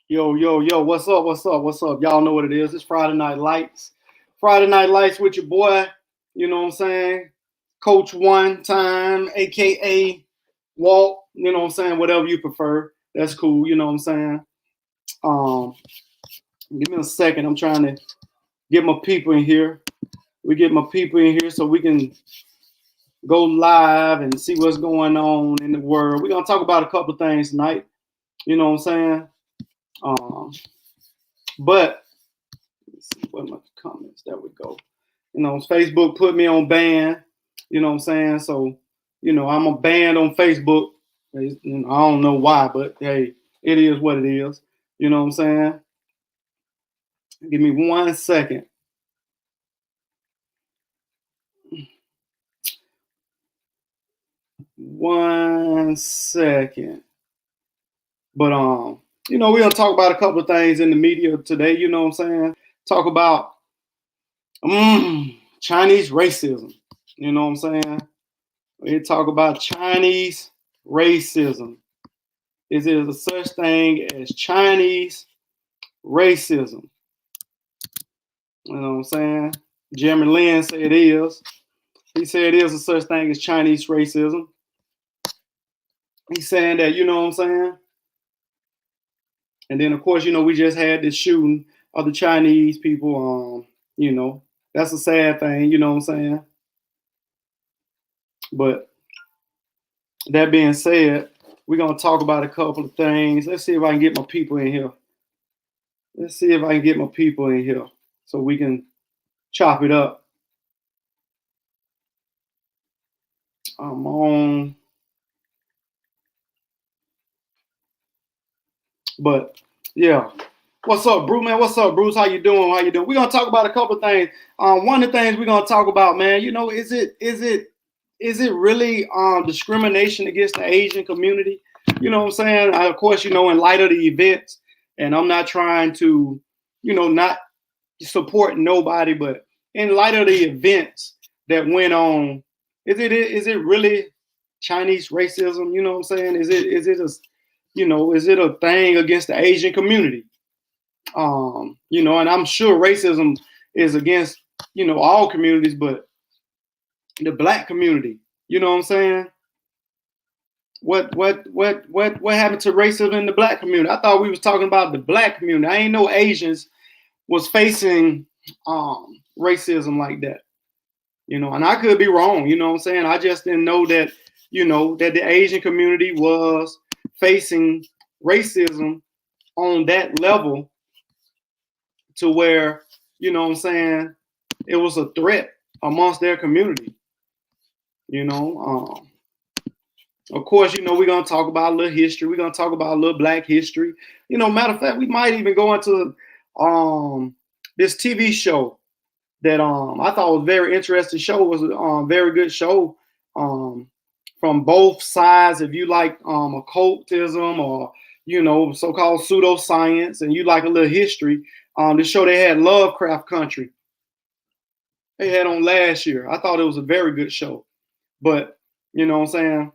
Yo, yo, yo, what's up? What's up? What's up? Y'all know what it is. It's Friday Night Lights. Friday Night Lights with your boy, you know what I'm saying? Coach One Time, aka Walt, you know what I'm saying? Whatever you prefer. That's cool, you know what I'm saying? Um, Give me a second. I'm trying to get my people in here. We get my people in here so we can go live and see what's going on in the world. We're gonna talk about a couple of things tonight, you know what I'm saying? Um, but let's see what my comments. There we go. You know, Facebook put me on ban. You know what I'm saying? So, you know, I'm a banned on Facebook. I don't know why, but hey, it is what it is. You know what I'm saying? Give me 1 second. One second. But you know, we're gonna talk about a couple of things in the media today, you know what I'm saying? Talk about Chinese racism. You know what I'm saying? We talk about Chinese racism. Is there a such thing as Chinese racism? You know what I'm saying? Jeremy Lin said it is. He said it is a such thing as Chinese racism. He's saying that, you know what I'm saying? And then, of course, you know, we just had this shooting of the Chinese people. You know, that's a sad thing, you know what I'm saying? But that being said, we're going to talk about a couple of things. Let's see if I can get my people in here. Let's see if I can get my people in here so we can chop it up. I'm on. But yeah. What's up, Bruce, man? What's up, Bruce? How you doing? How you doing? We're gonna talk about a couple of things. One of the things we're gonna talk about, man, you know, is it really discrimination against the Asian community? You know what I'm saying? Of course, you know, in light of the events, and I'm not trying to, you know, not support nobody, but in light of the events that went on, is it really Chinese racism? You know what I'm saying? Is it a thing against the Asian community? You know, and I'm sure racism is against, you know, all communities, but the black community, you know what I'm saying? What happened to racism in the black community? I thought we was talking about the black community. I ain't know Asians was facing racism like that. You know, and I could be wrong, you know what I'm saying? I just didn't know that, you know, that the Asian community was facing racism on that level to where, you know what I'm saying, it was a threat amongst their community. You know, of course, you know, we're going to talk about a little history. We're going to talk about a little black history. You know, matter of fact, we might even go into this TV show that I thought was a very interesting show. It was a very good show from both sides. If you like occultism or, you know, so-called pseudoscience, and you like a little history, the show they had, Lovecraft Country, they had on last year. I thought it was a very good show. But, you know what I'm saying?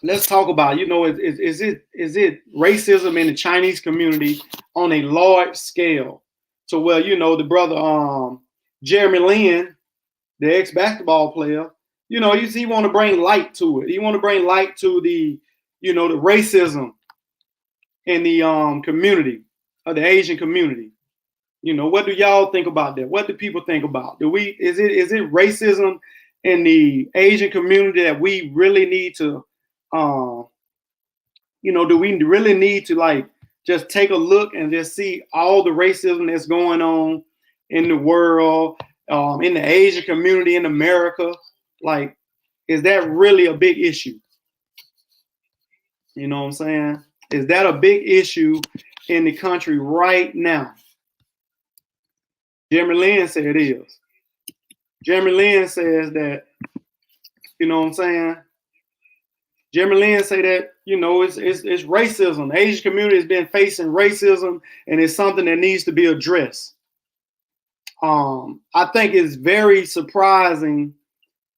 Let's talk about, you know, is it racism in the Chinese community on a large scale? So, well, you know, the brother Jeremy Lin, the ex-basketball player, you know, he want to bring light to it. He want to bring light to the, you know, the racism in the community, of the Asian community. You know, what do y'all think about that? What do people think about? Is it racism in the Asian community that we really need to, you know, do we really need to like just take a look and just see all the racism that's going on in the world? in the Asian community in America? Like, is that really a big issue? You know what I'm saying? Is that a big issue in the country right now? Jeremy Lin said it is. Jeremy Lin says that, you know what I'm saying? Jeremy Lin say that, it's racism. The Asian community has been facing racism, and it's something that needs to be addressed. I think it's very surprising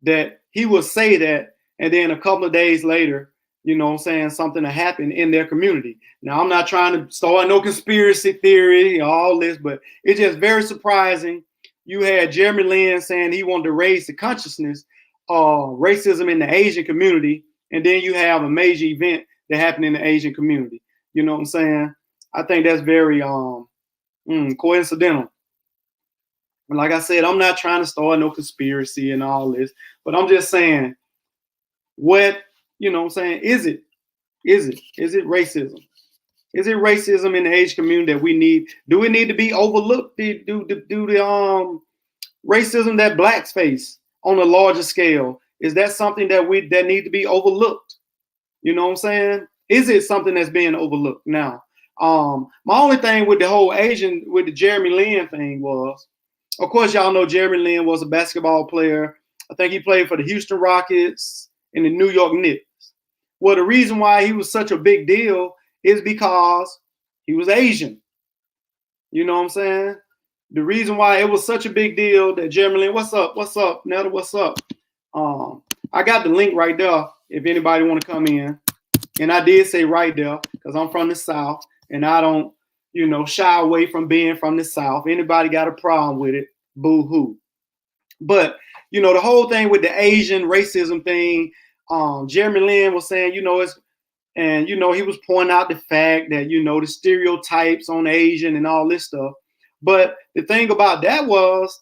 that he will say that, and then a couple of days later, something that happened in their community. Now, I'm not trying to start no conspiracy theory, all this, but it's just very surprising. You had Jeremy Lin saying he wanted to raise the consciousness of racism in the Asian community, and then you have a major event that happened in the Asian community. You know what I'm saying? I think that's very coincidental. And like I said, I'm not trying to start no conspiracy and all this, but I'm just saying, what, is it racism? Is it racism in the Asian community that we need? Do we need to be overlooked? Do the racism that blacks face on a larger scale, is that something that need to be overlooked? You know what I'm saying? Is it something that's being overlooked now? My only thing with the whole with the Jeremy Lin thing was, of course, y'all know Jeremy Lin was a basketball player. I think he played for the Houston Rockets and the New York Knicks. Well, the reason why he was such a big deal is because he was Asian. You know what I'm saying? The reason why it was such a big deal that Jeremy Lin, what's up, Netta, what's up? I got the link right there if anybody want to come in. And I did say right there because I'm from the South and I don't, shy away from being from the South. Anybody got a problem with it, boo-hoo. But, the whole thing with the Asian racism thing, Jeremy Lin was saying, he was pointing out the fact that, the stereotypes on Asian and all this stuff. But the thing about that was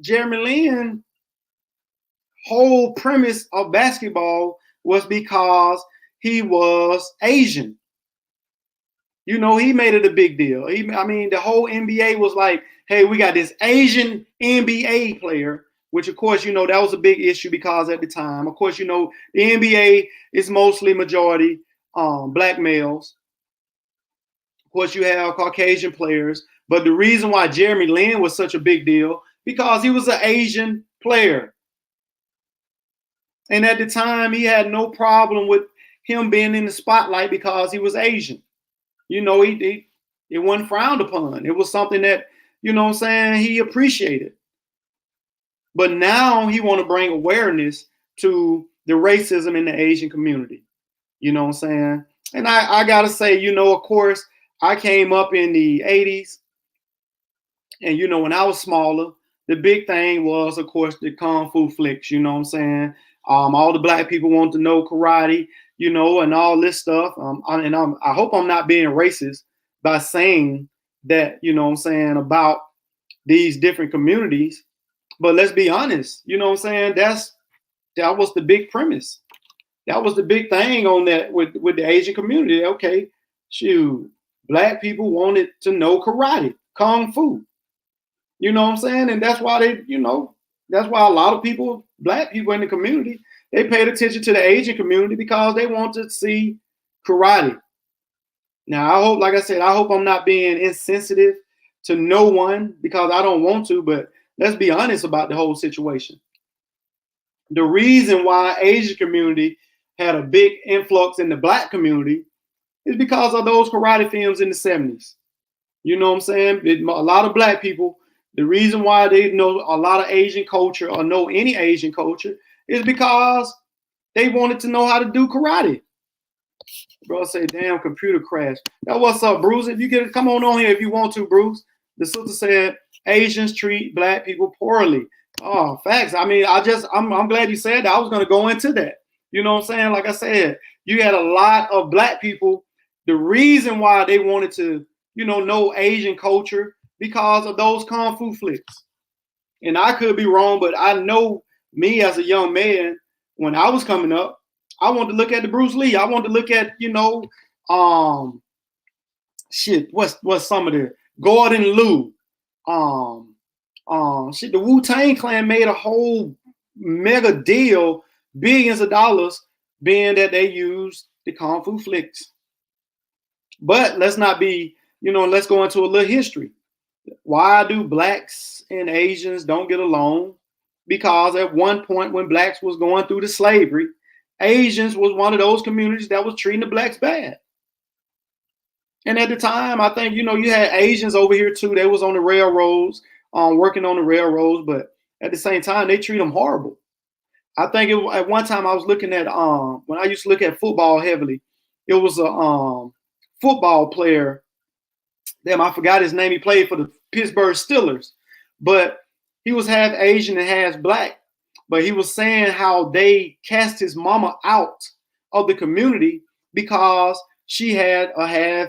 Jeremy Lin whole premise of basketball was because he was Asian. He made it a big deal. The whole NBA was like, hey, we got this Asian NBA player, which of course, that was a big issue because at the time, of course, the NBA is mostly majority black males. Of course, you have Caucasian players, but the reason why Jeremy Lin was such a big deal, because he was an Asian player. And at the time, he had no problem with him being in the spotlight because he was Asian. It wasn't frowned upon. It was something that, he appreciated. But now he want to bring awareness to the racism in the Asian community. You know what I'm saying? And I got to say, of course, I came up in the 80s. And, when I was smaller, the big thing was, of course, the Kung Fu flicks. You know what I'm saying? All the black people want to know karate, and all this stuff. I hope I'm not being racist by saying that, about these different communities. But let's be honest, that was the big premise. That was the big thing on that with the Asian community. Okay, shoot, black people wanted to know karate, Kung Fu. You know what I'm saying? And that's why that's why a lot of people, black people in the community, they paid attention to the Asian community because they want to see karate. Now, I hope, like I said, I hope I'm not being insensitive to no one because I don't want to, but let's be honest about the whole situation. The reason why Asian community had a big influx in the black community is because of those karate films in the 70s. You know what I'm saying? A lot of black people, the reason why they know a lot of Asian culture or know any Asian culture is because they wanted to know how to do karate. Bro, say, damn, computer crash. Now, what's up, Bruce? If you get come on here if you want to, Bruce. The sister said Asians treat black people poorly. Oh, facts. I'm glad you said that. I was going to go into that. You know what I'm saying? Like I said, you had a lot of black people. The reason why they wanted to, know Asian culture because of those Kung Fu flicks. And I could be wrong, but I know me as a young man, when I was coming up, I wanted to look at the Bruce Lee. I wanted to look at, what's some of the Gordon Liu, Shit, the Wu-Tang Clan made a whole mega deal, billions of dollars, being that they used the Kung Fu flicks. But let's not be, let's go into a little history. Why do blacks and Asians don't get along? Because at one point when blacks was going through the slavery, Asians was one of those communities that was treating the blacks bad. And at the time, I think, you had Asians over here too. They was on the railroads, working on the railroads, but at the same time, they treat them horrible. I think at one time I was looking at, when I used to look at football heavily, it was a football player. Damn, I forgot his name. He played for the Pittsburgh Steelers, but he was half Asian and half black. But he was saying how they cast his mama out of the community because she had a half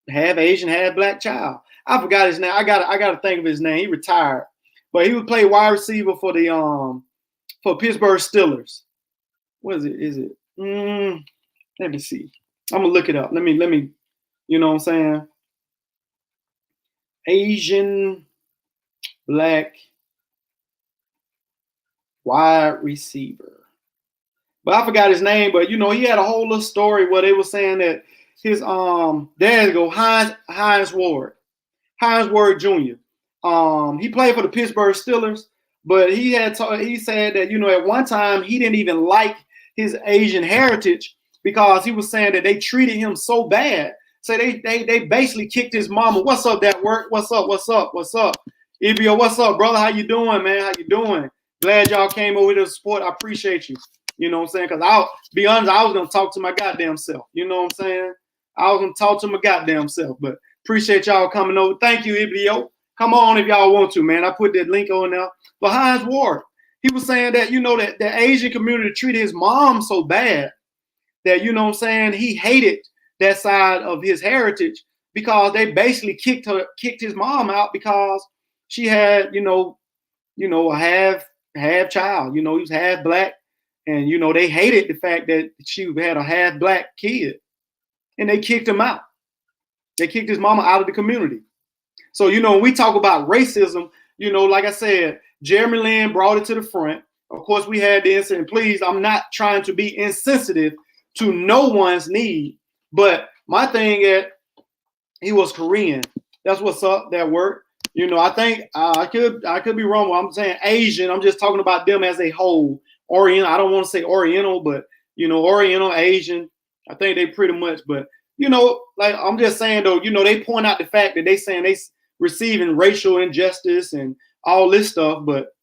Asian, half black child. I forgot his name. I gotta think of his name. He retired, but he would play wide receiver for the for Pittsburgh Steelers. What is it? Is it? Let me see. I'm gonna look it up. Let me. You know what I'm saying? Asian, black, wide receiver. But I forgot his name. But he had a whole little story where they were saying that his there you go, Hines Ward Jr. He played for the Pittsburgh Steelers, but he said that at one time he didn't even like his Asian heritage because he was saying that they treated him so bad. So they basically kicked his mama. What's up, that work? What's up? Ibio, what's up, brother? How you doing, man? How you doing? Glad y'all came over to support. I appreciate you. You know what I'm saying? Because I'll be honest, I was gonna talk to my goddamn self. You know what I'm saying? I was gonna talk to my goddamn self, but appreciate y'all coming over. Thank you, Ibio. Come on if y'all want to, man. I put that link on there. But Hines Ward, he was saying that that the Asian community treated his mom so bad that he hated that side of his heritage because they basically kicked his mom out because she had a half child. He was half black, and they hated the fact that she had a half black kid, and they kicked him out. They kicked his mama out of the community. So when we talk about racism, like I said, Jeremy Lin brought it to the front. Of course, we had the incident. Please, I'm not trying to be insensitive to no one's need. But my thing is, he was Korean. That's what's up. That worked. I think I could be wrong. I'm saying Asian. I'm just talking about them as a whole. Oriental. I don't want to say Oriental, but Oriental, Asian. I think they pretty much. But like I'm just saying though, they point out the fact that they saying they receiving racial injustice and all this stuff. But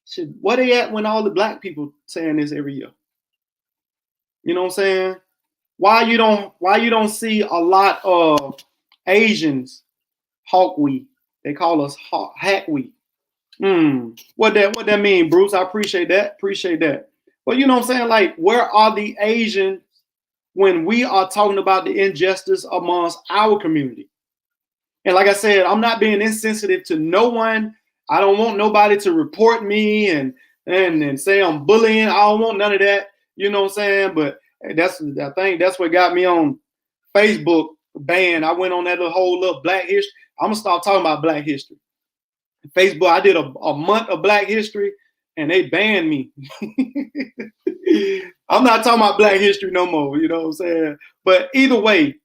shit, where they at when all the black people saying this every year? You know what I'm saying? Why you don't see a lot of Asians hawk weed? They call us hack weed. What that mean, Bruce? I appreciate that. But you know what I'm saying? Like, where are the Asians when we are talking about the injustice amongst our community? And like I said, I'm not being insensitive to no one. I don't want nobody to report me and say I'm bullying. I don't want none of that. You know what I'm saying? But I think that's what got me on Facebook banned. I went on that whole little Black history. I'm gonna start talking about Black history. Facebook, I did a month of Black history and they banned me. I'm not talking about Black history no more, you know what I'm saying? But either way,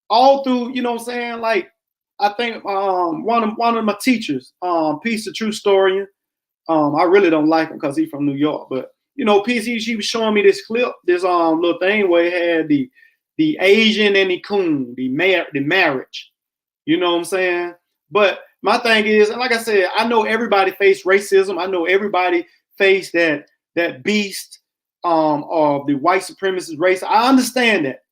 all through, you know what I'm saying? Like, I think one of my teachers, Peace the True Historian, I really don't like him because he's from New York, but PC, she was showing me this clip, this little thing where it had the Asian and the coon, the marriage. You know what I'm saying? But my thing is, and like I said, I know everybody face racism. I know everybody face that beast of the white supremacist race. I understand that.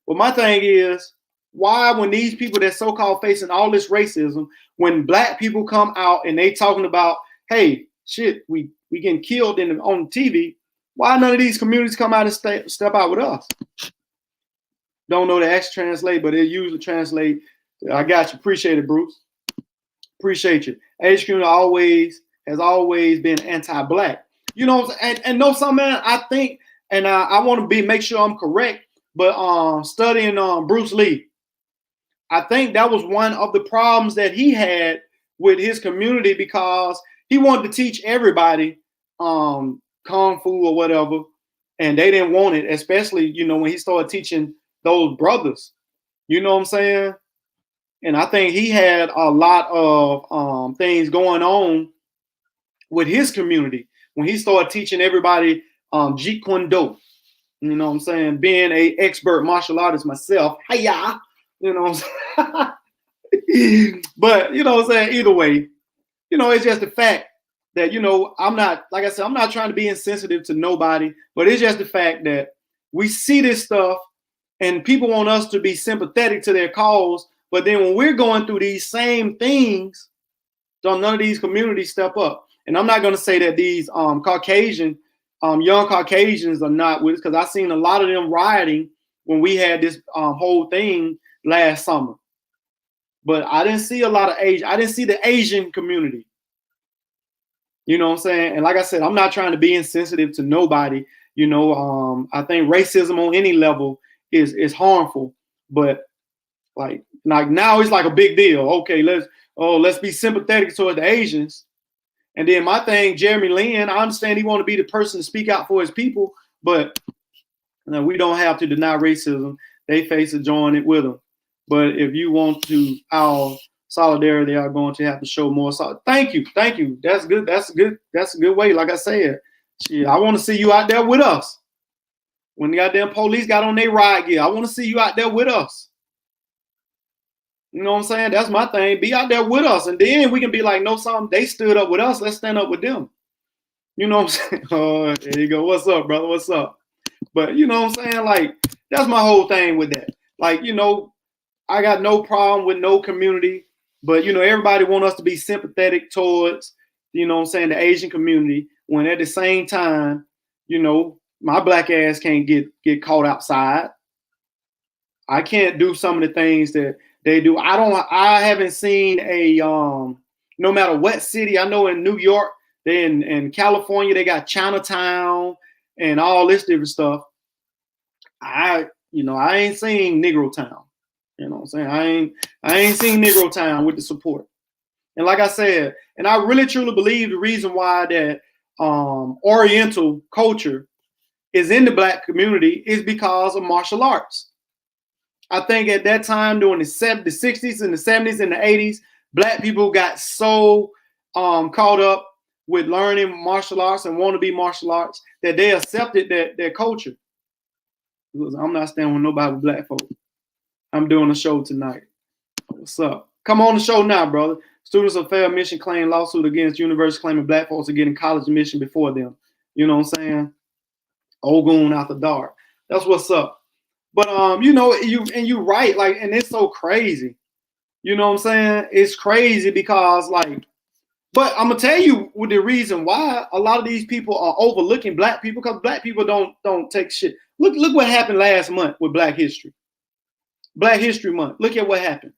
But my thing is, why when these people that so-called facing all this racism, when black people come out and they talking about, hey, shit, we getting killed on TV, why none of these communities come out and step out with us? Don't know the X translate, but it usually translate. I got you. Appreciate it, Bruce. Appreciate you. Asian community has always been anti-black. You know, and know something, man. I think, and I want to make sure I'm correct, but studying Bruce Lee, I think that was one of the problems that he had with his community because he wanted to teach everybody kung fu or whatever, and they didn't want it, especially, you know, when he started teaching those brothers. You know what I'm saying? And I think he had a lot of things going on with his community when he started teaching everybody Jeet Kune Do. You know what I'm saying? Being a expert martial artist myself, hiya, you know what I'm saying? But, you know what I'm saying? Either way, you know, it's just the fact that, you know, I'm not, like I said, I'm not trying to be insensitive to nobody, but it's just the fact that we see this stuff and people want us to be sympathetic to their cause. But then when we're going through these same things, don't none of these communities step up. And I'm not going to say that these Caucasian, young Caucasians are not with us, because I've seen a lot of them rioting when we had this whole thing last summer. But I didn't see a lot of Asian. I didn't see the Asian community. You know what I'm saying? And like I said, I'm not trying to be insensitive to nobody. You know, I think racism on any level is harmful. But like now it's like a big deal. Okay, let's be sympathetic toward the Asians. And then my thing, Jeremy Lin, I understand he want to be the person to speak out for his people, but you know, we don't have to deny racism. They face to join it with them. But if you want to, our solidarity are going to have to show more. Thank you. That's good. That's a good way. Like I said, shit, I want to see you out there with us. When the goddamn police got on their riot gear, I want to see you out there with us. You know what I'm saying? That's my thing. Be out there with us. And then we can be like, no, something. They stood up with us. Let's stand up with them. You know what I'm saying? Oh, there you go. What's up, brother? What's up? But you know what I'm saying? Like, that's my whole thing with that. Like, you know, I got no problem with no community, but you know, everybody want us to be sympathetic towards, you know what I'm saying, the Asian community, when at the same time, you know, my black ass can't get caught outside. I can't do some of the things that they do. I haven't seen a no matter what city. I know in New York, in California, they got Chinatown and all this different stuff. I ain't seen Negro Town. You know what I'm saying? I ain't seen Negro Town with the support. And like I said, and I really truly believe the reason why that Oriental culture is in the black community is because of martial arts. I think at that time during the 60s and the 70s and the 80s, black people got so caught up with learning martial arts and want to be martial arts that they accepted their culture. Because I'm not standing with nobody with black folk. I'm doing a show tonight. What's up? Come on the show now, brother. Students of failed mission claim lawsuit against university claiming black folks are getting college admission before them. You know what I'm saying? Ogun after dark. That's what's up. But you know, you're right, like, and it's so crazy. You know what I'm saying? It's crazy because like, but I'm gonna tell you with the reason why a lot of these people are overlooking black people, because black people don't take shit. Look what happened last month with Black History. Black History Month. Look at what happened.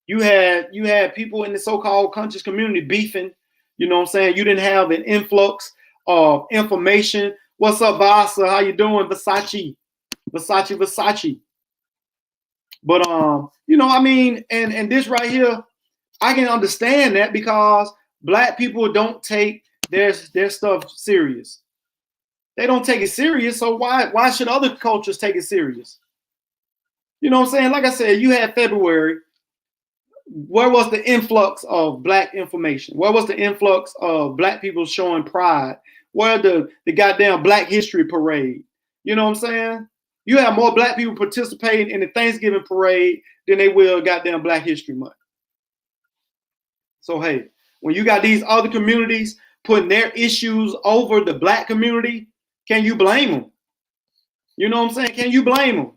You had people in the so-called conscious community beefing. You know what I'm saying? You didn't have an influx of information. What's up, Vasa? How you doing? Versace. But you know, I mean, and this right here, I can understand that because black people don't take their stuff serious. They don't take it serious, so why should other cultures take it serious? You know what I'm saying? Like I said, you had February. Where was the influx of black information? Where was the influx of black people showing pride? Where the goddamn Black History Parade? You know what I'm saying? You have more black people participating in the Thanksgiving parade than they will goddamn Black History Month. So hey, when you got these other communities putting their issues over the black community, can you blame them? You know what I'm saying? Can you blame them?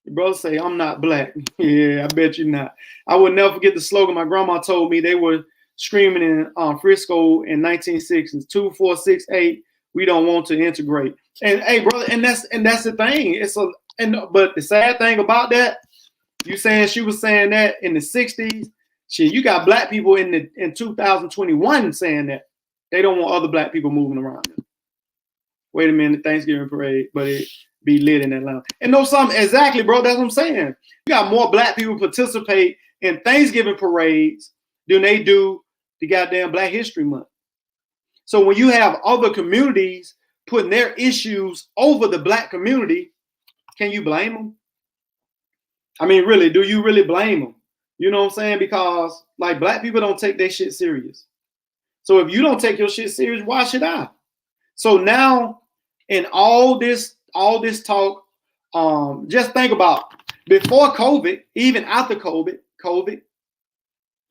Your brother say, I'm not black. Yeah, I bet you not. I will never forget the slogan my grandma told me. They were screaming in Frisco in 1960s, 2468, we don't want to integrate. And hey, brother, and that's the thing. But the sad thing about that, you saying she was saying that in the 60s, shit, you got black people in 2021 saying that they don't want other black people moving around them. Wait a minute, Thanksgiving parade, but it be lit in Atlanta. And know something, exactly, bro, that's what I'm saying. You got more black people participate in Thanksgiving parades than they do the goddamn Black History Month. So when you have other communities putting their issues over the Black community, can you blame them? I mean, really, do you really blame them? You know what I'm saying? Because like Black people don't take their shit serious. So if you don't take your shit serious, why should I? So now in all this talk, just think about before COVID, even after COVID,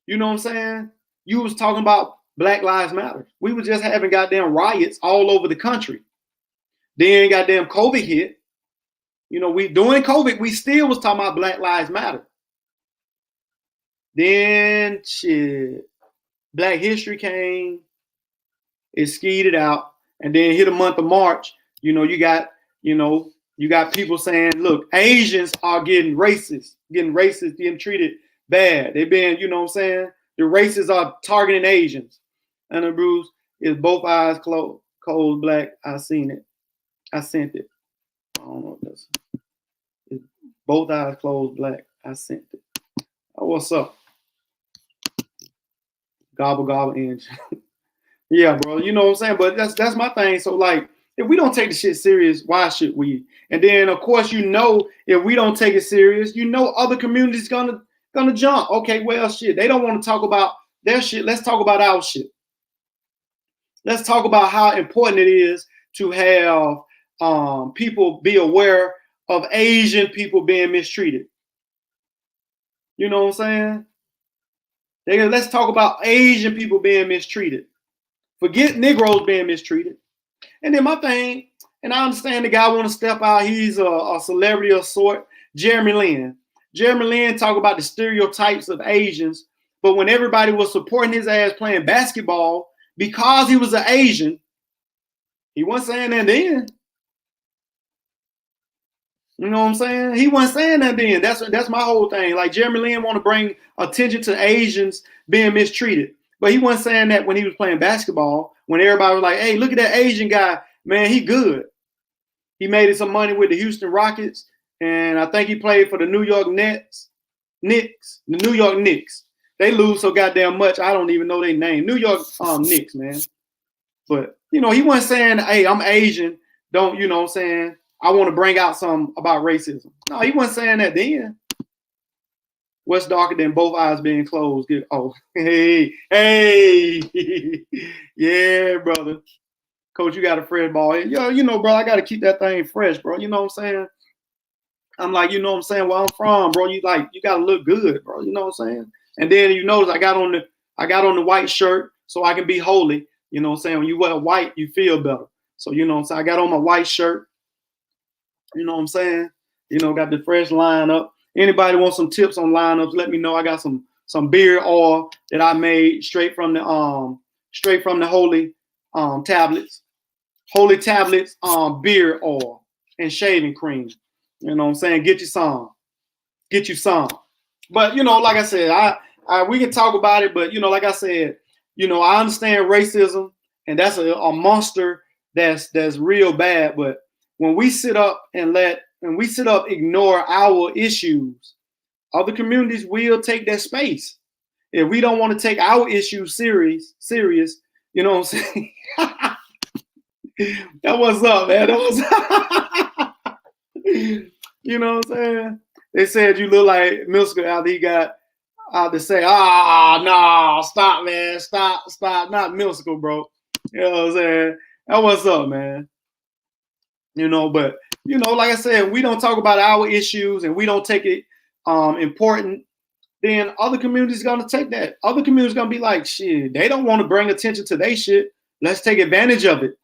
you know what I'm saying? You was talking about Black Lives Matter. We were just having goddamn riots all over the country. Then goddamn COVID hit. You know, during COVID, we still was talking about Black Lives Matter. Then shit, Black History came, it skeeted out, and then hit the month of March. You know, you got people saying, look, Asians are getting racist, getting treated bad. They've been, you know what I'm saying? The racists are targeting Asians. And the Bruce is both eyes closed, black. I seen it. I sent it. I don't know what that's. It's both eyes closed, black. I sent it. Oh, what's up? Gobble gobble inch. Yeah, bro. You know what I'm saying? But that's my thing. So like, if we don't take the shit serious, why should we? And then of course, you know, if we don't take it serious, you know, other communities gonna jump. Okay, well, shit, they don't want to talk about their shit. Let's talk about our shit. Let's talk about how important it is to have people be aware of Asian people being mistreated. You know what I'm saying? Let's talk about Asian people being mistreated. Forget Negroes being mistreated. And then my thing, and I understand the guy want to step out. He's a celebrity of sort. Jeremy Lin. Jeremy Lin talk about the stereotypes of Asians, but when everybody was supporting his ass playing basketball because he was an Asian, he wasn't saying that then. You know what I'm saying? He wasn't saying that then. That's my whole thing. Like Jeremy Lin want to bring attention to Asians being mistreated, but he wasn't saying that when he was playing basketball. When everybody was like, "Hey, look at that Asian guy, man, he good." He made some money with the Houston Rockets, and I think he played for the New York Knicks. The New York Knicks. They lose so goddamn much, I don't even know their name. New York Knicks, man. But you know, he wasn't saying, "Hey, I'm Asian. Don't you know what I'm saying? I want to bring out some about racism." No, he wasn't saying that then. What's darker than both eyes being closed? Oh, hey. Yeah, brother. Coach, you got a fresh ball. Yo, you know, bro, I got to keep that thing fresh, bro. You know what I'm saying? I'm like, you know what I'm saying? Where I'm from, bro, you got to look good, bro. You know what I'm saying? And then you notice I got on the white shirt so I can be holy. You know what I'm saying? When you wear white, you feel better. So, you know what I'm saying? I got on my white shirt. You know what I'm saying? You know, got the fresh lineup. Anybody want some tips on lineups, let me know. I got some beard oil that I made straight from the holy tablets. Holy tablets, beard oil and shaving cream. You know what I'm saying? Get you some. But you know, like I said, we can talk about it, but you know, like I said, you know, I understand racism, and that's a monster that's real bad. But when we sit up ignore our issues, other communities will take that space. If we don't want to take our issues serious, you know what I'm saying? That was up, man. That was you know what I'm saying? They said you look like Milsker after he got out to say, no, stop, man. Stop. Not Milsker, bro. You know what I'm saying? That was up, man. You know, but you know, like I said, we don't talk about our issues and we don't take it important, then other communities gonna take that. Other communities gonna be like, shit, they don't want to bring attention to their shit. Let's take advantage of it.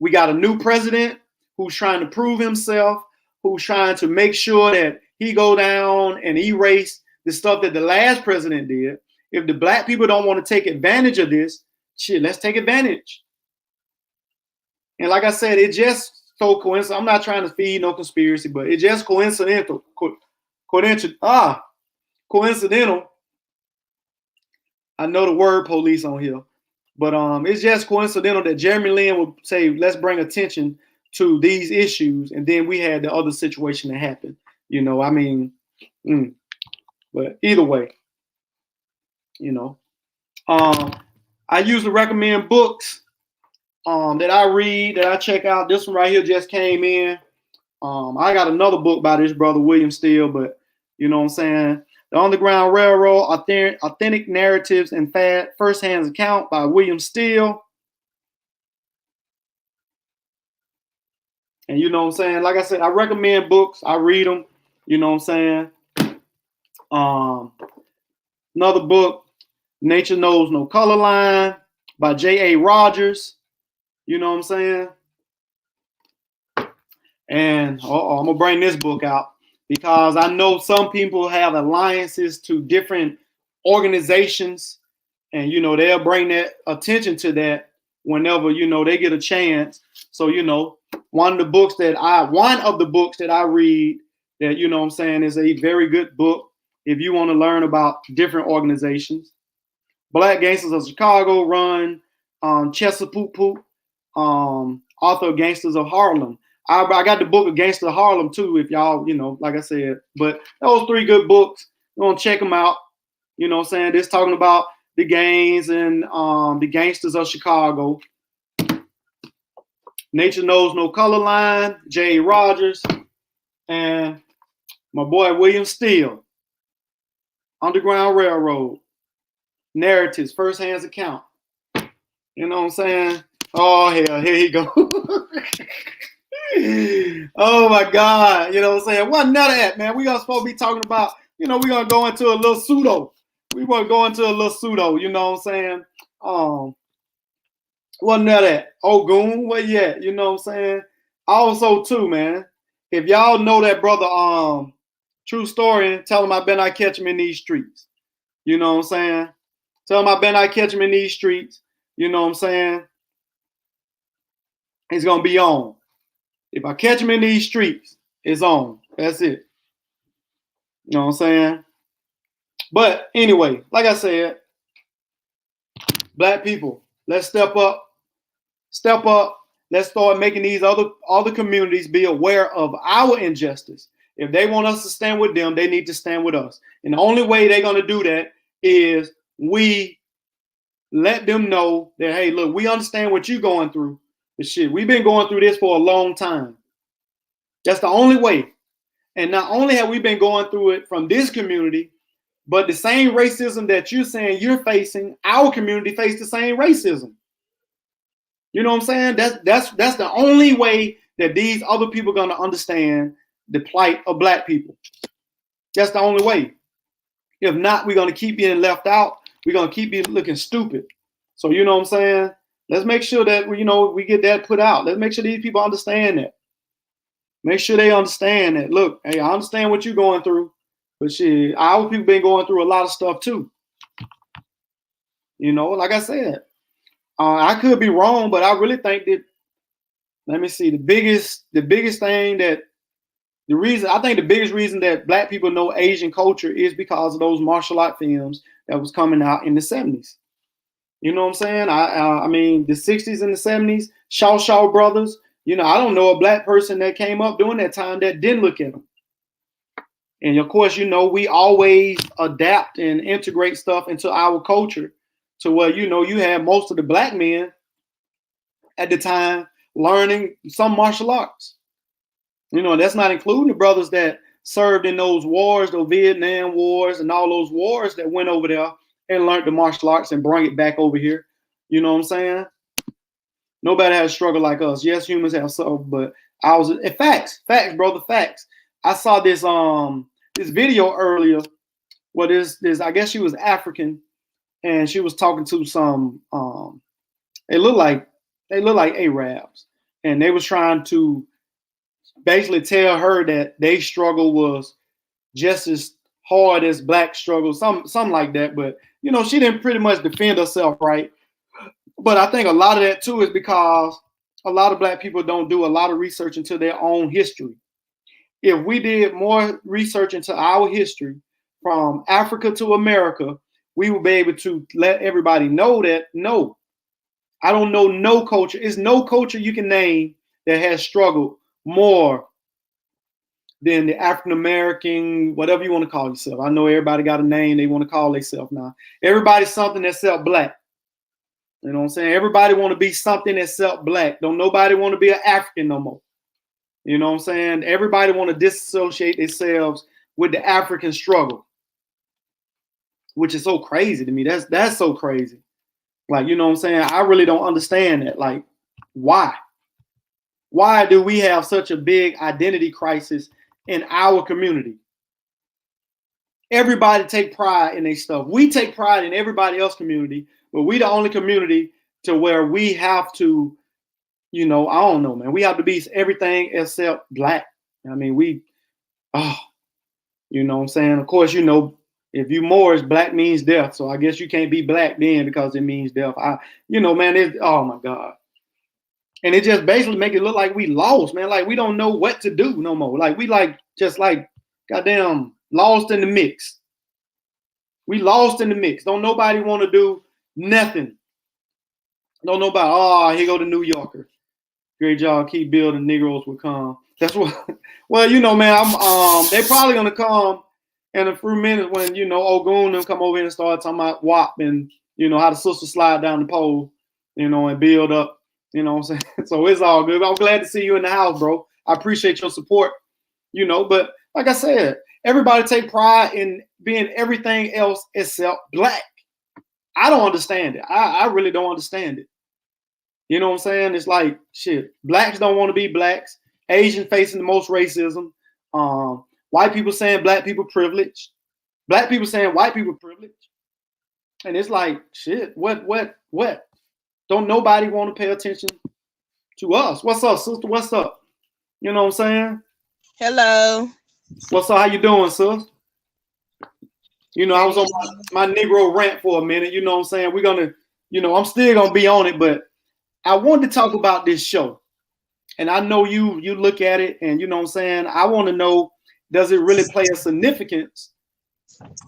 We got a new president who's trying to prove himself, who's trying to make sure that he go down and erase the stuff that the last president did. If the black people don't want to take advantage of this, shit, let's take advantage. And like I said, it just so coincidental. I'm not trying to feed no conspiracy, but it just coincidental. Coincidental. I know the word police on here, but it's just coincidental that Jeremy Lin would say, let's bring attention to these issues, and then we had the other situation that happened. You know, I mean, but either way, You know, I usually recommend books that I read, that I check out. This one right here just came in. I got another book by this brother William Steele, but you know what I'm saying. The Underground Railroad: Authentic Narratives and First-Hand Account by William Steele. And you know what I'm saying? Like I said, I recommend books. I read them. You know what I'm saying? Another book, Nature Knows No Color Line by J.A. Rogers. You know what I'm saying? And I'm going to bring this book out because I know some people have alliances to different organizations, and, you know, they'll bring that attention to that whenever, you know, they get a chance. So, you know, one of the books that I read that, you know what I'm saying, is a very good book if you want to learn about different organizations. Black Gangsters of Chicago, run Chester Poop, author of Gangsters of Harlem. I got the book of Gangsters of Harlem too, if y'all, you know, like I said. But those 3 good books, you want to check them out. You know what I'm saying? This talking about the gangs and the gangsters of Chicago. Nature Knows No Color Line, J.A. Rogers, and my boy William Steele, Underground Railroad, Narratives, First-Hand Account. You know what I'm saying? Oh, hell, here he go. Oh, my God. You know what I'm saying? What none of that, man. We are supposed to be talking about, you know, we're going to go into a little pseudo. We want to go into a little pseudo, you know what I'm saying? What none of that? Ogun, where you at? You know what I'm saying? Also, too, man, if y'all know that brother, True Story, tell him I better not catch him in these streets. You know what I'm saying? Tell him I better not catch him in these streets. You know what I'm saying? It's going to be on. If I catch him in these streets, it's on. That's it. You know what I'm saying? But anyway, like I said, black people, let's step up. Step up. Let's start making these other communities be aware of our injustice. If they want us to stand with them, they need to stand with us. And the only way they're going to do that is we let them know that, hey, look, we understand what you're going through. But shit, we've been going through this for a long time. That's the only way. And not only have we been going through it from this community, but the same racism that you're saying you're facing, our community faced the same racism. You know what I'm saying? That's the only way that these other people are going to understand the plight of black people. That's the only way. If not, we're going to keep being left out. We're going to keep being looking stupid. So, you know what I'm saying? Let's make sure that, you know, we get that put out. Let's make sure these people understand that. Make sure they understand that. Look, hey, I understand what you're going through, but shit, our people been going through a lot of stuff too. You know, like I said, I could be wrong, but I really think that, let me see, the biggest thing that, I think the biggest reason that black people know Asian culture is because of those martial art films that was coming out in the 70s. You know what I'm saying? I mean, the 60s and the 70s, Shaw Brothers, you know, I don't know a black person that came up during that time that didn't look at them. And of course, you know, we always adapt and integrate stuff into our culture to where, you know, you have most of the black men at the time learning some martial arts. You know, that's not including the brothers that served in those wars, those Vietnam wars and all those wars that went over there and learned the martial arts and bring it back over here. You know what I'm saying? Nobody has struggled like us. Yes, humans have suffered, but facts, brother, facts. I saw this this video earlier where this I guess she was African and she was talking to some they look like Arabs, and they was trying to basically tell her that their struggle was just as hard as black struggle, something like that. But you know, she didn't pretty much defend herself, right? But I think a lot of that too is because a lot of black people don't do a lot of research into their own history. If we did more research into our history from Africa to America, we would be able to let everybody know that, no, I don't know no culture. It's no culture you can name that has struggled more than the African American, whatever you want to call yourself. I know everybody got a name they want to call themselves now. Everybody's something except black. You know what I'm saying? Everybody want to be something except black. Don't nobody want to be an African no more. You know what I'm saying? Everybody want to disassociate themselves with the African struggle, which is so crazy to me. That's so crazy. Like, you know what I'm saying? I really don't understand that. Like, why? Why do we have such a big identity crisis in our community? Everybody take pride in their stuff. We take pride in everybody else's community, but we the only community to where we have to, you know, I don't know, man. We have to be everything except black. I mean, you know what I'm saying? Of course, you know, if you Moorish, black means death. So I guess you can't be black then because it means death. You know, man, oh my God. And it just basically make it look like we lost, man. Like we don't know what to do no more. Like we just goddamn lost in the mix. We lost in the mix. Don't nobody want to do nothing. Don't nobody, oh, here go the New Yorker. Great job, keep building, Negroes will come. That's what, well, you know, man, they probably gonna come in a few minutes when, you know, Ogun them come over here and start talking about WAP and, you know, how the sister slide down the pole, you know, and build up, you know what I'm saying? So it's all good. I'm glad to see you in the house, bro. I appreciate your support, you know, but like I said, everybody take pride in being everything else except black. I don't understand it. I really don't understand it. You know what I'm saying? It's like, shit, blacks don't want to be blacks. Asian facing the most racism. White people saying black people privilege. Black people saying white people privilege. And it's like, shit, what? Don't nobody want to pay attention to us. What's up, sister? What's up? You know what I'm saying? Hello. What's up? How you doing, sis? You know, I was on my Negro rant for a minute. You know what I'm saying? We're going to, you know, I'm still going to be on it, but I wanted to talk about this show. And I know you look at it and, you know what I'm saying? I want to know, does it really play a significance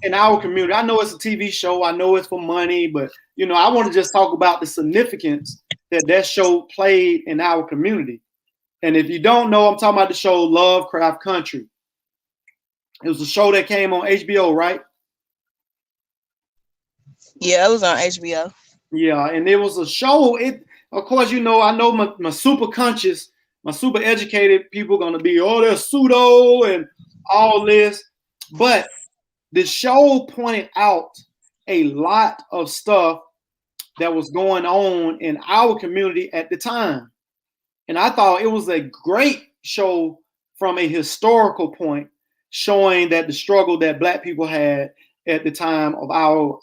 in our community? I know it's a TV show. I know it's for money, but, you know, I want to just talk about the significance that show played in our community. And if you don't know, I'm talking about the show Lovecraft Country. It was a show that came on HBO, right? Yeah, it was on HBO. Yeah, and it was a show. Of course, you know, I know my super conscious, my super educated people are gonna be, oh, they're pseudo and all this. But the show pointed out a lot of stuff that was going on in our community at the time. And I thought it was a great show from a historical point, showing that the struggle that black people had at the time of our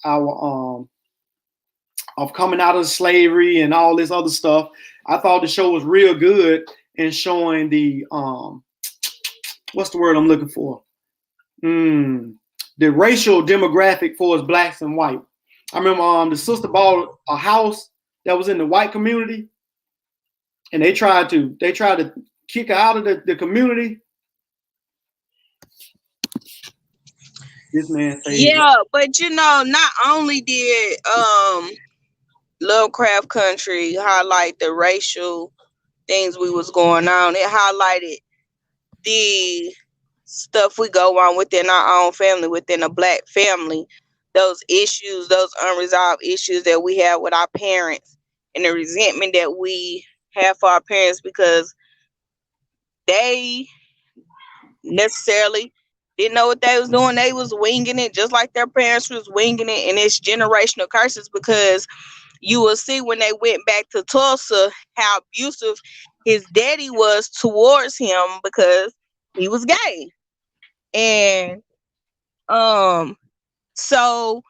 of coming out of slavery and all this other stuff. I thought the show was real good in showing the what's the word I'm looking for? The racial demographic for us blacks and white. I remember the sister bought a house that was in the white community, and they tried to kick her out of the community. This man said, yeah, but you know, not only did Lovecraft Country highlight the racial things we was going on, it highlighted the stuff we go on within our own family, within a black family, those issues, those unresolved issues that we have with our parents, and the resentment that we have for our parents because they necessarily didn't know what they was doing. They was winging it just like their parents was winging it, and it's generational curses because you will see when they went back to Tulsa how abusive his daddy was towards him because he was gay. And so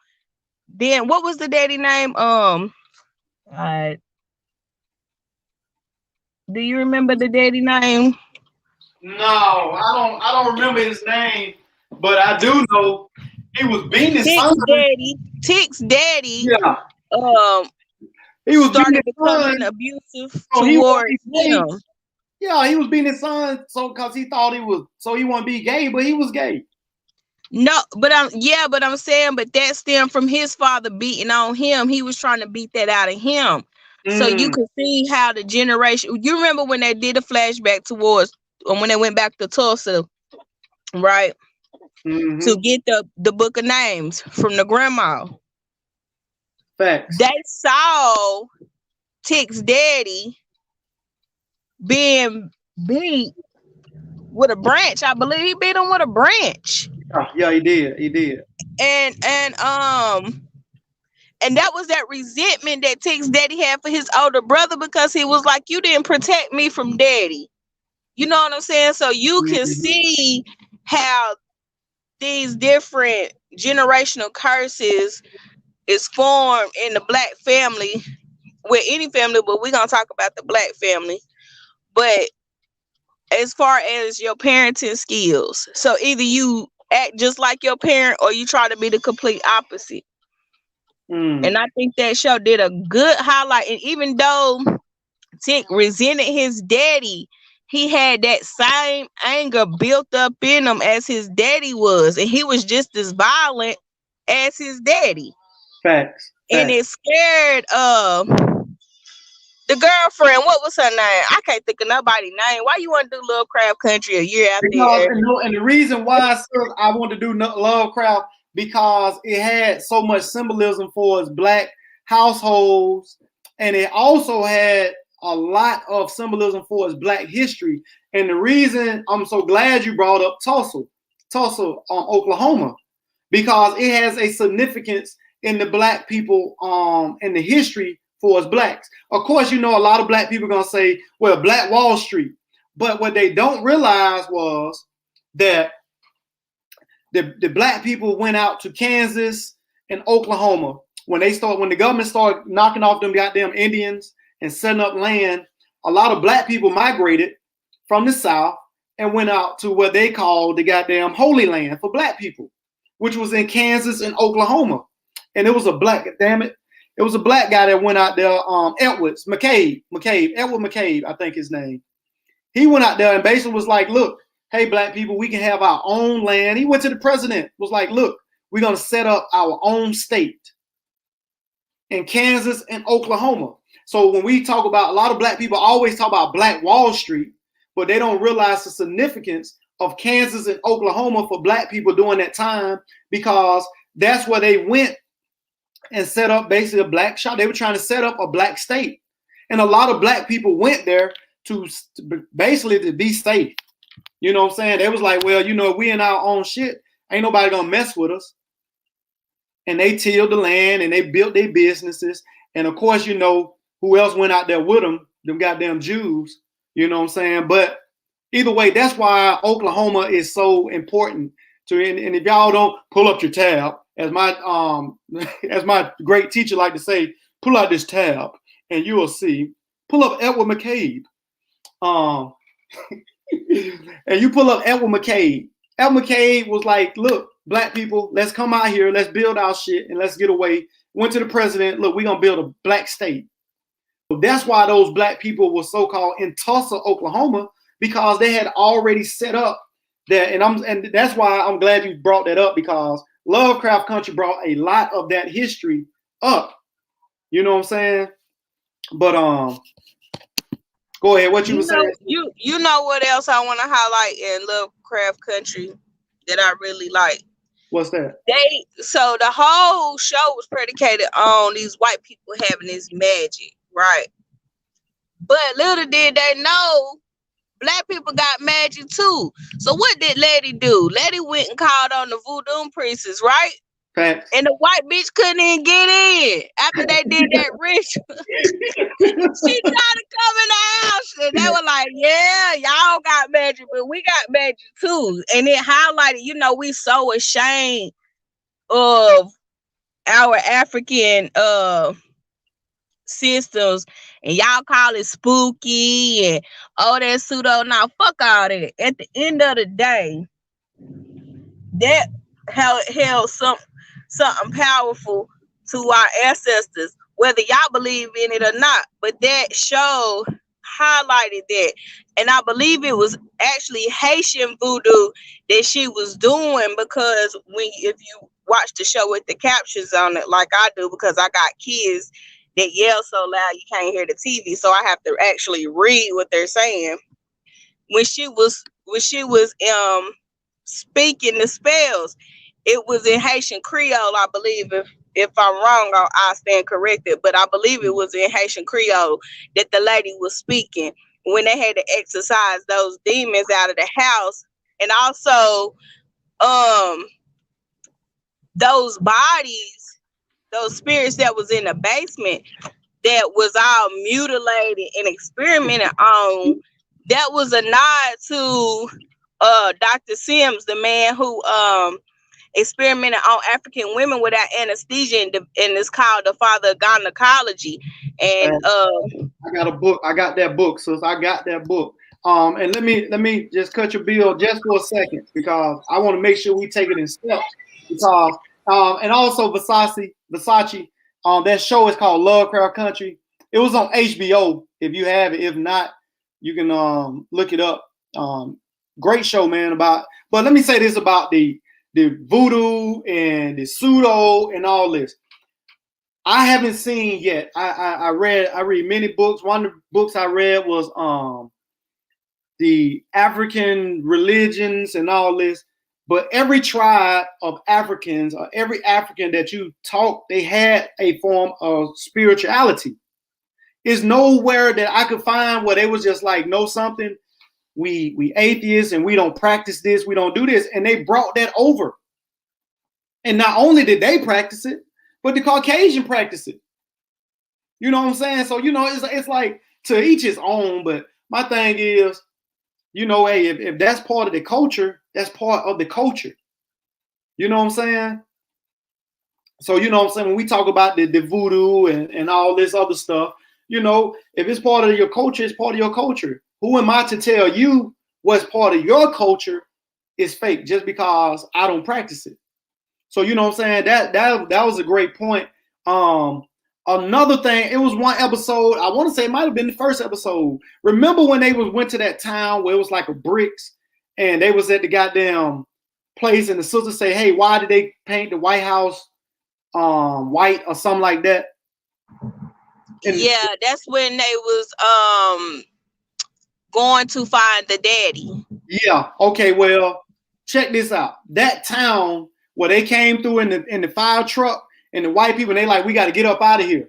then what was the daddy name? Do you remember the daddy name? no, I don't remember his name, but I do know he was beating his son. Tick's daddy. Yeah. He was started becoming abusive towards him. Yeah, he was beating his son so because he thought he wouldn't be gay, but he was gay. No, but I'm saying, but that stemmed from his father beating on him. He was trying to beat that out of him. So you could see how the generation. You remember when they did a flashback towards when they went back to Tulsa, right? Mm-hmm. To get the book of names from the grandma. Facts. They saw Tick's daddy being beat with a branch. I believe he beat him with a branch. Yeah, he did. He did. And that was that resentment that Tick's daddy had for his older brother, because he was like, you didn't protect me from daddy. You know what I'm saying? So you can see how these different generational curses is formed in the black family, with any family, but we're gonna talk about the black family. But as far as your parenting skills, so either you act just like your parent or you try to be the complete opposite. And I think that show did a good highlight. And even though Tick resented his daddy, he had that same anger built up in him as his daddy was, and he was just as violent as his daddy. Facts. And it scared the girlfriend. What was her name? I can't think of nobody's name. Why you want to do Lovecraft Country a year after? And the reason why I wanted to do Lovecraft, because it had so much symbolism for its black households, and it also had a lot of symbolism for its black history. And the reason I'm so glad you brought up Tulsa, Oklahoma, because it has a significance in the black people in the history for us blacks. Of course, you know, a lot of black people are gonna say, well, Black Wall Street. But what they don't realize was that the black people went out to Kansas and Oklahoma when the government started knocking off them goddamn Indians and setting up land. A lot of black people migrated from the South and went out to what they called the goddamn Holy Land for black people, which was in Kansas and Oklahoma. And it was a black, damn it, it was a black guy that went out there, Edward McCabe, I think his name. He went out there and basically was like, look, hey, black people, we can have our own land. He went to the president, was like, look, we're going to set up our own state in Kansas and Oklahoma. So when we talk about, a lot of black people always talk about Black Wall Street, but they don't realize the significance of Kansas and Oklahoma for black people during that time, because that's where they went and set up basically a black shop. They were trying to set up a black state. And a lot of black people went there to basically to be safe. You know what I'm saying? They was like, well, you know, we in our own shit. Ain't nobody gonna mess with us. And they tilled the land and they built their businesses. And of course, you know, who else went out there with them? Them goddamn Jews. You know what I'm saying? But either way, that's why Oklahoma is so important to. And if y'all don't pull up your tab, as my great teacher like to say, pull out this tab and you will see. Pull up Edward McCabe. And you pull up Edward McCabe. Edward McCabe was like, look, black people, let's come out here, let's build our shit, and let's get away. Went to the president, look, we're going to build a black state. So that's why those black people were so-called in Tulsa, Oklahoma, because they had already set up that. And that's why I'm glad you brought that up, because Lovecraft Country brought a lot of that history up. You know what I'm saying? But go ahead. What you were saying? You know what else I want to highlight in Lovecraft Country that I really like? What's that? So the whole show was predicated on these white people having this magic, right? But little did they know, black people got magic too. So what did Letty do? Letty went and called on the voodoo priestess, right? Facts. And the white bitch couldn't even get in after they did that ritual. She tried to come in the house, and they were like, yeah, y'all got magic, but we got magic too. And it highlighted, you know, we so ashamed of our African systems, and y'all call it spooky and all that pseudo. Now, fuck all that. At the end of the day, that held something powerful to our ancestors, whether y'all believe in it or not. But that show highlighted that. And I believe it was actually Haitian voodoo that she was doing, because if you watch the show with the captions on it, like I do, because I got kids that yell so loud you can't hear the TV, so I have to actually read what they're saying. When she was speaking the spells. It was in Haitian Creole, I believe. If I'm wrong, I'll stand corrected. But I believe it was in Haitian Creole that the lady was speaking when they had to exorcise those demons out of the house. And also, those bodies, those spirits that was in the basement that was all mutilated and experimented on, that was a nod to Dr. Sims, the man who experimented on African women without anesthesia, and it's called the father of gynecology. And I got a book. I got that book, sis. I got that book. And let me just cut your bill just for a second, because I want to make sure we take it in steps. Because and also Versace, that show is called Lovecraft Country. It was on HBO. If you have it, if not, you can look it up. Great show, man. But let me say this about the voodoo and the pseudo and all this. I haven't seen yet. I read many books. One of the books I read was the African religions and all this. But every tribe of Africans, or every African that you talk, they had a form of spirituality. It's nowhere that I could find where they was just like, know something, we atheists and we don't practice this, we don't do this. And they brought that over. And not only did they practice it, but the Caucasian practice it. You know what I'm saying? So, it's like to each his own. But my thing is, hey, if that's part of the culture, that's part of the culture. You know what I'm saying? So, when we talk about the voodoo and all this other stuff, if it's part of your culture, it's part of your culture. Who am I to tell you what's part of your culture is fake just because I don't practice it? So, you know what I'm saying? That was a great point. Another thing, it was one episode, I want to say it might have been the first episode. Remember when they went to that town where it was like a bricks, and they was at the goddamn place, and the sister say, hey, why did they paint the White House white or something like that? And yeah, that's when they was going to find the daddy. Yeah. Okay. Well, check this out. That town where they came through in the fire truck, and the white people, they like, we got to get up out of here.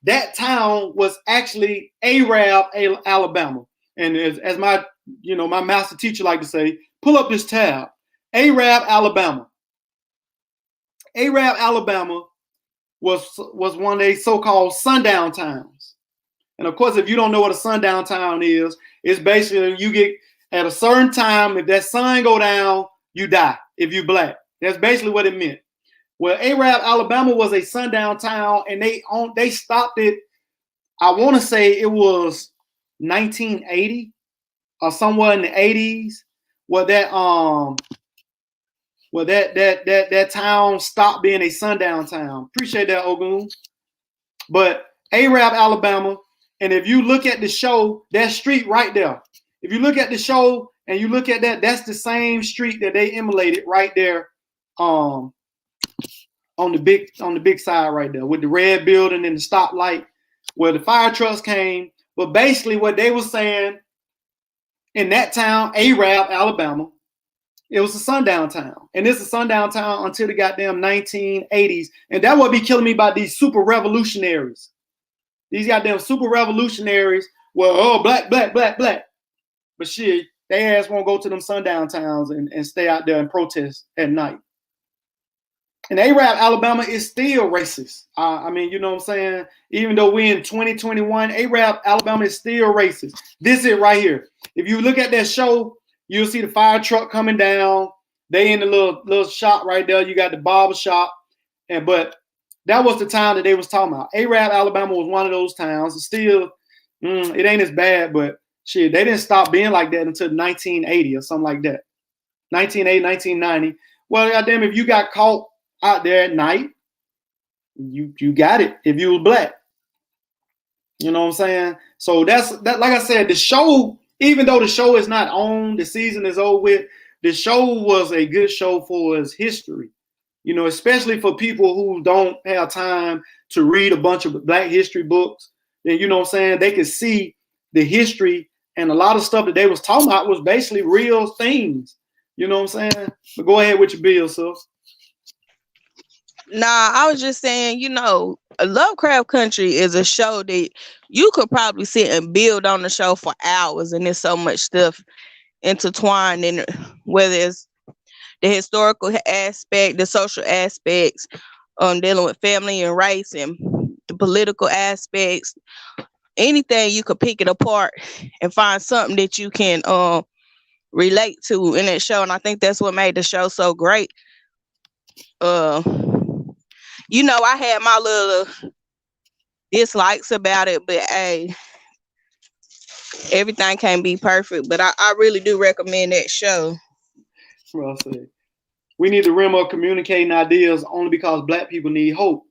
That town was actually Arab, Alabama. And as my master teacher like to say, pull up this tab. Arab, Alabama. Arab, Alabama was one of these so-called sundown towns. And of course, if you don't know what a sundown town is, it's basically you get at a certain time, if that sun go down, you die if you black. That's basically what it meant. Well, Arab, Alabama was a sundown town, and they stopped it. I want to say it was 1980 or somewhere in the 80s, where that town stopped being a sundown town. Appreciate that, Ogun. But Arab, Alabama, and if you look at the show, that street right there. If you look at the show and you look at that, that's the same street that they immolated right there. On the big side right there with the red building and the stoplight where the fire trucks came. But basically what they were saying in that town, Arab, Alabama, it was a sundown town. And it's a sundown town until the goddamn 1980s. And that would be killing me by these super revolutionaries. These goddamn super revolutionaries were, black. But shit, they ass won't go to them sundown towns and stay out there and protest at night. And Arab, Alabama is still racist. I mean, you know what I'm saying? Even though we're in 2021, Arab, Alabama is still racist. This is it right here. If you look at that show, you'll see the fire truck coming down. They in the little shop right there. You got the barber shop. But that was the town that they was talking about. Arab, Alabama was one of those towns. It's still, it ain't as bad, but shit, they didn't stop being like that until 1980 or something like that. 1980, 1990. Well, goddamn, if you got caught out there at night, you got it if you was black. You know what I'm saying? So that's that. Like I said, the show, even though the show is not on, the season is over with, the show was a good show for its history. Especially for people who don't have time to read a bunch of black history books. Then you know what I'm saying, they could see the history, and a lot of stuff that they was talking about was basically real things. You know what I'm saying? But go ahead with your bill, sis. Nah, I was just saying, Lovecraft Country is a show that you could probably sit and build on the show for hours, and there's so much stuff intertwined in it, whether it's the historical aspect, the social aspects, dealing with family and race, and the political aspects. Anything you could pick it apart and find something that you can relate to in that show, and I think that's what made the show so great. I had my little dislikes about it, but hey, everything can't be perfect. But I really do recommend that show. Well said. We need the realm of communicating ideas only because Black people need hope.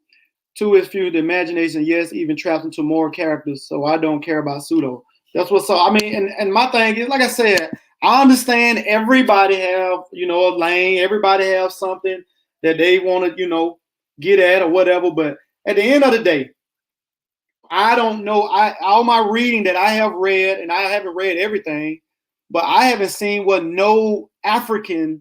Two is fueled the imagination, yes, even trapped into more characters. So I don't care about pseudo. That's what's so. I mean, and my thing is, like I said, I understand everybody have a lane. Everybody have something that they want to get at or whatever. But at the end of the day, I don't know. All my reading that I have read, and I haven't read everything, but I haven't seen what no African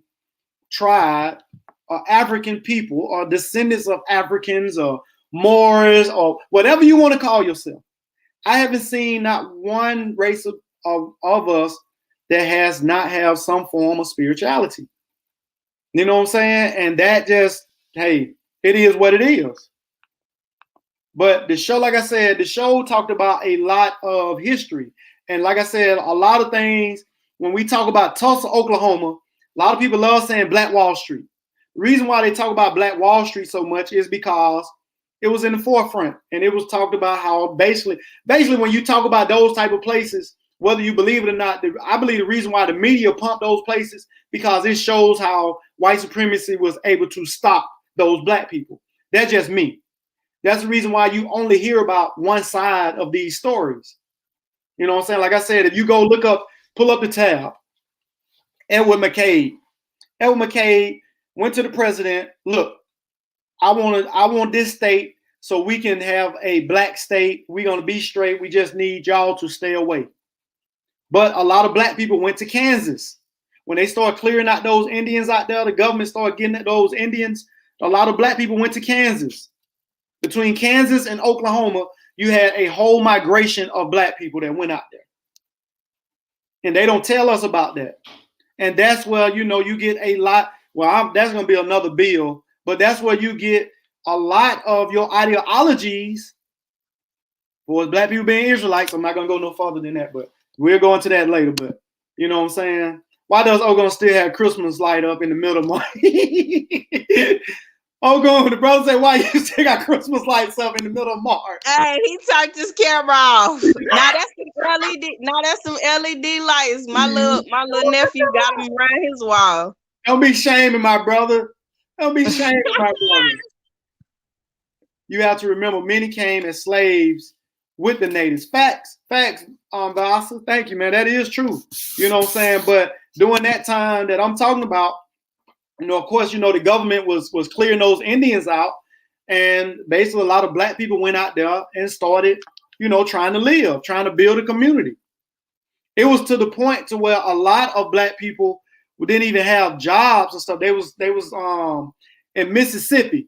tribe or African people or descendants of Africans or Moors or whatever you want to call yourself. I haven't seen not one race of us that has not have some form of spirituality. You know what I'm saying? And that just, hey, it is what it is. But the show, like I said, the show talked about a lot of history. And like I said, a lot of things, when we talk about Tulsa, Oklahoma, a lot of people love saying Black Wall Street. The reason why they talk about Black Wall Street so much is because it was in the forefront, and it was talked about how basically when you talk about those type of places, whether you believe it or not, I believe the reason why the media pumped those places because it shows how white supremacy was able to stop those Black people. That's just me. That's the reason why you only hear about one side of these stories. You know what I'm saying? Like I said, if you go pull up the tab, Edward McCabe went to the president. Look, I want this state so we can have a Black state. We're going to be straight. We just need y'all to stay away. But a lot of Black people went to Kansas. When they started clearing out those Indians out there, the government started getting at those Indians. A lot of Black people went to Kansas. Between Kansas and Oklahoma, you had a whole migration of Black people that went out there. And they don't tell us about that. And that's where, you get a lot. Well, that's going to be another bill. But that's where you get a lot of your ideologies for Black people being Israelites. I'm not going to go no further than that, but we'll go into that later. But you know what I'm saying? Why does Ogun still have Christmas light up in the middle of March? Ogun, the brother said, why you still got Christmas lights up in the middle of March? Hey, he turned his camera off. Now that's some LED. Now that's some LED lights. My little nephew got them around his wall. Don't be shaming my brother. Don't be shaming my brother. You have to remember, many came as slaves with the natives. Facts, Vasa. Thank you, man. That is true. You know what I'm saying? But during that time that I'm talking about, of course, the government was clearing those Indians out, and basically a lot of Black people went out there and started, trying to live, trying to build a community. It was to the point to where a lot of Black people who didn't even have jobs and stuff. They was in Mississippi.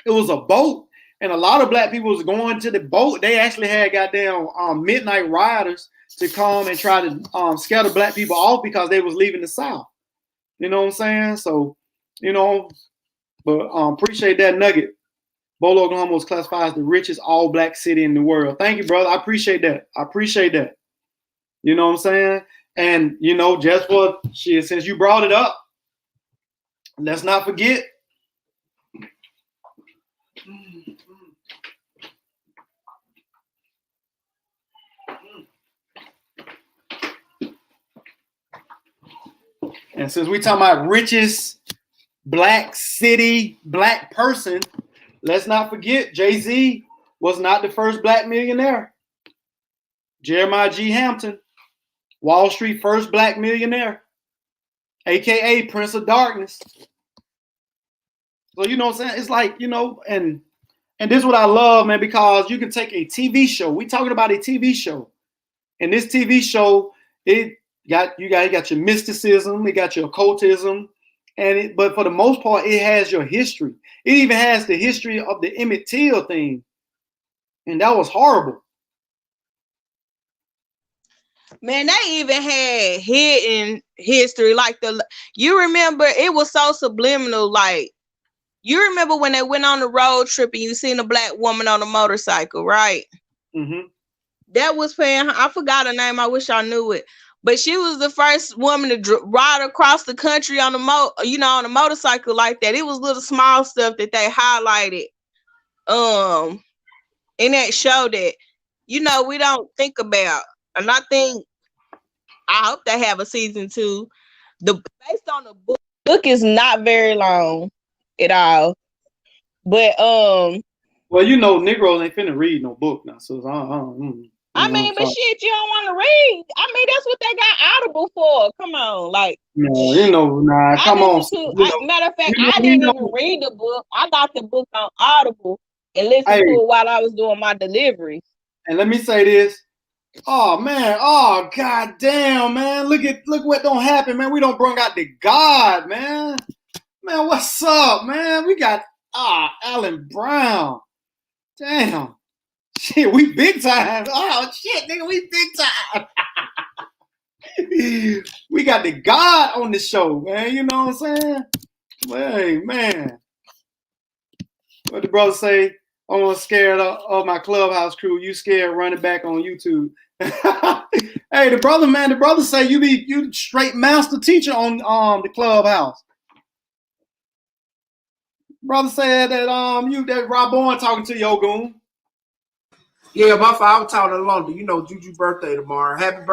It was a boat, and a lot of Black people was going to the boat. They actually had goddamn midnight riders to come and try to scatter Black people off because they was leaving the South. You know what I'm saying? So, but appreciate that nugget. Bolo, Oklahoma was classified as the richest all Black city in the world. Thank you, brother. I appreciate that. You know what I'm saying? And, just for shit, since you brought it up, let's not forget. And since we talking about richest Black city, Black person, let's not forget Jay-Z was not the first Black millionaire. Jeremiah G. Hampton, Wall Street first Black millionaire, aka Prince of Darkness. So you know what I'm saying? It's like, and this is what I love, man, because you can take a TV show. We talking about a TV show. And this TV show, You got your mysticism, you got your occultism, but for the most part, it has your history. It even has the history of the Emmett Till thing, and that was horrible. Man, they even had hidden history. Like you remember, it was so subliminal. Like, you remember when they went on the road trip and you seen a black woman on a motorcycle, right? Mm-hmm. That was paying. I forgot her name. I wish I knew it. But she was the first woman to ride across the country on on a motorcycle like that. It was little small stuff that they highlighted, in that show that, we don't think about. And I hope they have a season 2. Based on the book. Book is not very long at all. But well, Negroes ain't finna read no book now, so I mean, but shit, you don't want to read. I mean, that's what they got Audible for. Come on, like. No, come on. Matter of fact, I didn't even read the book. I got the book on Audible and listened to it while I was doing my delivery. And let me say this. Oh man, god damn, man. Look what don't happen, man. We don't bring out the God, man. Man, what's up, man? We got Alan Brown. Damn. Shit, we big time. Oh shit, nigga, we big time. We got the God on the show, man. You know what I'm saying? Hey, man. What the brother say? I'm scared of my Clubhouse crew. You scared running back on YouTube. Hey, the brother say you straight master teacher on the Clubhouse. Brother said that that Rob Bowen talking to your goon. Yeah, my father, I was talking to London. Juju birthday tomorrow. Happy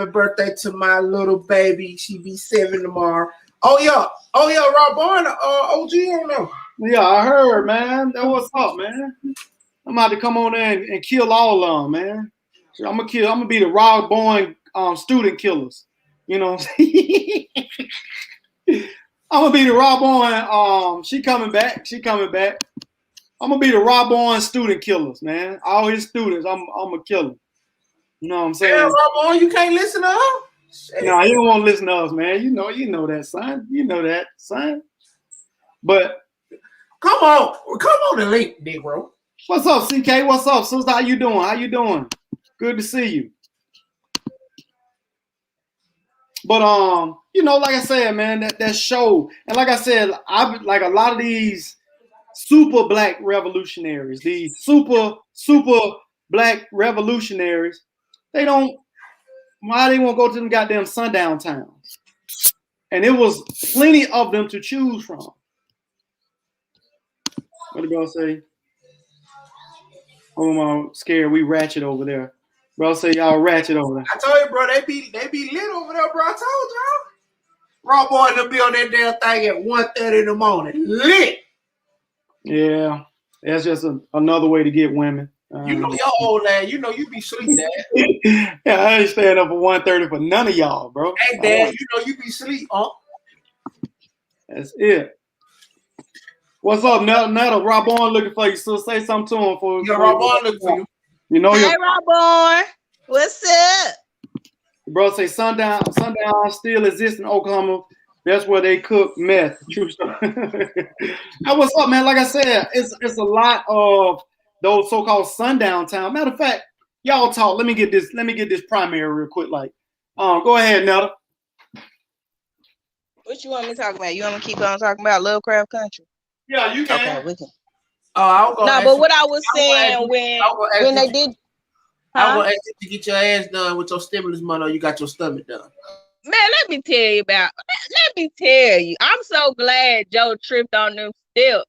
birthday to my little baby. She be 7 tomorrow. Oh yeah, Rob Bowen, OG on there. Yeah, I heard, man. That what's up, man. I'm about to come on there and kill all of them, man. I'm gonna be the Rob Bowen student killers. You know what I'm saying? I'm gonna be the Rob Bowen. She coming back. I'm gonna be the Rob Bowen student killers, man. All his students, I'm gonna kill them. You know what I'm saying? Yeah, Rob Bowen, you can't listen to her? No, you don't want to listen to us, man. You know that, son. You know that, son. But come on and link, Negro. What's up, CK? What's up, sister? How you doing? Good to see you. But like I said, man, that show, and like I said, I like a lot of these super black revolutionaries, these super black revolutionaries. Why they won't go to them goddamn sundown towns? And it was plenty of them to choose from. What the girl say? Oh, I'm scared we ratchet over there. Bro, say y'all ratchet over there. I told you, bro, they be lit over there, bro. I told y'all. Rob Boy to be on that damn thing at 1:30 in the morning. Lit. Yeah, that's just another way to get women. Your old ass, you be sleep, Dad. Yeah, I ain't staying up at 1:30 for none of y'all, bro. Hey, Dad, you be sleep, huh? That's it. What's up, Netta? Rob Bowen looking for you, so say something to him Rob Bowen looking for you. Hey, Rob Bowen. What's up? Bro, say sundown still exists in Oklahoma. That's where they cook meth. True story. Now, what's up, man? Like I said, it's a lot of those so-called sundown towns. Matter of fact, y'all talk. Let me get this primary real quick. Go ahead, Netta. What you want me to talk about? You want me to keep on talking about Lovecraft Country? Yeah, you can. Okay, we can. Oh, but what I was saying when they did, I will ask you to get your ass done with your stimulus money, or you got your stomach done. Man, let me tell you, I'm so glad Joe tripped on them steps,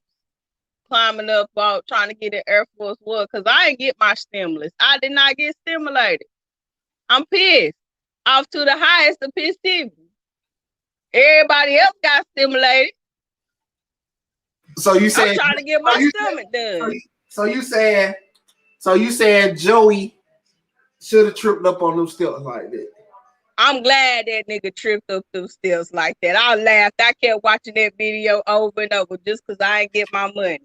climbing up, trying to get an Air Force One, because I didn't get my stimulus. I did not get stimulated. I'm pissed. Off to the highest of pissed. Everybody else got stimulated. So you said I'm trying to get my stomach done. So you said Joey should have tripped up on them steps like that. I'm glad that nigga tripped up those steps like that. I laughed. I kept watching that video over and over just because I ain't get my money.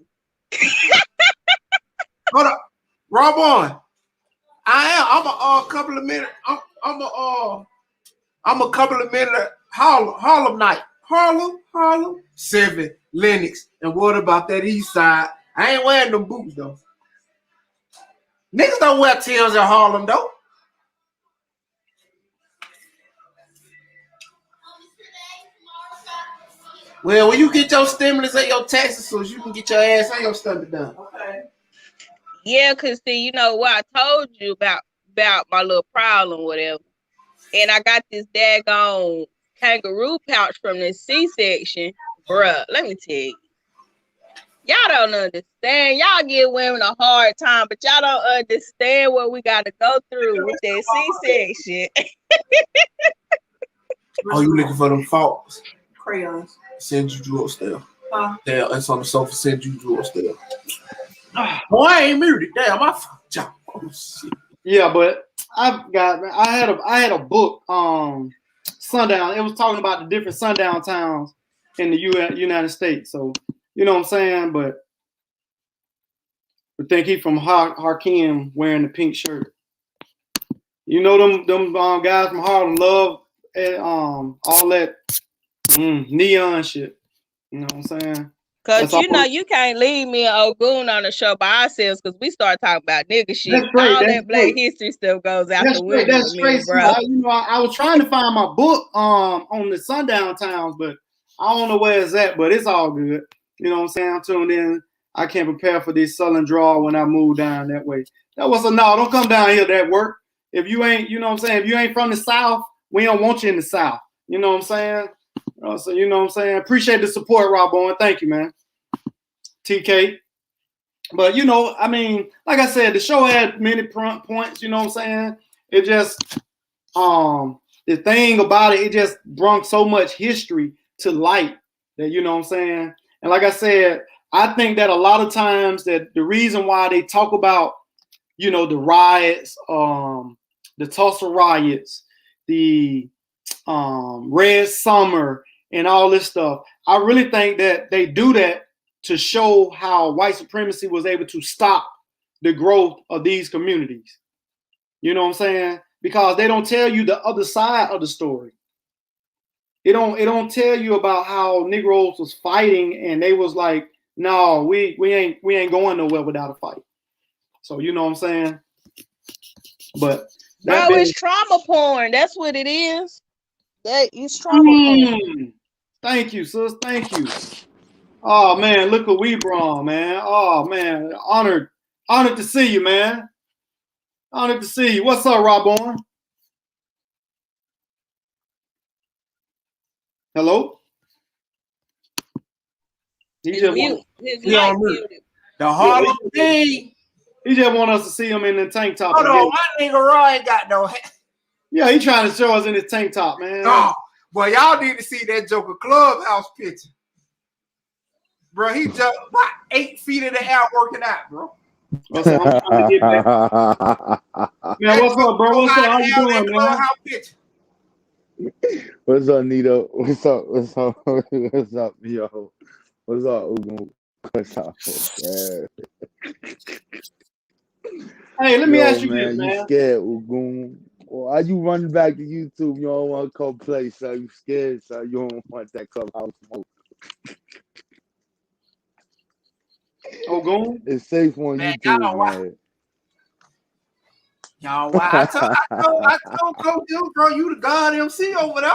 Hold up, Rob on. I'm a couple of minutes. I'm a couple of minutes Harlem night. Harlem, 7, Lennox. And what about that east side? I ain't wearing them boots though. Niggas don't wear Timbs in Harlem though. Well, when you get your stimulus and your taxes, so you can get your ass and your stomach done. Okay. Yeah, cause see, you know what I told you about my little problem, whatever. And I got this daggone kangaroo pouch from the C-section, bruh. Let me tell you, y'all don't understand. Y'all give women a hard time, but y'all don't understand what we got to go through with that C-section. Oh, you looking for them faults? Crayons. Send you drew upstairs. Huh? Damn, it's on the sofa. Send you drew upstairs. Boy, I ain't muted. Damn, I fucked y'all. Oh shit. Yeah, but I had a book, Sundown. It was talking about the different sundown towns in the United States. So you know what I'm saying. But we think he from Hakeem wearing the pink shirt. You know them guys from Harlem love all that neon shit. You know what I'm saying? Cause you know you can't leave me and Ogun on the show by ourselves because we start talking about nigga shit. That's straight, all that's that black straight. history stuff goes out That's the straight. window That's with me, straight. bro. I was trying to find my book on the sundown towns, but I don't know where it's at. But it's all good. You know what I'm saying? I'm tuned in. I can't prepare for this Southern draw when I move down that way. That was a no. Don't come down here that work. If you ain't, you know what I'm saying. If you ain't from the South, we don't want you in the South. You know what I'm saying? So you know what I'm saying. Appreciate the support, Rob Owen. Thank you, man. TK. But, you know, I mean, like I said, the show had many points, you know what I'm saying? It just, the thing about it just brought so much history to light that, you know what I'm saying? And like I said, I think that a lot of times that the reason why they talk about, you know, the riots, the Tulsa riots, the Red Summer and all this stuff, I really think that they do that to show how white supremacy was able to stop the growth of these communities. You know what I'm saying? Because they don't tell you the other side of the story. It don't tell you about how Negroes was fighting and they was like, no, we ain't going nowhere without a fight. So you know what I'm saying? But bro, it's trauma porn. That's what it is. That is trauma porn. Thank you, sis. Thank you. Oh man, look what we brought, man. Oh man, honored to see you, man. Honored to see you. What's up, Rob Owen? Hello? He just want the Harlem thing. He just want us to see him in the tank top. Hold on, my nigga Roy ain't got no hat. Yeah, he trying to show us in his tank top, man. No, boy, y'all need to see that Joker Clubhouse picture. Bro, he jumped about 8 feet in the air working out, bro. What's up? I'm trying to get back. Man, what's up, bro? What's up? How you doing, man? What's up, Nito? What's up? What's up? What's up, yo? What's up, Ugu? What's up? Hey, let me ask you this, man. You scared, Ugu? Why you running back to YouTube? You don't want to come play, so you scared, so you don't want that clubhouse smoke. Ogun? It's safe on YouTube, man. Y'all, I told Coach you, bro, you the God MC over there.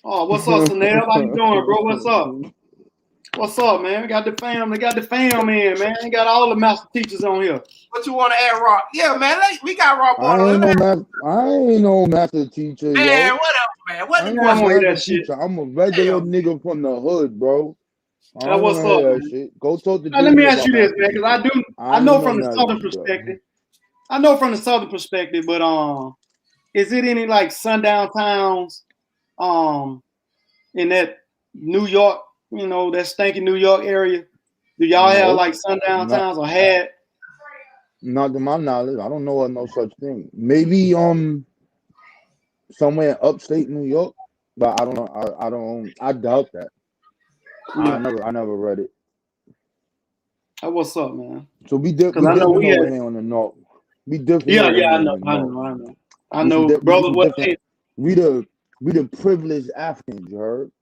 Oh, what's up, Sanel? How you doing, bro? What's up? What's up, man? We got the fam. They got the fam in, man. We got all the master teachers on here. What you want to add, Rock? Yeah, man. We got Rock on. I ain't no master teacher, man, what else, man? What you want to hear that shit? I'm a regular nigga from the hood, bro. That what's up, man? Shit. Go talk to. Now, let me ask you this, man, because I know from the southern perspective. I know from the southern perspective, but is it any like sundown towns, in that New York, you know, that stinky New York area? Do y'all have like sundown towns or had? Not to my knowledge, I don't know of no such thing. Maybe somewhere in upstate New York, but I don't know. I doubt that. Yeah. I never read it. What's up, man? So we different over here on the north. We different Yeah, over yeah, I here, know, man. I No, know, I know. I we some know, we brother. some What? different. We the privileged Africans. You heard?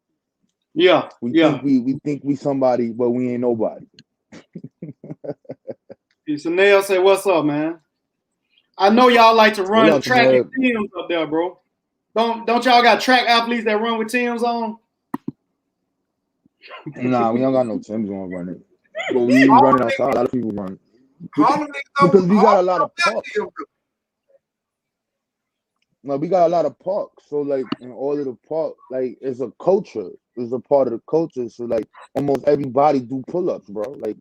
Yeah, We yeah. think we somebody, but we ain't nobody. Chanel say, "What's up, man?" I know y'all like to What run up, track and Chanel? Tim's up there, bro. Don't y'all got track athletes that run with Tim's on? Nah, we don't got no Timbs on running, but we Harlem running niggas, outside. A lot of people run Harlem niggas because we got a Harlem lot of don't got parks. Tim. No, we got a lot of parks. So like in all of the park, like it's a culture. It's a part of the culture. So like almost everybody do pull-ups, bro. Like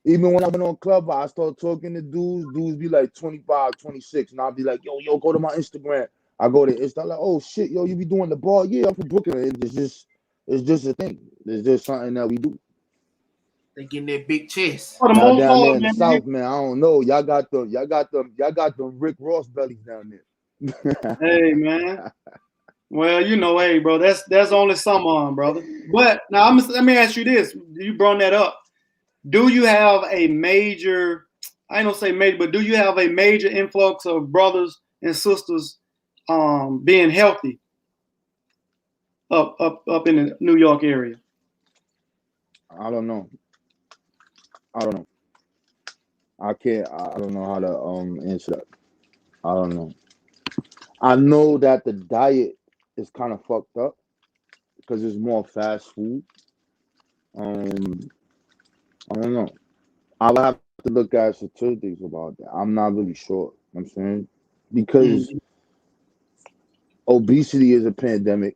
even when I went on club, I start talking to dudes. Dudes be like 25, 26, and I'll be like, yo, go to my Instagram. I go to Insta, like, oh shit, yo, you be doing the ball? Yeah, I'm from Brooklyn. It's just a thing. It's just something that we do. They getting that big chest. For the Now most down there part, in the man. South, man, I don't know. Y'all got them Rick Ross bellies down there. Hey, man. Well, you know, hey, bro, that's only some on, brother. But now let me ask you this: you brought that up. Do you have a major? I ain't gonna say major, but do you have a major influx of brothers and sisters being healthy up in the New York area? I don't know. I don't know how to answer that. I don't know. I know that the diet is kind of fucked up because it's more fast food. I don't know. I would have to look at statistics about that. I'm not really sure. You know what I'm saying, because obesity is a pandemic.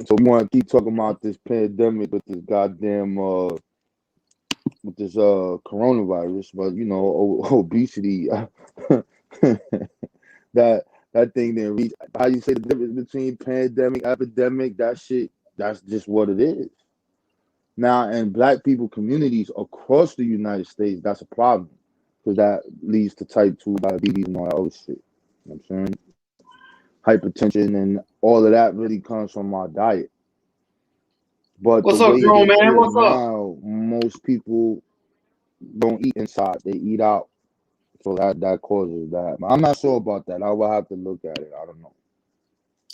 So we want to keep talking about this pandemic with this goddamn with this coronavirus, but you know, obesity that thing didn't reach. How you say the difference between pandemic, epidemic? That shit, that's just what it is. Now, in Black people communities across the United States, that's a problem because that leads to type 2 diabetes and all that other shit. You know what I'm saying? Hypertension and all of that really comes from our diet. But What's the up, way grown it man? is What's up? now, most people don't eat inside; they eat out. So that causes that. I'm not sure about that. I will have to look at it. I don't know.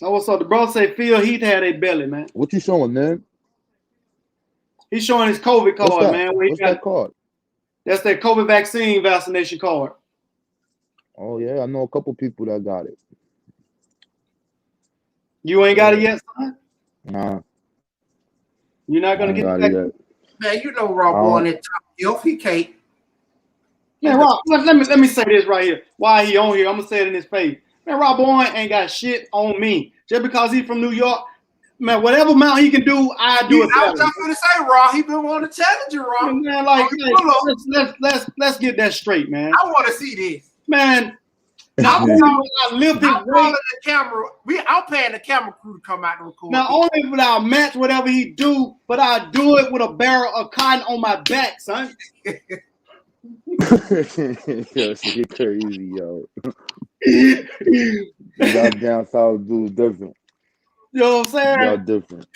Oh, what's up? The brother say Phil Heath had a belly, man. What you showing, man? He's showing his COVID What's card, that? man. Where he What's got, that card? that's that COVID vaccine vaccination card. Oh yeah, I know a couple people that got it. You ain't got it yet, son? Nah, You're not I gonna ain't get got it it back? yet. Man, you know Raw Boy on that top shelf. He can't. Man, Rob, let me say this right here. Why he on here? I'm gonna say it in his face. Man, Rob Bowen ain't got shit on me. Just because he's from New York, man, whatever amount he can do, I do it I better. was just gonna say, Raw. He been wanting to challenge you, Raw. Man, like let's get that straight, man. I want to see this. Man, I'm I lift his calling weight. the camera. I'm paying the camera crew to come out and record. Not only would I match whatever he do, but I do it with a barrel of cotton on my back, son. Yo, shit crazy, yo. Y'all down south dudes different. You know what I'm saying? Y'all different.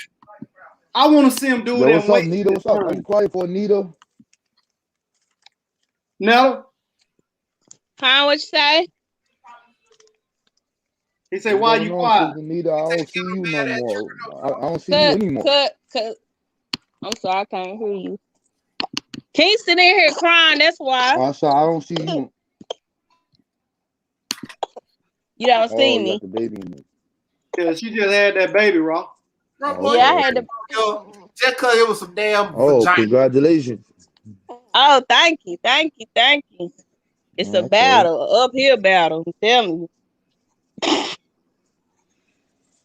I want to see him do Yo, it what's and up, wait. Nita? What's up? Are you quiet for Nita? Huh? No? What you say? He said, "Why you quiet?" Sister Nita, I don't see you no more. I don't see you anymore. Cut. I'm sorry, I can't hear you. Can you sit in here crying? That's why. I don't see you. You don't see You me. got the baby in there. Yeah, she just had that baby, Rob. Yeah, I had to. Just cause it was some damn vagina. Congratulations. Oh, thank you. It's a battle, an uphill battle. I'm telling you.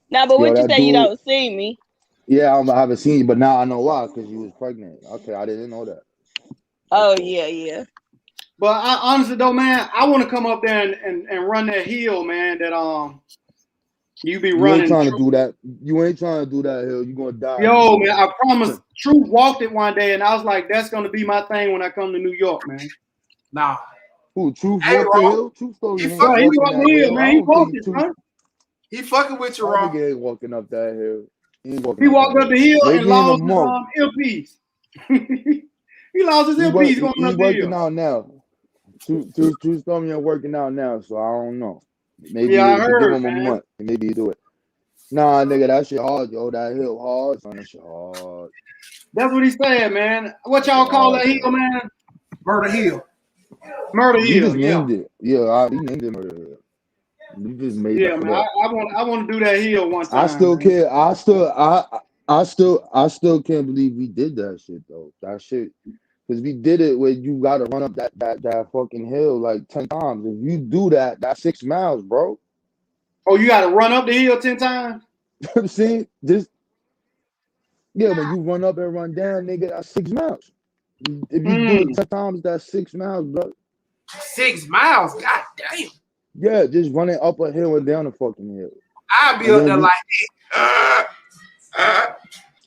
Now, but what you say? You don't see me? Yeah, I haven't seen you, but now I know why, because you was pregnant. Okay, I didn't know that. Oh yeah. But I honestly though, man, I want to come up there and run that hill, man. That you be running. You ain't trying to do that. You ain't trying to do that hill. You gonna die. Yo, man, I promise. Truth walked it one day, and I was like, "That's gonna be my thing when I come to New York, man." Nah. Who? Truth walked the hill? Truth story. He walked the hill, man. He walked it, son. He fucking with you, I Raw. think he ain't walking up that hill. He walked up the hill and lost his earpiece. He lost his earpiece going up the hill. He's working out now. True Stormy ain't working out now, so I don't know. Maybe Yeah, I if you give heard, him a man. month, maybe he do it. Nah, nigga, that shit hard, yo. That hill hard, son. That shit hard. That's what he said, man. What That shit y'all call hard, that hill, son. man? Murder Hill. Murder We Hill. just Yeah, named it. Yeah, we named it Murder Hill. We just made yeah, that man. up. I want to do that hill one I time, still man. can't. I still can't believe we did that shit though. That shit, because we did it where you got to run up that fucking hill like 10 times. If you do that, that's 6 miles, bro. Oh, you got to run up the hill 10 times? I'm saying just when you run up and run down, nigga, that's 6 miles. If you do it 10 times, that's 6 miles, bro. 6 miles. God damn. Yeah, just running up a hill and down a fucking hill. I'll be up there like that.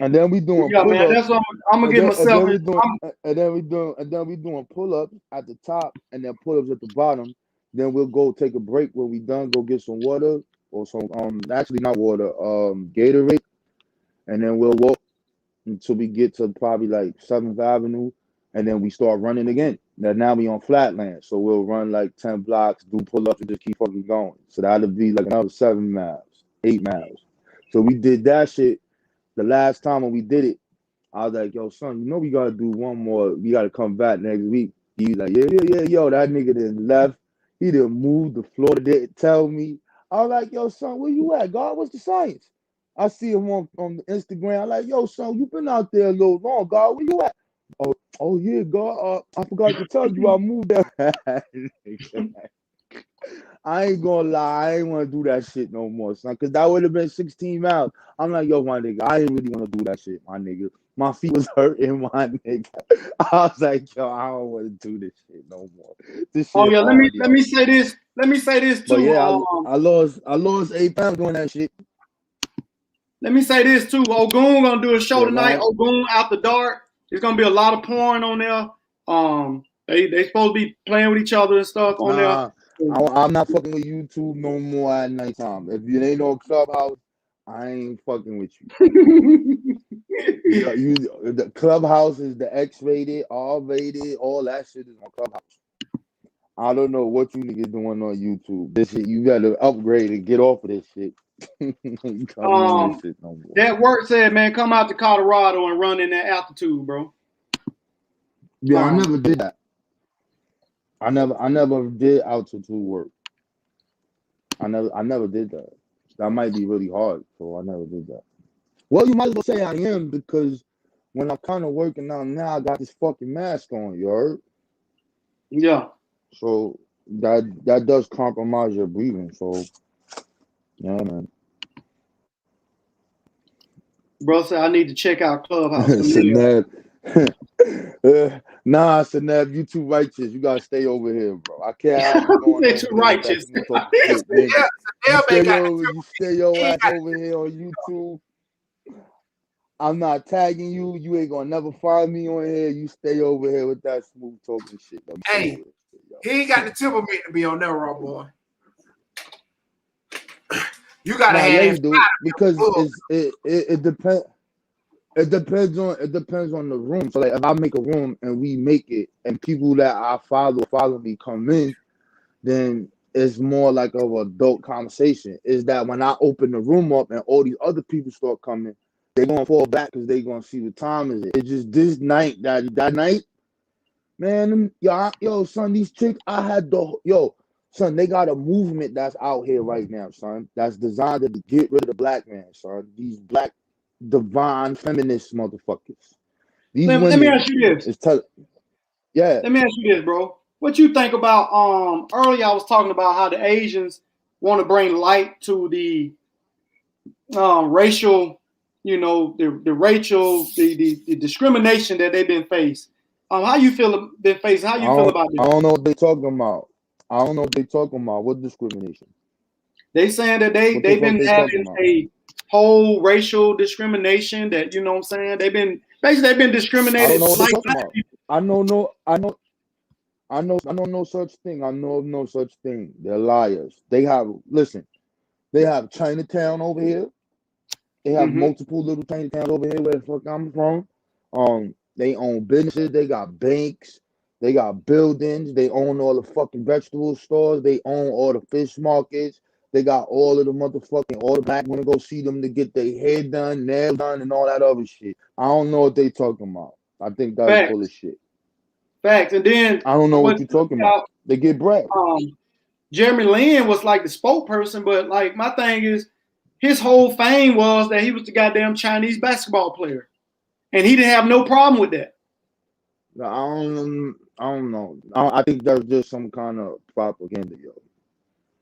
And then we doing Yeah, man. pull-ups. That's what I'm gonna get myself. And then we doing pull-ups at the top and then pull-ups at the bottom. Then we'll go take a break when we done, go get some water or some actually not water, Gatorade. And then we'll walk until we get to probably like 7th Avenue, and then we start running again. Now we on flatland, so we'll run like 10 blocks, do pull-ups, and just keep fucking going. So that'll be like another 7 miles, 8 miles. So we did that shit. The last time when we did it, I was like, yo, son, you know we gotta do one more. We gotta come back next week. He was like, yeah, yo, that nigga done left. He done moved. The floor didn't tell me. I was like, yo, son, where you at? God, what's the science? I see him on Instagram. I'm like, yo, son, you been out there a little long, God. Where you at? Oh yeah, God. I forgot to tell you I moved there. I ain't gonna lie, I ain't wanna do that shit no more, son. Cause that would have been 16 miles. I'm like, yo, my nigga, I didn't really wanna do that shit, my nigga. My feet was hurting, my nigga. I was like, yo, I don't wanna do this shit no more. This shit Oh yeah, hard, let me say this. Let me say this But too. yeah, I lost 8 pounds doing that shit. Let me say this too. Ogun gonna do a show Yeah, tonight. man. Ogun After Dark. There's gonna be a lot of porn on there. They supposed to be playing with each other and stuff on Nah, there. I'm not fucking with YouTube no more at nighttime. If you ain't no Clubhouse, I ain't fucking with you. The Clubhouse is the X-rated, R-rated, all that shit is on Clubhouse. I don't know what you niggas doing on YouTube. This shit, you gotta upgrade and get off of this shit. You can't be on this shit no more. That work said, man, come out to Colorado and run in that altitude, bro. Yeah, I never did that. I never did altitude work. I never did that. That might be really hard, so I never did that. Well, you might as well say I am, because when I'm kind of working out now, I got this fucking mask on, you heard? Yeah. So that does compromise your breathing. So yeah, man. Bro said I need to check out Clubhouse. Sanab. Nah, Sanab, you too righteous. You gotta stay over here, bro. I can't have you going over too there righteous. with that shit, nigga. Yeah, You stay your ass over here on YouTube. I'm not tagging you. You ain't gonna never find me on here. You stay over here with that smooth talking shit. Hey, he ain't got the temperament to be on there, raw boy. You gotta have dude, because it depends. It depends on the room. So like, if I make a room and we make it, and people that I follow me come in, then it's more like of an adult conversation. Is that when I open the room up and all these other people start coming, they're gonna fall back because they're gonna see what time is it. It's just this night, that night, man. Yo, son, these chicks, son, they got a movement that's out here right now, son. That's designed to get rid of the black man, son. These black divine feminist motherfuckers. These women. Let me ask you this. Yeah. Let me ask you this, bro. What you think about earlier I was talking about how the Asians want to bring light to the racial, the racial, the discrimination that they've been faced. How you feel been facing? How you feel about this? I don't know what they're talking about. What discrimination? They saying that they've been having a whole racial discrimination that, you know what I'm saying? They've been discriminated. I don't know what they're talking about. I know no such thing. I know of no such thing. They're liars. They have Chinatown over here. They have multiple little Chinatowns over here where the fuck I'm from. They own businesses. They got banks. They got buildings. They own all the fucking vegetable stores. They own all the fish markets. They got all of the motherfucking, all the black women go see them to get their hair done, nails done, and all that other shit. I don't know what they talking about. I think that's full of Facts. shit. Facts. And then I don't know what what you're talking about. They get bread. Jeremy Lin was like the spokesperson, but like my thing is, his whole fame was that he was the goddamn Chinese basketball player, and he didn't have no problem with that. I don't know. I think that's just some kind of propaganda, yo.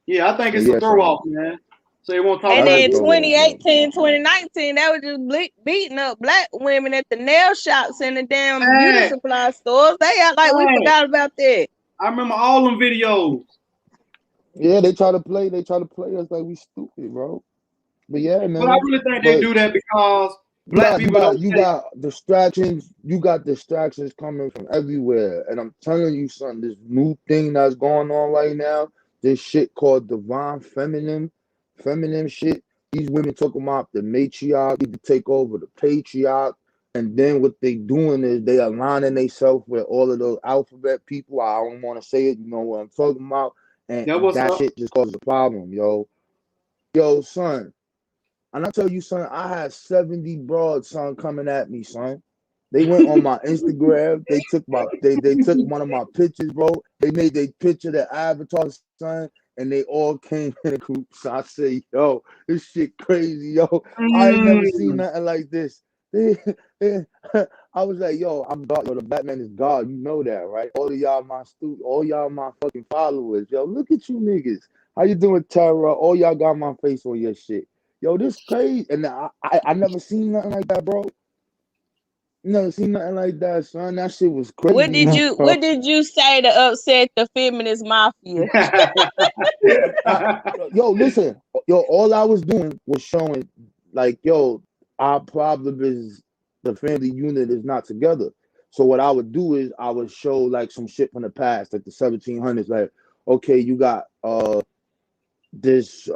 Yeah, I think it's Yeah, a throw off, man. So they won't talk And about then That's it. a throw off, 2018, 2019, they were just beating up black women at the nail shops and the damn beauty Hey. supply stores. They act like we Hey. forgot about that. I remember all them videos. Yeah, they try to play us like we stupid, bro. But yeah, man. But I really think they do that because black people don't you got distractions. You got distractions coming from everywhere, and I'm telling you, son, this new thing that's going on right now, this shit called divine feminine shit. These women talking about the matriarch need to take over the patriarch, and then what they doing is they aligning themselves with all of those alphabet people. I don't want to say it, you know what I'm talking about, and that shit just causes a problem, yo, son. And I tell you, son, I had 70 broads, son, coming at me, son. They went on my Instagram. They took one of my pictures, bro. They made their picture, their avatar, son, and they all came in a group. So I say, yo, this shit crazy, yo. I ain't never seen nothing like this. I was like, yo, I'm God. Yo, the black man is God. You know that, right? All y'all my fucking followers. Yo, look at you niggas. How you doing, Tara? All y'all got my face on your shit. Yo, this crazy. And I never seen nothing like that, bro. Never seen nothing like that, son. That shit was crazy. What did you say to upset the feminist mafia? Yo, listen. Yo, all I was doing was showing, like, yo, our problem is the family unit is not together. So what I would do is I would show like some shit from the past, like the 1700s. Like, okay, you got this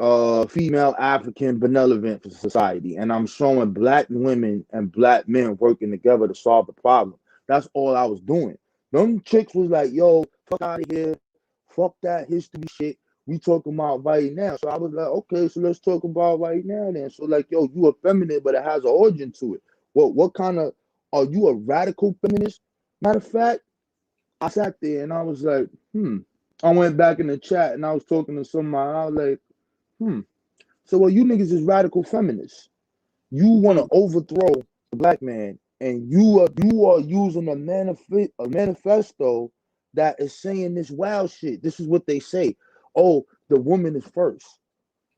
female African benevolent society, and I'm showing black women and black men working together to solve the problem. That's all I was doing. Them chicks was like, yo, fuck out of here, fuck that history shit. We talking about right now. So I was like, okay, so let's talk about right now then. So like, yo, you a feminist, but it has an origin to it. What kind of, are you a radical feminist? Matter of fact, I sat there and I was like, I went back in the chat and I was talking to somebody. I was like, so well, you niggas is radical feminists. You want to overthrow the black man, and you are using a manifesto that is saying this wild shit. This is what they say. Oh, the woman is first.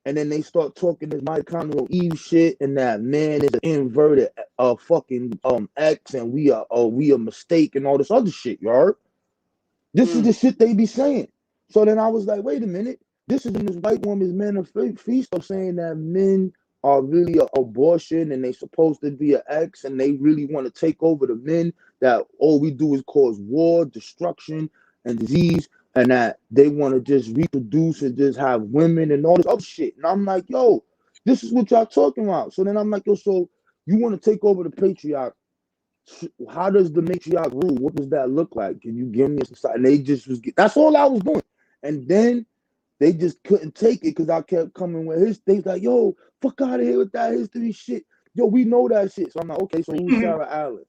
And then they start talking this mitochondrial Eve shit, and that man is an inverted fucking X, and we a mistake, and all this other shit, you heard? This is the shit they be saying. So then I was like, wait a minute. This is in this white woman's manifesto saying that men are really an abortion and they supposed to be an X, and they really want to take over the men, that all we do is cause war, destruction, and disease, and that they want to just reproduce and just have women and all this other shit. And I'm like, yo, this is what y'all talking about. So then I'm like, yo, so you want to take over the patriarch? How does the matriarch rule? What does that look like? Can you give me a society? And they just was, that's all I was doing. And then they just couldn't take it because I kept coming with his things like, yo, fuck out of here with that history shit. Yo, we know that shit. So I'm like, okay, so who's Sarah Allen?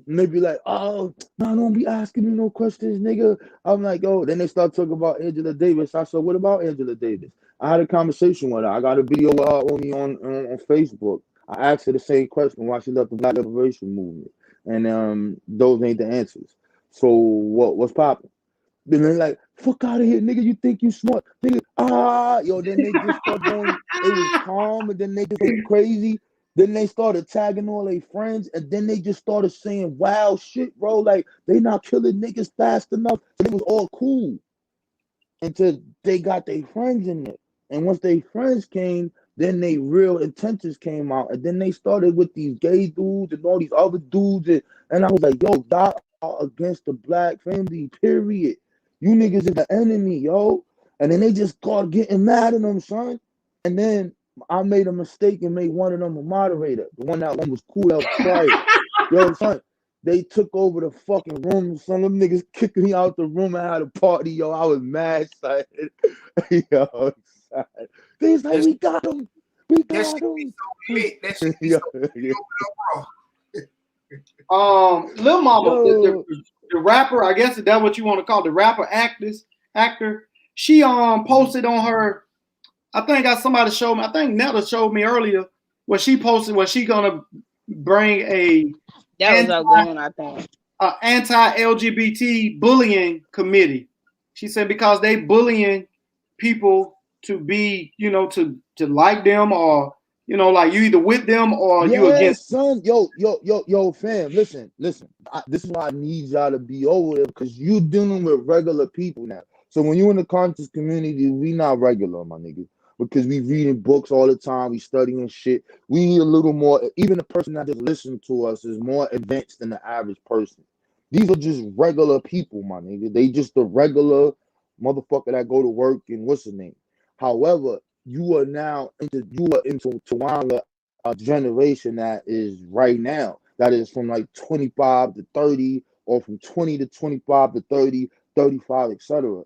And they be like, oh, no, don't be asking me no questions, nigga. I'm like, oh, then they start talking about Angela Davis. I said, what about Angela Davis? I had a conversation with her. I got a video with her only on Facebook. I asked her the same question, why she left the Black Liberation Movement. And those ain't the answers. So what's popping? Then they're like, fuck out of here, nigga. You think you smart. Nigga, yo, then they just start going, it was calm, and then they just went crazy. Then they started tagging all their friends, and then they just started saying wild shit, bro. Like, they not killing niggas fast enough. So it was all cool until they got their friends in it. And once their friends came, then they real intentions came out. And then they started with these gay dudes and all these other dudes. And I was like, yo, die against the black family, period. You niggas is the enemy, yo. And then they just started getting mad at them, son. And then I made a mistake and made one of them a moderator. The one that one was cool, that was quiet. Yo, son, They took over the fucking room. Some of them niggas kicked me out the room and had a party, yo. I was mad excited. Yo, excited. They was like, we got him. We That got shit be him. so lit. That shit be Yo, so lit yeah. over there, bro. Lil Mama, Yo. the rapper, I guess that's what you want to call the rapper actor. She posted on her. I think somebody showed me. I think Netta showed me earlier where she posted where she gonna bring That was a good one, I think. anti-LGBT bullying committee. She said because they bullying people to be, to like them, or like you either with them or you against them. Son. Yo, fam. Listen. This is why I need y'all to be over there because you dealing with regular people now. So when you in the conscious community, we not regular, my nigga. Because we reading books all the time, we studying shit. We need a little more. Even the person that just listen to us is more advanced than the average person. These are just regular people, my nigga. They just the regular motherfucker that go to work and what's the name. However, you are into a generation that is right now. That is from like 25 to 30, or from 20 to 25 to 30, 35, etc.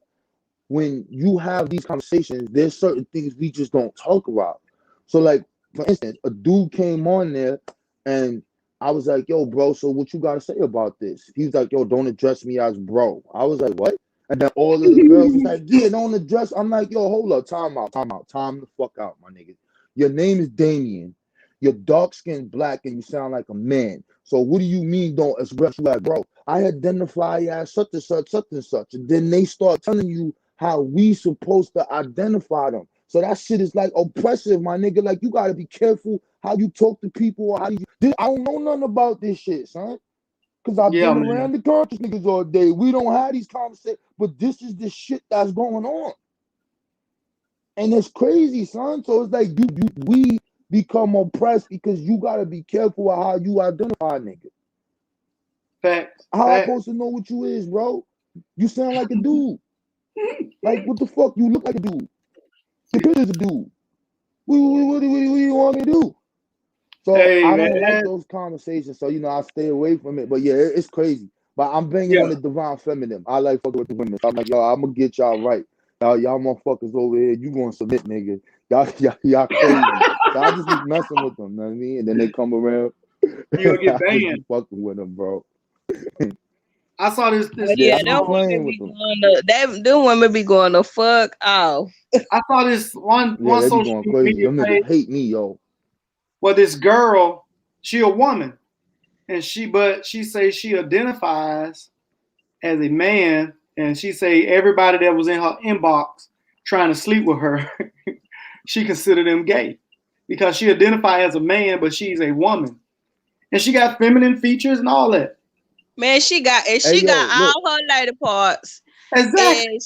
When you have these conversations, there's certain things we just don't talk about. So, like, for instance, a dude came on there and I was like, yo, bro, so what you got to say about this? He's like, yo, don't address me as bro. I was like, what? And then all of the girls was like, yeah, don't address. I'm like, yo, hold up, time out. Time the fuck out, my nigga. Your name is Damien. You're dark-skinned black and you sound like a man. So what do you mean don't express you as bro? I identify as such and such, such and such. And then they start telling you how we supposed to identify them. So that shit is like oppressive, my nigga. Like, you gotta be careful how you talk to people or how you. I don't know nothing about this shit, son. Cause I've been around the conscious niggas all day. We don't have these conversations, but this is the shit that's going on, and it's crazy, son. So it's like we become oppressed because you gotta be careful of how you identify, nigga. Facts. How I supposed to know what you is, bro? You sound like a dude. Like, what the fuck? You look like a dude. Your picture's a dude. What do you want me to do? So I don't like those conversations. So, I stay away from it. But yeah, it's crazy. But I'm banging on the divine feminine. I like fucking with the women. So I'm like, yo, I'm gonna get y'all right. Y'all motherfuckers over here, you gonna submit, nigga. Y'all crazy. So I just be messing with them, you know what I mean? And then they come around. You'll get banned. Fucking with them, bro. I saw this. Them women be going the fuck off. I saw this one they social be going crazy. media Them page. niggas hate me, yo. Well, this girl, she a woman, and she say she identifies as a man, and she say everybody that was in her inbox trying to sleep with her, she considered them gay because she identifies as a man, but she's a woman, and she got feminine features and all that. Man, she got all her lady parts. Exactly. And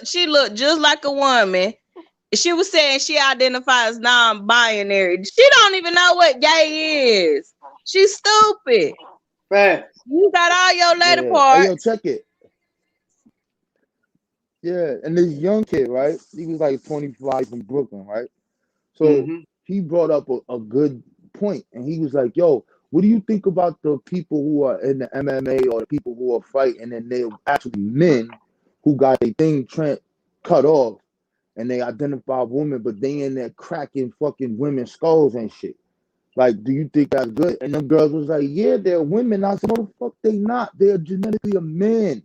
she looked just like a woman. She was saying she identifies as non-binary. She don't even know what gay is. She's stupid. Right. You got all your lady parts. Hey, yo, check it. Yeah, and this young kid, right? He was like 25 from Brooklyn, right? So he brought up a good point, and he was like, yo, what do you think about the people who are in the MMA or the people who are fighting and they're actually men who got their thing cut off and they identify women, but they in there cracking fucking women's skulls and shit? Like, do you think that's good? And them girls was like, yeah, they're women. I said, no, the fuck they not. They're genetically a man.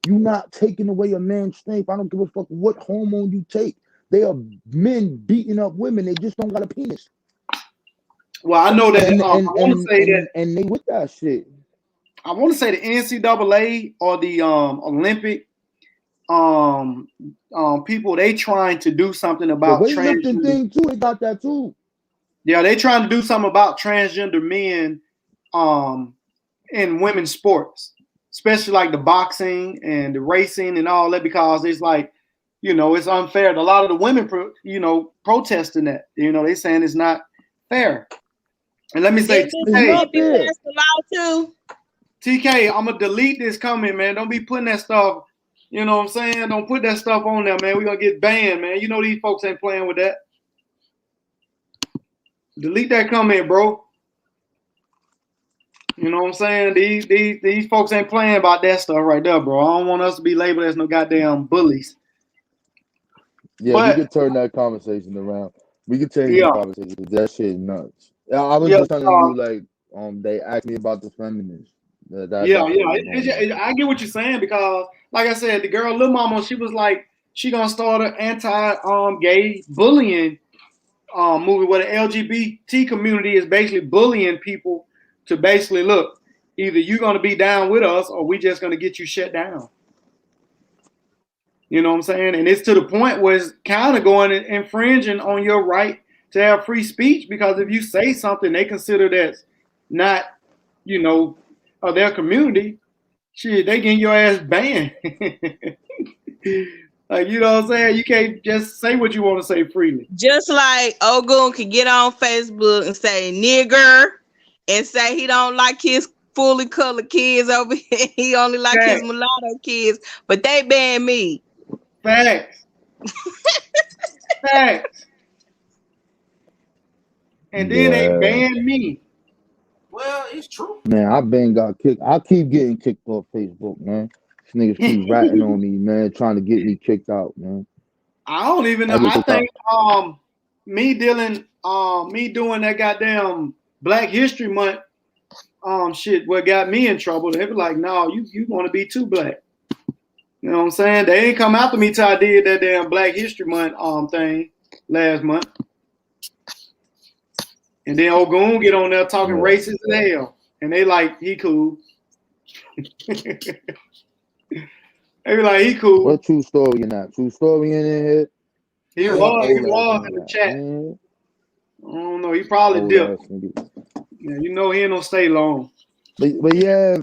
You not taking away a man's strength. I don't give a fuck what hormone you take. They are men beating up women. They just don't got a penis. Well, I know that. And they with that shit. I want to say the NCAA or the Olympic people, they trying to do something about the weightlifting thing too. They got that too. Yeah, they trying to do something about transgender men in women's sports, especially like the boxing and the racing and all that, because it's like, it's unfair. A lot of the women, protesting that. They saying it's not fair. And let me say, TK, I'm gonna delete this comment, man. Don't be putting that stuff. You know what I'm saying? Don't put that stuff on there, man. We're gonna get banned, man. These folks ain't playing with that. Delete that comment, bro. You know what I'm saying? These folks ain't playing about that stuff right there, bro. I don't want us to be labeled as no goddamn bullies. Yeah, we But could turn that conversation around. We could change the yeah, conversation because that shit nuts. Yeah, I was yeah, just telling you like they asked me about the feminists. That's yeah. what was going on. I get what you're saying because, like I said, the girl, Lil Mama, she was like, she gonna start an anti-gay bullying movie where the LGBT community is basically bullying people to basically look, either you're gonna be down with us or we just gonna get you shut down. You know what I'm saying? And it's to the point where it's kind of going and infringing on your right to have free speech because if you say something they consider that's not, you know, of their community, shit, they getting your ass banned. Like, you know what I'm saying? You can't just say what you want to say freely. Just like Ogun could get on Facebook and say nigger and say he don't like his fully colored kids over here. He only like his Facts. mulatto kids, but they ban me. Facts. Facts. And then they Yeah, banned me. Well, it's true. man, I been got kicked. I keep getting kicked off Facebook, man. These niggas keep ratting on me, man, trying to get me kicked out, man. I don't even know. I get I kicked out. think me doing that goddamn Black History Month shit what got me in trouble. They be like, no, you want to be too black. You know what I'm saying? They ain't come after me till I did that damn Black History Month thing last month. And then Ogun get on there talking racist as hell. And they like, he cool. They be like, he cool. What true story in that? True story in here? He was in the chat. Man. I don't know. He probably did. Yeah, you know he ain't gonna stay long. But yeah,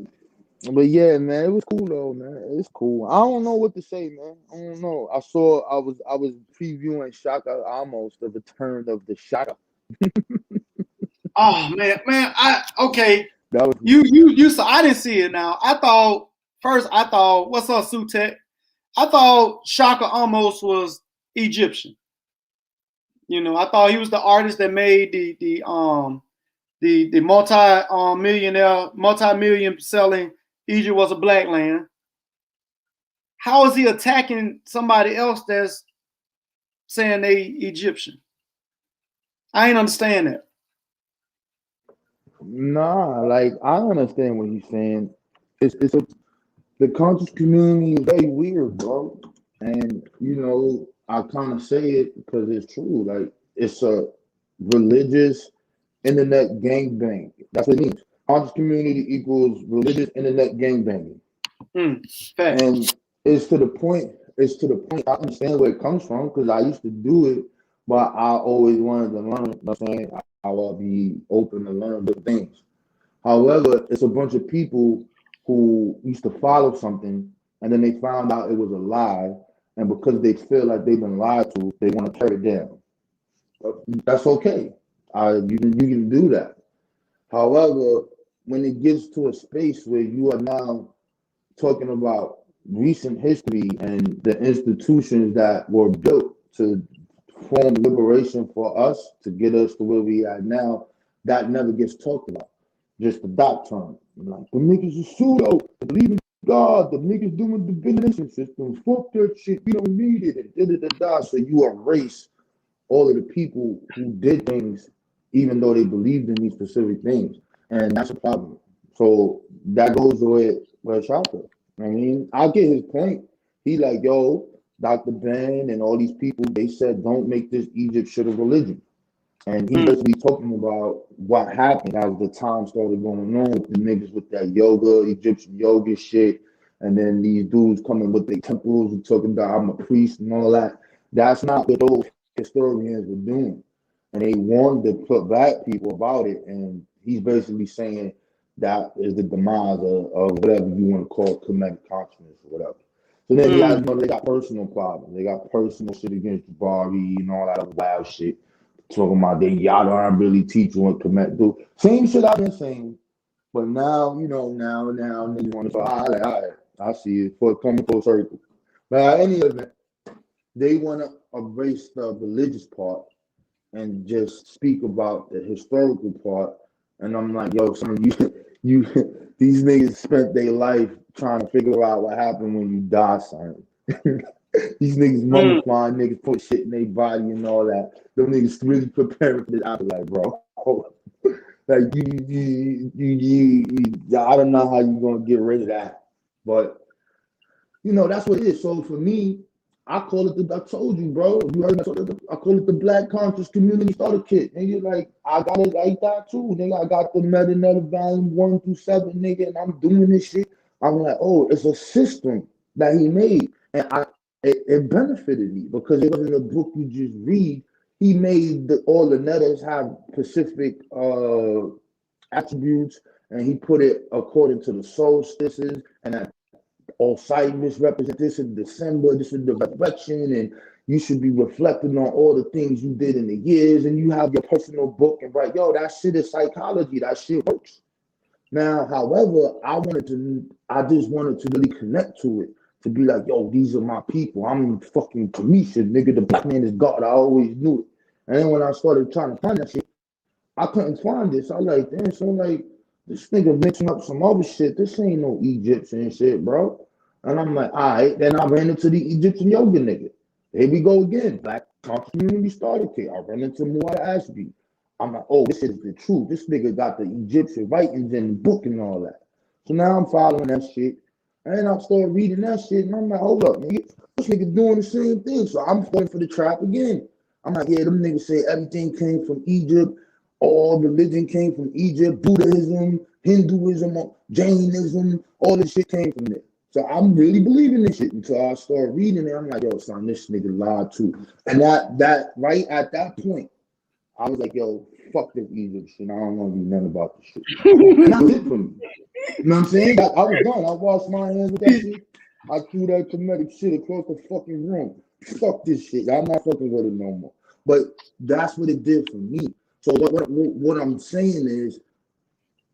man, it was cool though, man. It's cool. I don't know what to say, man. I don't know. I was previewing Shaka Amos, the return of the Shaka. Oh man, okay. That was You saw. I didn't see it. Now I thought what's up, Sutek? I thought Shaka Amos was Egyptian. You know, I thought he was the artist that made the multi-million selling Egypt Was a Black Land. How is he attacking somebody else that's saying they Egyptian? I ain't understand that. Nah, like I understand what he's saying. The conscious community is very weird, bro. And you know, I kind of say it because it's true. Like it's a religious internet gangbang. That's what it means. Conscious community equals religious internet gangbanging. And it's to the point. I understand where it comes from because I used to do it, but I always wanted to learn. You know what I'm saying? I will be open to learn different things. However, it's a bunch of people who used to follow something and then they found out it was a lie, and because they feel like they've been lied to, they want to tear it down. That's okay. You can do that. However, when it gets to a space where you are now talking about recent history and the institutions that were built to form liberation for us to get us to where we are now, that never gets talked about. Just the doctrine. Like the niggas are pseudo, they believe in God, the niggas doing the divination system, fuck that shit, we don't need it, and da. So you erase all of the people who did things even though they believed in these specific things. And that's a problem. So that goes with Shaka. I mean, I get his point. He like, yo, Dr. Ben and all these people, they said don't make this Egypt shit a religion. And he's basically talking about what happened as the time started going on with the niggas with that yoga, Egyptian yoga shit, and then these dudes coming with their temples and talking about I'm a priest and all that. That's not what those historians were doing. And they wanted to put black people about it. And he's basically saying that is the demise of whatever you want to call it, Kemetic consciousness or whatever. So then you guys know they got personal problems. They got personal shit against Jabari and all that other wild shit. Talking about y'all aren't really teaching what Kemet do. Same shit I've been saying. But now, you know, now niggas want to say, all right, I see it. For coming full circle. But at any event, they want to erase the religious part and just speak about the historical part. And I'm like, yo, son, You these niggas spent their life trying to figure out what happened when you die, son. These niggas Mm. mummifying, niggas put shit in their body and all that. Them niggas really preparing for this afterlife, bro. Like I don't know how you gonna get rid of that, but you know that's what it is. So for me, I call it the. I told you, bro. You heard me. I call it the Black Conscious Community Starter Kit. Nigga, like I got it like that too. Nigga, I got the Meta Volume 1 through 7, nigga, and I'm doing this shit. I'm like, oh, it's a system that he made, and it benefited me because it wasn't a book you just read. He made all the letters have specific attributes, and he put it according to the solstices, and that Osiris represent this in December, this is the resurrection, and you should be reflecting on all the things you did in the years, and you have your personal book and write, yo, that shit is psychology, that shit works. Now, however, I just wanted to really connect to it, to be like, yo, these are my people. I'm fucking Kamisha, nigga, the black man is God. I always knew it. And then when I started trying to find that shit, I couldn't find this. I was like, damn, so like this nigga mixing up some other shit. This ain't no Egyptian shit, bro. And I'm like, all right. Then I ran into the Egyptian yoga nigga. Here we go again. Black Community Starter Kit. I ran into Muhammad Ashby. I'm like, oh, this is the truth. This nigga got the Egyptian writings in the book and all that. So now I'm following that shit. And I start reading that shit. And I'm like, hold up, nigga. This nigga doing the same thing. So I'm falling for the trap again. I'm like, yeah, them niggas say everything came from Egypt. All religion came from Egypt, Buddhism, Hinduism, Jainism, all this shit came from there. So I'm really believing this shit until I start reading it. I'm like, yo, son, this nigga lied too. And that right at that point, I was like, yo, fuck this Egypt shit. I don't want to be nothing about this shit. And that was it for me. You know what I'm saying? I was done. I washed my hands with that shit. I threw that comedic shit across the fucking room. Fuck this shit. I'm not fucking with it no more. But that's what it did for me. So what I'm saying is,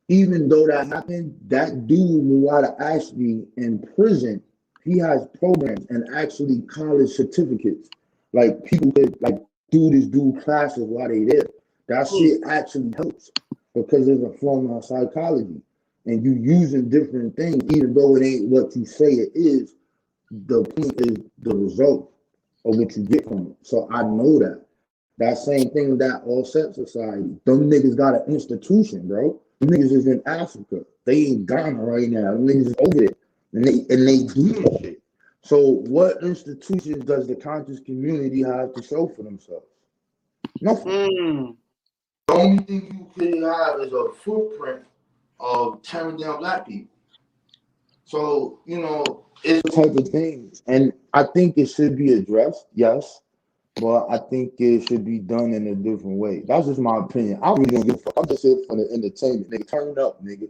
even though that happened, that dude Muwada Ashby in prison, he has programs and actually college certificates. Like people could like do classes while they there. That shit actually helps because there's a form of psychology and you using different things, even though it ain't what you say it is. The point is the result of what you get from it. So I know that. That same thing with that all set society. Them niggas got an institution, bro. Them niggas is in Africa. They in Ghana right now. Them niggas is over there. And they do this shit. So what institutions does the conscious community have to show for themselves? Nothing. Mm. The only thing you can have is a footprint of tearing down black people. So, you know, it's the type of things. And I think it should be addressed, yes. But I think it should be done in a different way. That's just my opinion. I really don't give a fuck. I'm just here for the entertainment. Nigga, turn up, nigga.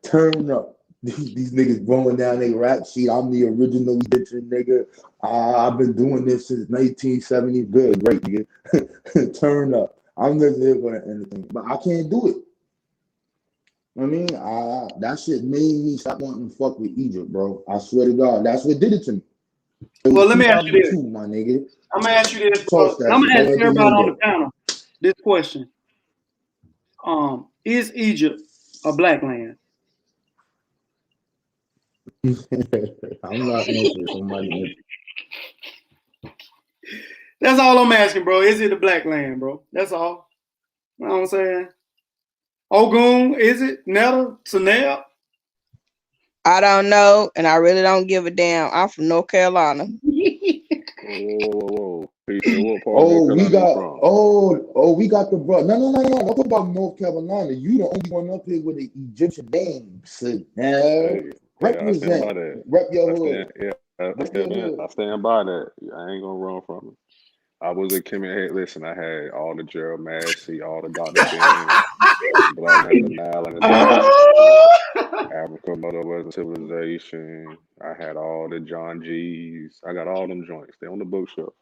Turn up. These niggas blowing down their rap sheet. I'm the original Egyptian nigga. I've been doing this since 1970. Good, great, nigga. Turn up. I'm just here for the entertainment. But I can't do it. I mean, that shit made me stop wanting to fuck with Egypt, bro. I swear to God. That's what did it to me. It Well, was let me ask you this. 2002, my nigga. I'm gonna ask you this. Toss that I'm shit. gonna ask Don't let the everybody wind on the go. panel this question. Is Egypt a black land? I'm not answering somebody. That's all I'm asking, bro. Is it a black land, bro? That's all. You know what I'm saying? Ogun, is it? Netta? Tanel? I don't know, and I really don't give a damn. I'm from North Carolina. Whoa. What part of Oh, North we Carolina you got from? we got the bro. No. Don't talk about North Carolina. You the only one up here with the Egyptian name. So now I stand by represent. that. Rep your hood. I stand by that. I ain't gonna run from it. I was at Kim and Head. Listen, I had all the Gerald Massey, all the Dr. Ben, Black as the Nile and the Tigris, Africa, Mother Western Civilization. I had all the John G's. I got all them joints. They on the bookshelf.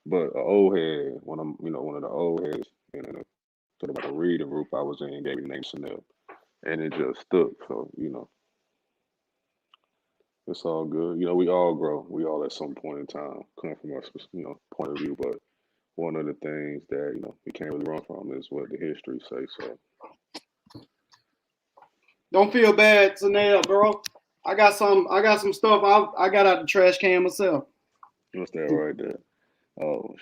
But an old head, one of the old heads, sort of like a reading group I was in, gave me the name Chanel, and it just stuck. So it's all good. We all grow. We all at some point in time come from our point of view. But one of the things that we can't really run from is what the history say. So Don't feel bad, Tanel, bro. I got some stuff I got out the trash can myself. What's that right there? Oh,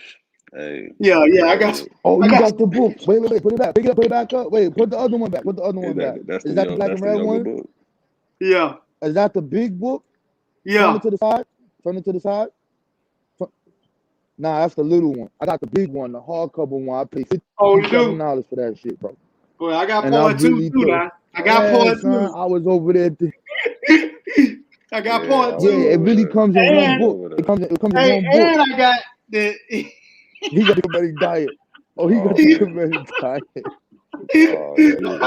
hey. Yeah, I got Hey, Oh, I you got got the book. Wait, put it back. Put it back up. Wait, put the other one back. Put the other is one back. that's Is that the black that's and the red younger one? book? yeah. Is that the big book? Turn Yeah. it to the side. Turn it to the side. Nah, that's the little one. I got the big one, the hardcover one. I paid Oh, you do? $57 for that shit, bro. Well, I got And I part two really too thought, now. I got part son, two. I was over there. I got Yeah, I part was Yeah, it two. over really there. comes in I one And was book. over It there. comes in one book. and I got the He got the Comedic diet. Oh, he got Oh the man. Comedic diet. Oh yeah.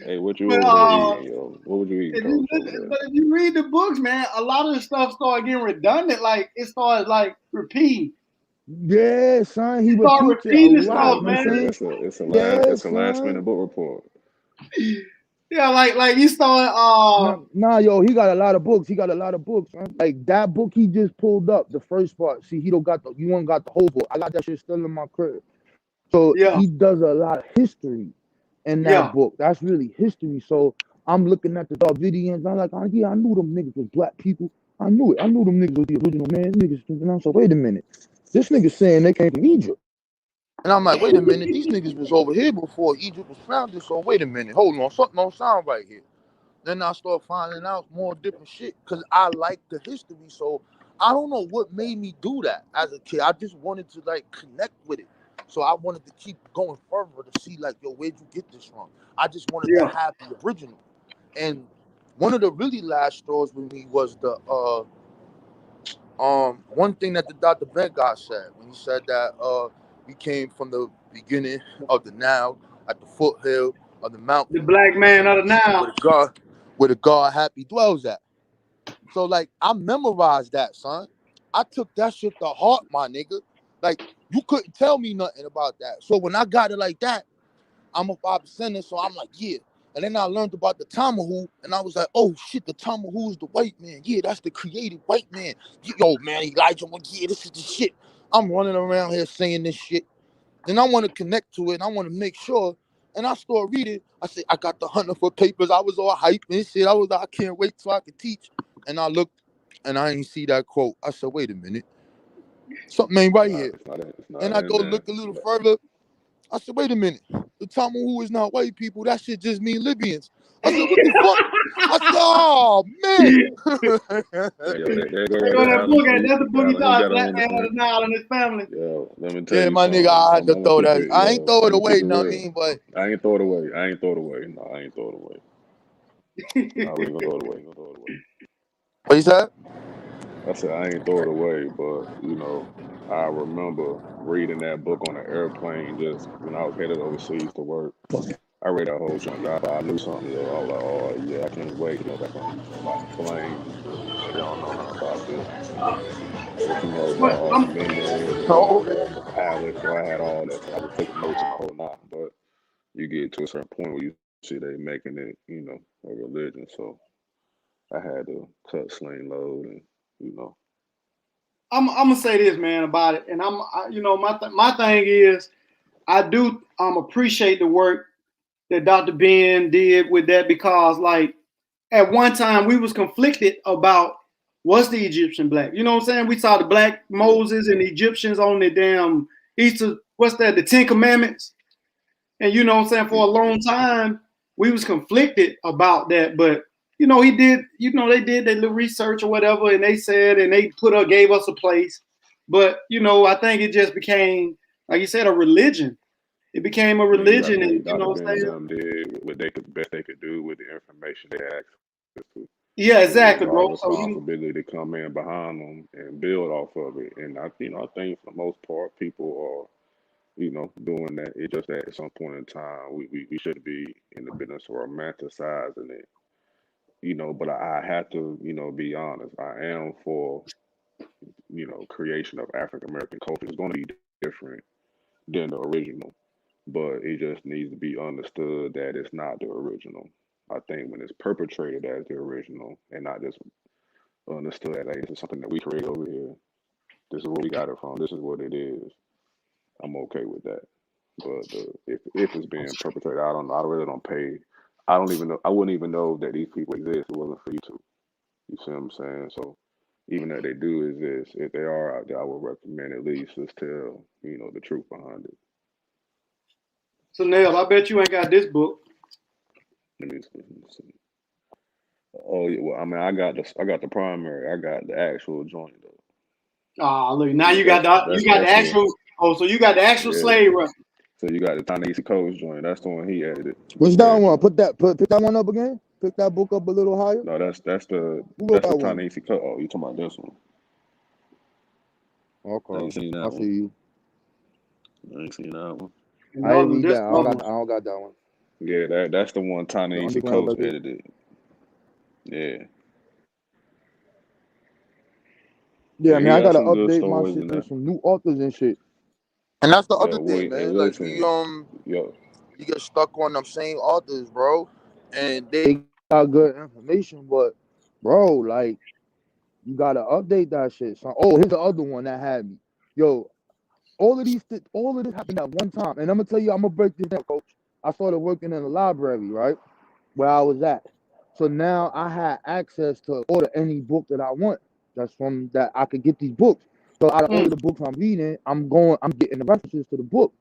Hey, what you but over there eating, yo? What would you eating, Coach, over there? if you read the books, man, a lot of the stuff started getting redundant. Like it started like repeating. Yeah, son, he Start repeats it a repeating the lot. stuff, You know what I'm man. saying? Yeah, It's a last son. minute book report. Yeah, like you start Nah, yo, he got a lot of books. He got a lot of books, man. Like that book he just pulled up, the first part. See, he don't got the you ain't got the whole book. I got that shit still in my crib. So yeah, he does a lot of history in that yeah, book. That's really history. So I'm looking at the Davidians. I'm like, oh yeah, I knew them niggas was black people. I knew it. I knew them niggas was the original man. Niggas, and I said, wait a minute. This nigga saying they came from Egypt. And I'm like, wait a minute, these niggas was over here before Egypt was founded. So wait a minute, hold on, something don't sound right here. Then I start finding out more different shit because I like the history. So I don't know what made me do that as a kid. I just wanted to like connect with it. So I wanted to keep going further to see like, yo, where'd you get this from? I just wanted to yeah. have the original. And one of the really last straws with me was the one thing that the Dr. Ben guy said when he said that we came from the beginning of the Nile at the foothill of the The mountain black man of the where now. the God happy dwells at. So like I memorized that, son. I took that shit to heart, my nigga. Like you couldn't tell me nothing about that. So when I got it like that, I'm a 5%er, so I'm like, yeah. And then I learned about the Tamahu, and I was like, oh shit, the Tamahu is the white man. Yeah, that's the creative white man. Yo, man, Elijah, well, yeah, this is the shit. I'm running around here saying this shit. Then I want to connect to it, and I want to make sure. And I start reading. I said, I got the hunter for papers. I was all hyped and shit. I was like, I can't wait till I can teach. And I looked, and I ain't see that quote. I said, wait a minute. Something ain't right here. It's not And I in go there. look a little further. I said, wait a minute. The Tamahu is not white people. That shit just mean Libyans. I said, what the fuck? I said, oh, man. Yeah, yo, there go They right go there, that Alan. book, and that's the book he He taught got black on. man of the Nile and his family. Yo, let me tell Yeah, you my nigga, something. I had to I'm gonna throw keep that. it. I ain't Yo, throw I'm it gonna keep away, it know what I real. mean? But I ain't throw it away. I ain't throw it away. No, I ain't throw it away. No, we ain't gonna throw it away. We ain't gonna throw it away. what you said? I said I ain't throw it away, but I remember reading that book on an airplane just when I was headed overseas to work. I read that whole chunk. I knew something. Yo, I was like, oh yeah, I can't wait to go back on the plane. They don't know nothing about this. If you know But about all the minerals and Oh, the palace, so I had all that. So I was taking notes and the whole lot. But you get to a certain point where you see they making it, a religion. So I had to cut sling load and you know. I'm gonna say this, man, about it, and my thing is I do appreciate the work that Dr. Ben did with that because like at one time we was conflicted about what's the Egyptian black. You know what I'm saying? We saw the black Yeah. Moses and the Egyptians on the damn Easter, what's that, the Ten Commandments. And you know what I'm saying, for a long time, we was conflicted about that. But he did, they did their little research or whatever, and they said and they gave us a place. But I think it just became, like you said, a religion. It became a Yeah, you got to religion, and think you know Dr. what I'm Ben and saying? them did what they could best they could do with the information they had access to. Yeah, And it was exactly, our bro. So responsibility to come in behind them and build off of it. And I think for the most part, people are, doing that. It's just that at some point in time, we should be in the business of romanticizing it, But I have to, be honest. I am for, creation of African American culture. It's going to be different than the original, but it just needs to be understood that it's not the original. I think when it's perpetrated as the original and not just understood that hey, this is something that we create over here. This is where we got it from. This is what it is. I'm okay with that. But if it's being perpetrated, I don't know. I really don't pay. I don't even know. I wouldn't even know that these people exist if it wasn't for YouTube. You see what I'm saying? So even that they do exist, if they are out there, I would recommend at least just tell the truth behind it. So Nell, I bet you ain't got this book. Let me see. Oh yeah, well I mean I got the primary. I got the actual joint though. Ah, look, now you That's got the actual. Oh, so you got the actual yeah. slave run. So you got the Ta-Nehisi Coates joint. That's the one he edited. Which that one? Pick that one up again. Pick that book up a little higher. No, that's the that Ta-Nehisi Coates. Oh, you talking about this one? Okay, I ain't seen that I one. see you. I ain't seen that one. I ain't read that. I don't got that one. Yeah, that's the one Ta-Nehisi Coates edited. Yeah. Yeah, man, I gotta update my shit. There's some new authors and shit. And that's the other thing, man. Like you get stuck on them same authors, bro, and they got good information, but bro, like you gotta update that shit. So, here's the other one that had me. Yo, all of this happened at one time, and I'm gonna tell you, I'm gonna break this down, coach. I started working in the library, right, where I was at. So now I had access to order any book that I want. That's from that I could get these books. So out of all of the books I'm reading, I'm getting the references to the book.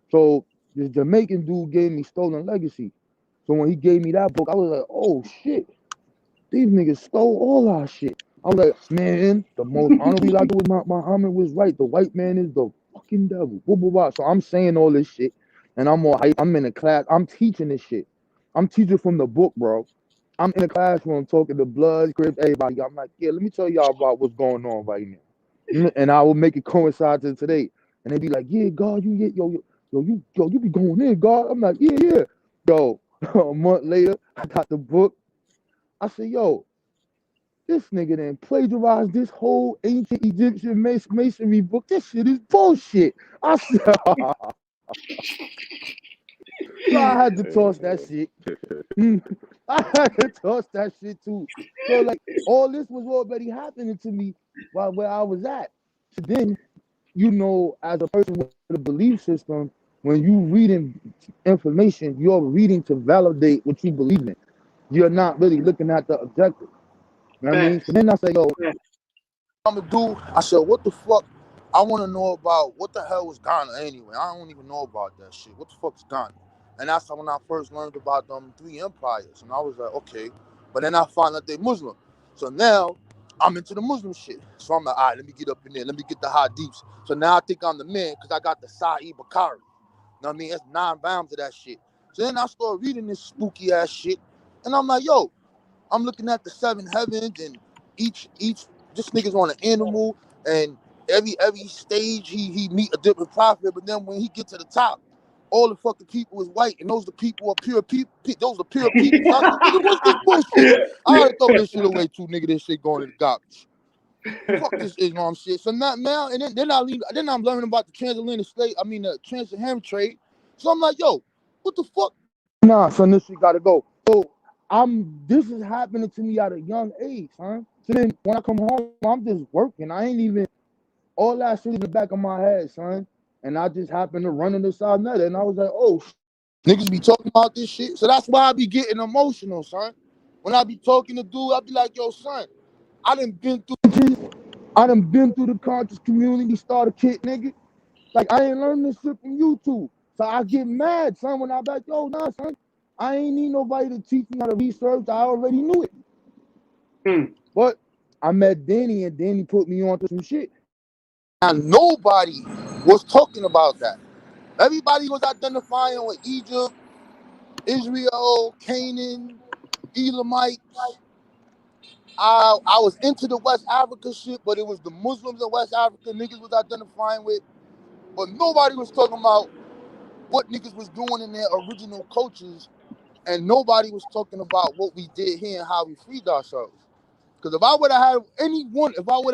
So this Jamaican dude gave me Stolen Legacy. So when he gave me that book, I was like, oh shit, these niggas stole all our shit. I was like, man, the most honorable I do with Muhammad was right. The white man is the fucking devil. Blah, blah, blah. So I'm saying all this shit, and I'm all hype. I'm in a class. I'm teaching this shit. I'm teaching from the book, bro. I'm in the classroom talking to Bloods, Crips, everybody. I'm like, yeah, let me tell y'all about what's going on right now. And I will make it coincide to today. And they be like, yeah, God, you be going in, God. I'm like, yeah. Yo, a month later, I got the book. I said, yo, this nigga done plagiarized this whole ancient Egyptian masonry book. This shit is bullshit. I said, so I had to toss that shit. I had to toss that shit too. So like all this was already happening to me while where I was at. So then, as a person with a belief system, when you reading information, you're reading to validate what you believe in. You're not really looking at the objective. You know what I mean? So then I say, yo, I'm gonna do. I said, what the fuck? I want to know about what the hell was Ghana anyway. I don't even know about that shit. What the fuck is Ghana? And that's when I first learned about them 3 empires. And I was like, okay. But then I found out they Muslim. So now I'm into the Muslim shit. So I'm like, all right, let me get up in there. Let me get the hadiths. So now I think I'm the man because I got the Sahih Bukhari. You know what I mean? That's 9 volumes of that shit. So then I started reading this spooky ass shit. And I'm like, yo, I'm looking at the 7 heavens and each this nigga's on an animal and every stage he meet a different prophet, but then when he get to the top, all the fucking people is white, and those the people are pure people. Those are pure people. So I said, nigga, what's this bullshit? I gotta throw this shit away too, nigga. This shit going in the garbage. Fuck this Islam shit. So now and then I'm learning about the transatlantic slave. I mean the transatlantic trade. So I'm like, yo, what the fuck? Nah, son, this shit gotta go. So this is happening to me at a young age, huh? So then when I come home, I'm just working. I ain't even all that shit in the back of my head, son. And I just happened to run into side net, and I was like, oh, niggas be talking about this shit. So that's why I be getting emotional, son. When I be talking to dude, I be like, yo, son, I done been through the conscious community starter kit, nigga. Like, I ain't learned this shit from YouTube. So I get mad, son, when I be like, yo, nah, son, I ain't need nobody to teach me how to research. I already knew it. But I met Danny, and Danny put me onto some shit. And nobody was talking about that. Everybody was identifying with Egypt, Israel, Canaan, Elamites. I was into the West Africa shit, but it was the Muslims in West Africa niggas was identifying with. But nobody was talking about what niggas was doing in their original cultures, and nobody was talking about what we did here and how we freed ourselves. Because if I would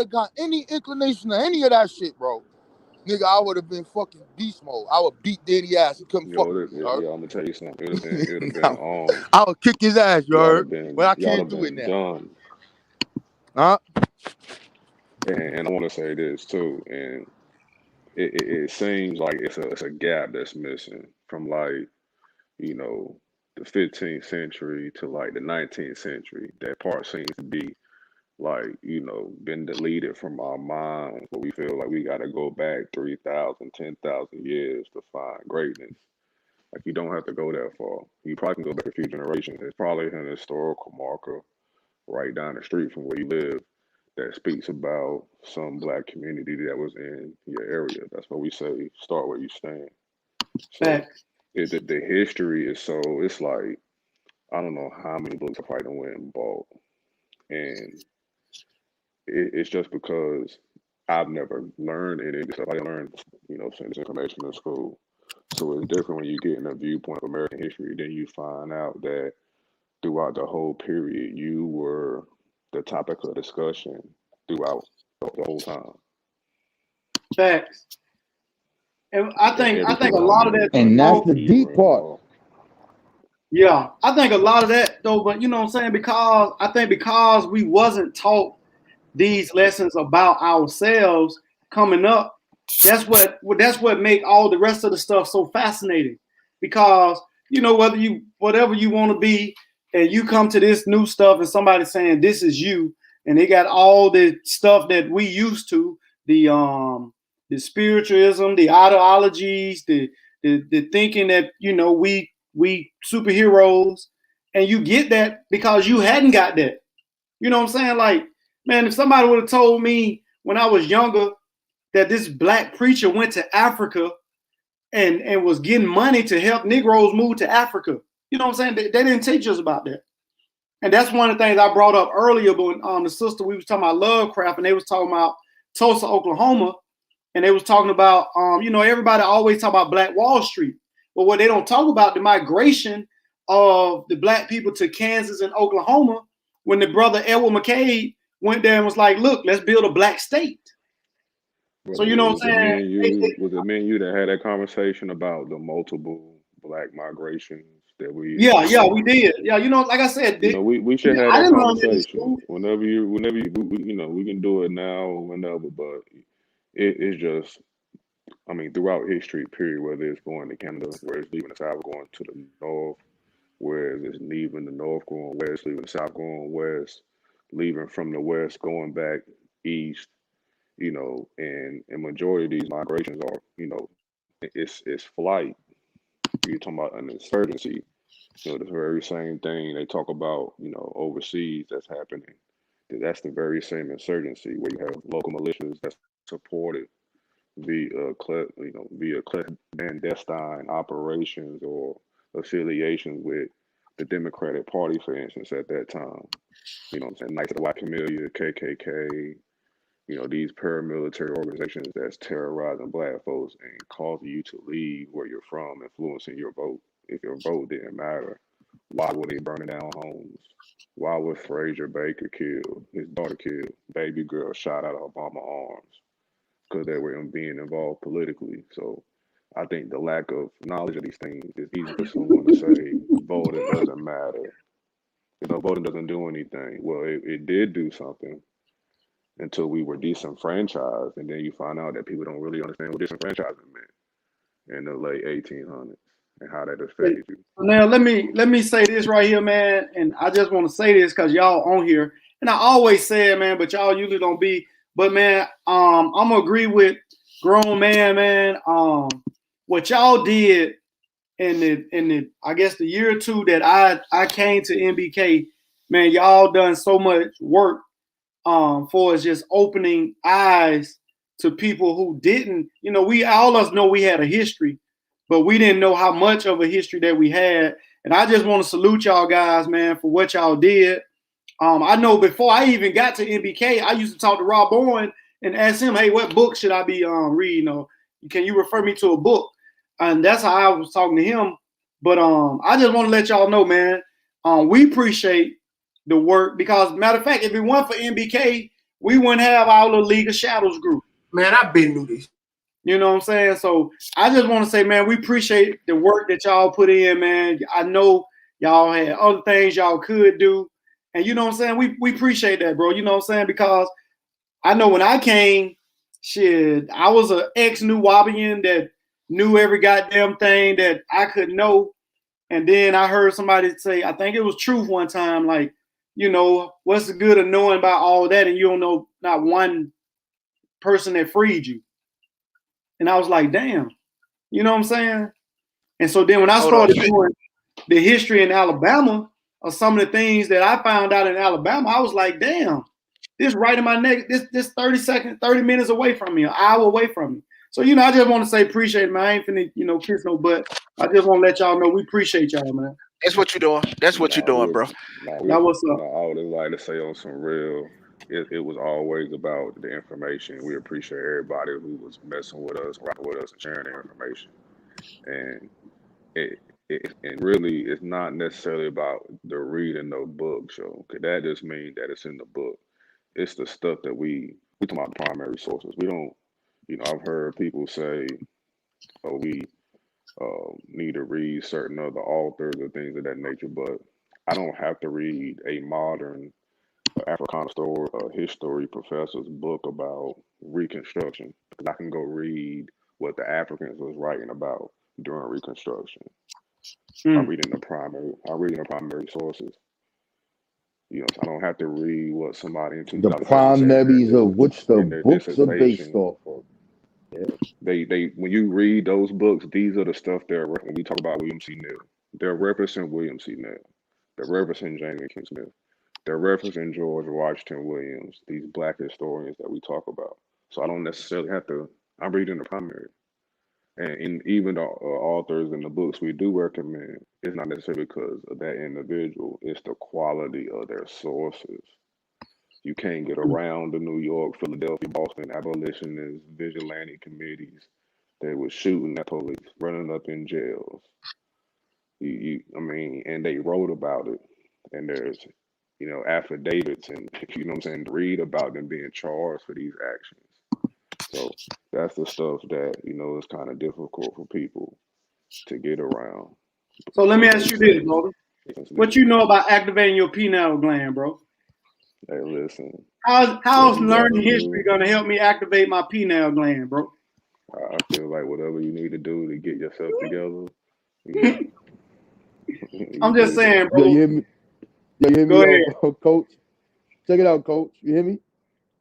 have got any inclination to any of that shit, bro, nigga, I would have been fucking beast mode. I would beat Danny ass. He couldn't fuck with me, I'm gonna tell you something. It would have been I would kick his ass, you heard? But I y'all can't do it now. Done. Huh? And I want to say this too, and it seems like it's a gap that's missing from like, you know, the 15th century to like the 19th century. That part seems to be like, you know, been deleted from our minds, but we feel like we got to go back 3,000, 10,000 years to find greatness. Like, you don't have to go that far. You probably can go back a few generations. There's probably an historical marker right down the street from where you live that speaks about some Black community that was in your area. That's why we say start where you stand. So Facts. the history is so, it's like, I don't know how many books I probably done went and bought. And it's just because I've never learned any of this stuff. I learned, you know, some of this information in school. So it's different when you get in a viewpoint of American history. Then you find out that throughout the whole period, you were the topic of discussion throughout the whole time. Facts. And I think a Everything lot of that, And that's the you deep were part. involved. yeah, I think a lot of that though, but you know what I'm saying? Because we wasn't taught these lessons about ourselves coming up, that's what make all the rest of the stuff so fascinating. Because, you know, whatever you want to be, and you come to this new stuff and somebody saying this is you, and they got all the stuff that we used to, the spiritualism, the ideologies, the thinking that, you know, we superheroes, and you get that because you hadn't got that. You know what I'm saying? Like, man, if somebody would have told me when I was younger that this Black preacher went to Africa and was getting money to help Negroes move to Africa, you know what I'm saying? They didn't teach us about that. And that's one of the things I brought up earlier, but the sister, we was talking about Lovecraft, and they was talking about Tulsa, Oklahoma, and they was talking about, you know, everybody always talk about Black Wall Street, but what they don't talk about, the migration of the Black people to Kansas and Oklahoma, when the brother Edward McCabe went there and was like, look, let's build a Black state. So you know what I'm saying? Was it me and you that had that conversation about the multiple Black migrations that we? Yeah, we did. Yeah, you know, like I said, you know, we should have I that didn't learn that in conversation school. whenever you, you know, we can do it now or whenever, but it's just, I mean, throughout history, period, whether it's going to Canada, where it's leaving the South, going to the North, where it's leaving the North, going west, leaving the South, going west, leaving from the West, going back East, you know, and majority of these migrations are, you know, it's flight. You're talking about an insurgency. You know, the very same thing they talk about, you know, overseas that's happening. That's the very same insurgency where you have local militias that's supported via clandestine operations or affiliations with the Democratic Party, for instance, at that time. You know what I'm saying? Knights of the White Camellia, KKK, you know, these paramilitary organizations that's terrorizing Black folks and causing you to leave where you're from, influencing your vote. If your vote didn't matter, why were they burning down homes? Why was Frazier Baker killed? His daughter killed. Baby girl shot out of Obama arms because they were being involved politically. So I think the lack of knowledge of these things is easy for someone to say voting doesn't matter. You know, voting doesn't do anything. Well, it did do something until we were disenfranchised, and then you find out that people don't really understand what disenfranchisement meant in the late 1800s and how that affected you. Now let me say this right here, man, and I just want to say this because y'all on here, and I always say it, man, but y'all usually don't be. But man, I'm gonna agree with grown man. What y'all did in the I guess the year or two that I came to MBK, man, y'all done so much work for us just opening eyes to people who didn't, you know, we all of us know we had a history, but we didn't know how much of a history that we had. And I just want to salute y'all guys, man, for what y'all did. I know before I even got to MBK, I used to talk to Rob Bowen and ask him, hey, what book should I be reading? Or can you refer me to a book? And that's how I was talking to him. But I just want to let y'all know, man, we appreciate the work because, matter of fact, if it weren't for MBK, we wouldn't have our little League of Shadows group. Man, I've been through this. You know what I'm saying? So I just want to say, man, we appreciate the work that y'all put in, man. I know y'all had other things y'all could do. And you know what I'm saying? We appreciate that, bro. You know what I'm saying? Because I know when I came shit, I was an ex-New Wabian that knew every goddamn thing that I could know. And then I heard somebody say, I think it was Truth one time, like, you know, what's the good of knowing about all that and you don't know not one person that freed you? And I was like, damn, you know what I'm saying? And so then when I started doing the history in Alabama of some of the things that I found out in Alabama, I was like, damn, this right in my neck, this 30 minutes away from me, an hour away from me. So, you know, I just want to say appreciate it, man. I ain't finna, you know, kiss no butt. I just want to let y'all know we appreciate y'all, man. That's what you're doing. That's what you're doing, bro. Now what's up? I would like to say on some real, it was always about the information. We appreciate everybody who was messing with us, rocking with us, and sharing their information. And and really, it's not necessarily about the reading no books, yo. Cause that just means that it's in the book. It's the stuff that we talk about primary sources. We don't, you know, I've heard people say, oh, we need to read certain other authors or things of that nature, but I don't have to read a modern Africana history professor's book about Reconstruction, because I can go read what the Africans was writing about during Reconstruction. I'm reading the primary sources. You know, I don't have to read what somebody in The primaries of which the books are based off of. Yeah. They when you read those books, these are the stuff when we talk about William C. Neal, they're referencing William C. Neal, they're referencing James King Smith, they're referencing George Washington Williams, these Black historians that we talk about. So I don't necessarily have to. I'm reading the primary, and even the authors and the books we do recommend, it's not necessarily because of that individual. It's the quality of their sources. You can't get around the New York, Philadelphia, Boston abolitionist vigilante committees that was shooting at police, running up in jails. I mean, and they wrote about it, and there's, you know, affidavits and, you know what I'm saying, to read about them being charged for these actions. So that's the stuff that, you know, is kind of difficult for people to get around. So let me ask you this, brother. What you know about activating your pineal gland, bro? Hey, listen. How's learning history gonna help me activate my pineal gland, bro? I feel like whatever you need to do to get yourself together. You know, I'm just saying, bro. You hear me? You hear me, Go ahead. Coach? Check it out, Coach. You hear me?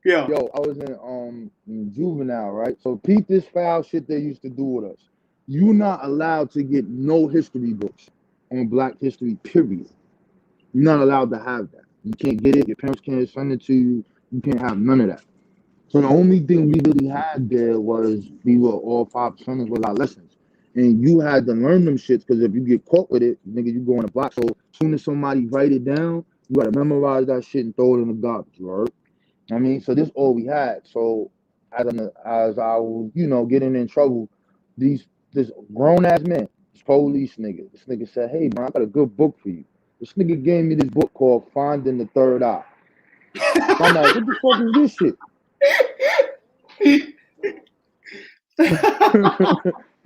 Yeah. Yo, I was in juvenile, right? So peep this foul shit they used to do with us. You're not allowed to get no history books on Black history, period. You're not allowed to have that. You can't get it. Your parents can't send it to you. You can't have none of that. So the only thing we really had there was we were all 5% was our lessons. And you had to learn them shits because if you get caught with it, nigga, you go in a box. So as soon as somebody write it down, you gotta memorize that shit and throw it in the garbage, right? I mean, so this all we had. So as I was, you know, getting in trouble, this grown ass man, this police nigga, this nigga said, hey man, I got a good book for you. This nigga gave me this book called Finding the Third Eye. So I'm like, what the fuck is this shit?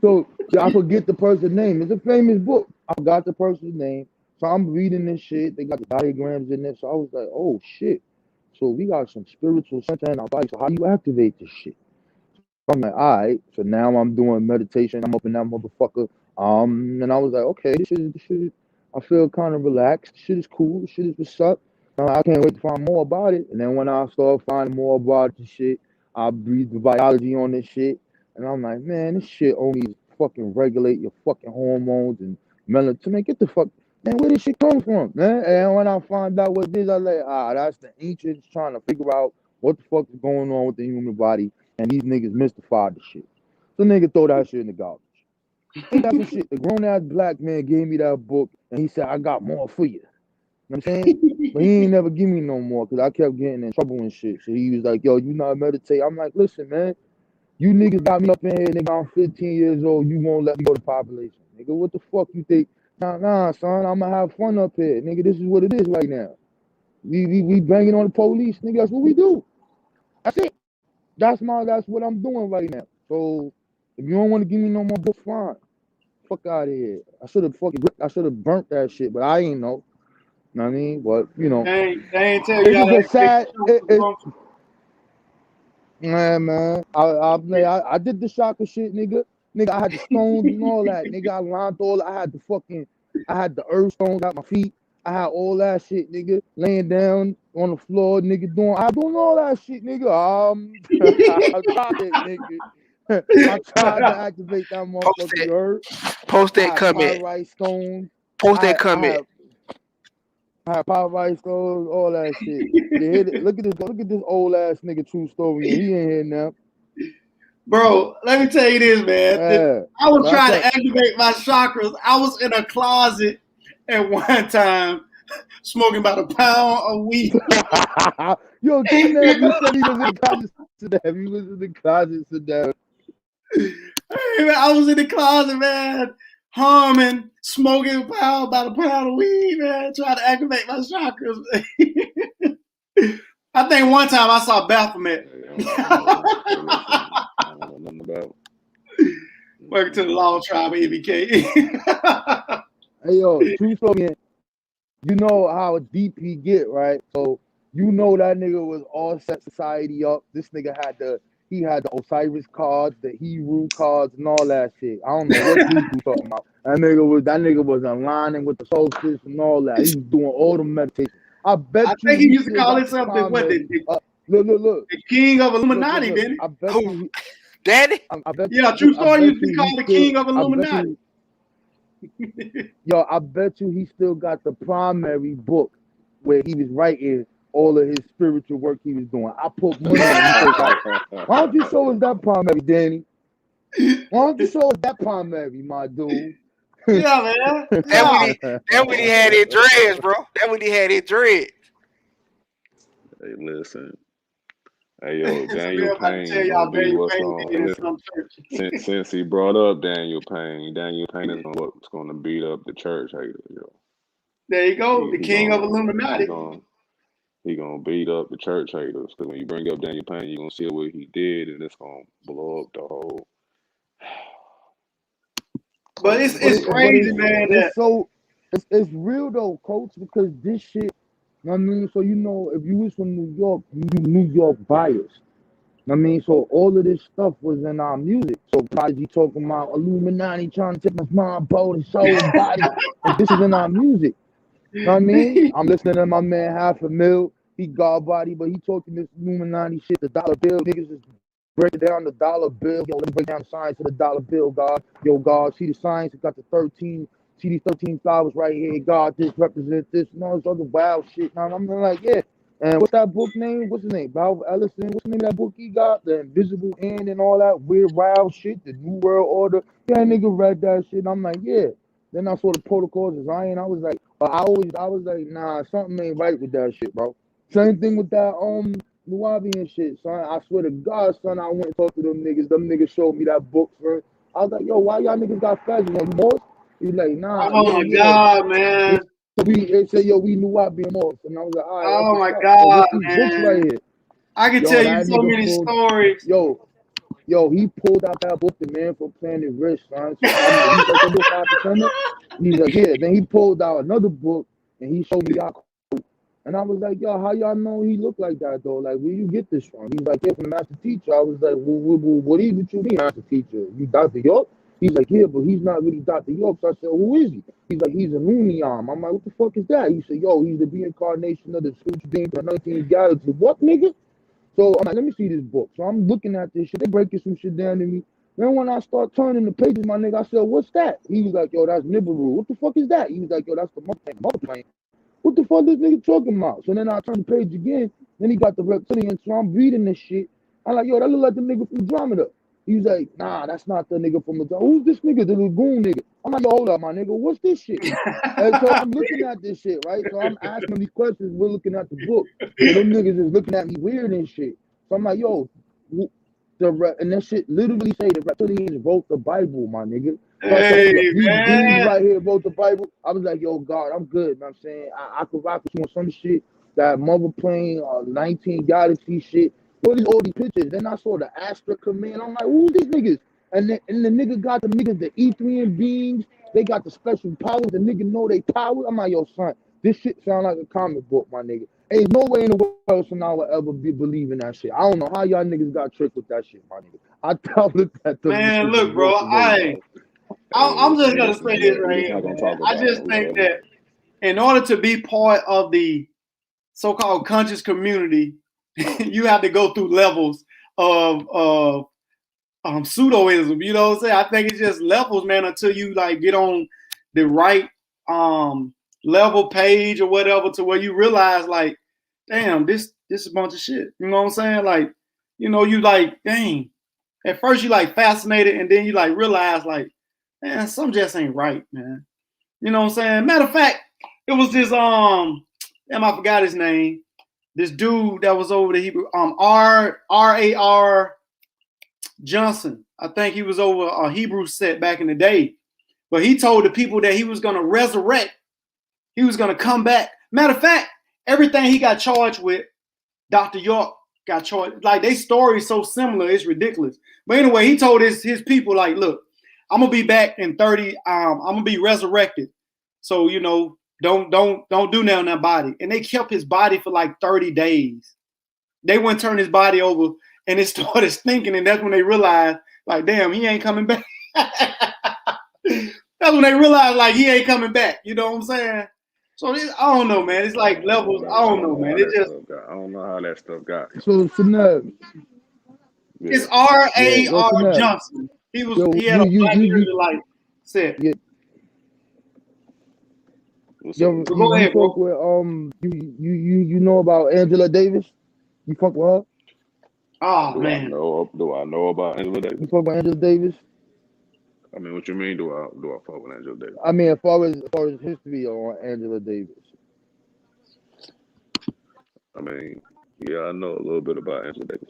So I forget the person's name. It's a famous book. I forgot the person's name. So I'm reading this shit. They got the diagrams in there. So I was like, oh shit. So we got some spiritual center in our body. So how do you activate this shit? So I'm like, all right. So now I'm doing meditation. I'm up in that motherfucker. And I was like, okay, this shit. I feel kind of relaxed. This shit is cool. This shit is what's up. I can't wait to find more about it. And then when I start finding more about the shit, I breathe the biology on this shit. And I'm like, man, this shit only fucking regulate your fucking hormones and melatonin. Get the fuck, man, where this shit come from, man? And when I find out what it is, I like, that's the ancients trying to figure out what the fuck is going on with the human body. And these niggas mystified the shit. So nigga throw that shit in the garbage. Ain't that some shit? The grown ass Black man gave me that book and he said, I got more for you. You know what I'm saying? But he ain't never give me no more because I kept getting in trouble and shit. So he was like, yo, you not meditate? I'm like, listen, man, you niggas got me up in here, nigga, I'm 15 years old, you won't let me go to population. Nigga, what the fuck you think? Nah, son, I'm gonna have fun up here. Nigga, this is what it is right now. We banging on the police, nigga, that's what we do. That's it. That's what I'm doing right now. So if you don't want to give me no more books, fine. Fuck out of here. I should have burnt that shit, but I ain't know. You know what I mean? But you know, they ain't tell you how it's a sad. Man, I did the shocker shit, nigga. Nigga, I had the stones and all that. Nigga, I lined all. I had the earth stones at my feet. I had all that shit, nigga. Laying down on the floor, nigga. Doing all that shit, nigga. I tried it, nigga. I tried to activate that motherfucker. You heard? Post I that had comment. pyrite stones. Post I that had comment. pyrite stones, all that shit. Yeah, look at this old ass nigga true story. He ain't here now. Bro, let me tell you this, man. Yeah. I was But trying I to activate my chakras. I was in a closet at one time smoking about a pound a week. Yo, Kidnap, you said he was in the closet. He was in the closet. Hey, man, I was in the closet, man, humming, smoking about a pound of weed, man, trying to activate my chakras. I think one time I saw Baphomet. I don't know nothing about. Working to the Law Tribe of EBK. Hey, yo, true story. You know how deep he get, right? So you know that nigga was all set society up. This nigga had the Osiris cards, the Heru cards, and all that shit. I don't know what you talking about. That nigga was aligning with the solstice and all that. He was doing all the meditation. I think he used to call it something. What the look. The king of Illuminati, look. didn't he? I bet you. Daddy? I bet Yeah, you, true story. I bet Used to be you called he the still- king of I bet Illuminati. Yo, I bet you he still got the primary book where he was writing all of his spiritual work he was doing. I put money on it. He still got it. Why don't you show us that primary, Danny? Why don't you show us that primary, my dude? Yeah, man. That Yeah. when he had his dreads, bro. That when he had his dreads. Hey, listen. Hey, yo, So Daniel we're about to tell Payne y'all gonna be Daniel what's Payne gonna did in listen. some church. Since he brought up Daniel Payne is what's gonna beat up the church haters, yo. There you go, the He king of gonna Illuminati. he gonna beat up the church haters. Because when you bring up Daniel Payne, you're gonna see what he did, and it's gonna blow up the whole. But it's crazy, man. It's real though, coach, because this shit. I mean, so you know, if you was from New York, you New York bias. I mean, so all of this stuff was in our music. So Prodigy talking about Illuminati trying to take my mind, body, soul, and body. And this is in our music. You know what I mean? I'm listening to my man $500,000. He God body, but he talking this Illuminati shit, the dollar bill. Niggas is breaking down the dollar bill. Yo, let me break down the science of the dollar bill, God. Yo, God, see the science. It got the 13. See these 13 flowers right here. God, this represents this. And all this other wild shit. Now I'm like, yeah. And what's that book name? What's his name? Bob Ellison. What's the name of that book he got? The Invisible End and all that weird wild shit. The New World Order. Yeah, nigga read that shit. And I'm like, yeah. Then I saw the Protocols of Zion. I was like, I was like, nah, something ain't right with that shit, bro. Same thing with that Nubian shit, son. I swear to God, son, I went and talked to them niggas. Them niggas showed me that book, son. I was like, yo, why y'all niggas got feds on Morse? He's like, nah. Oh my God, man. They said, yo, we Nubian Morse. And I was like, all right. Oh my So God, what's these books man. right here? I can tell you so many stories. Yo, he pulled out that book, The Man from Planet Risk, son. So I'm like, he's like, the book 5%? He's like, yeah. Then he pulled out another book and he showed me y'all. And I was like, yo, how y'all know he looked like that though? Like, where you get this from? He's like, yeah, from the master teacher. I was like, what you mean, master teacher? You Dr. York? He's like, yeah, but he's not really Dr. York. So I said, who is he? He's like, he's a Nooniam. I'm like, what the fuck is that? He said, yo, he's the reincarnation of the spiritual being from the 19th galaxy. What, nigga? So I'm like, let me see this book. So I'm looking at this shit. They breaking some shit down to me. Then when I start turning the pages, my nigga, I said, what's that? He was like, yo, that's Nibiru. What the fuck is that? He was like, yo, that's the mother plane. What the fuck this nigga talking about? So then I turn the page again. Then he got the reptilian. So I'm reading this shit. I'm like, yo, that look like the nigga from Andromeda. He was like, nah, that's not the nigga from Andromeda. Who's this nigga? The Lagoon nigga. I'm like, yo, hold up, my nigga. What's this shit? And so I'm looking at this shit, right? So I'm asking these questions. We're looking at the book. And them niggas is looking at me weird and shit. So I'm like, yo, and that shit literally say the reptilians wrote the Bible, my nigga. Hey, these man. right here wrote the Bible. I was like, yo, God, I'm good. You know what I'm saying? I could rock with you on some shit. That mother plane, 19 Galaxy shit. All these pictures. Then I saw the Astra Command. I'm like, who's these niggas? And the nigga got the niggas, the Etherian beings. They got the special powers. The nigga know they power. I'm like, yo, son, this shit sound like a comic book, my nigga. Ain't no way in the world I would ever be believing that shit. I don't know how y'all niggas got tricked with that shit, my nigga. I looked at them Man, niggas look, and bro. walked away, I'm just Hey, gonna listen, say this we right just here, not gonna man. talk I about just them, think bro. that in order to be part of the so-called conscious community, you have to go through levels of pseudoism. You know what I'm saying? I think it's just levels, man, until you like get on the right level page or whatever to where you realize like, damn, this is a bunch of shit. You know what I'm saying? Like, you know, you like, dang. At first you like fascinated and then you like realize like, man, something just ain't right, man. You know what I'm saying? Matter of fact, it was this damn, I forgot his name. This dude that was over the Hebrew R.A.R. Johnson. I think he was over a Hebrew set back in the day. But he told the people that he was going to resurrect. He was going to come back. Matter of fact, everything he got charged with, Dr. York got charged. Like, they story is so similar, it's ridiculous. But anyway, he told his people, like, look, I'm going to be back in 30. I'm going to be resurrected. So, you know, don't do nothing on that body. And they kept his body for like 30 days. They wouldn't turn his body over and it started stinking. And that's when they realized, like, damn, he ain't coming back. That's when they realized, like, he ain't coming back. You know what I'm saying? So I don't know, man. It's like levels. I don't know, man. It just I don't know how that stuff got. So Synab, Yeah. it's R.A.R. Synab, Johnson. He had a you Black Israelite set. What's yo, up? So go you ahead, fuck bro. with you know about Angela Davis? You fuck with her? Oh Do man. I know about Angela You Davis? fuck with Angela Davis? I mean, what you mean? Do I fuck with Angela Davis? I mean, as far as history on Angela Davis. I mean, yeah, I know a little bit about Angela Davis.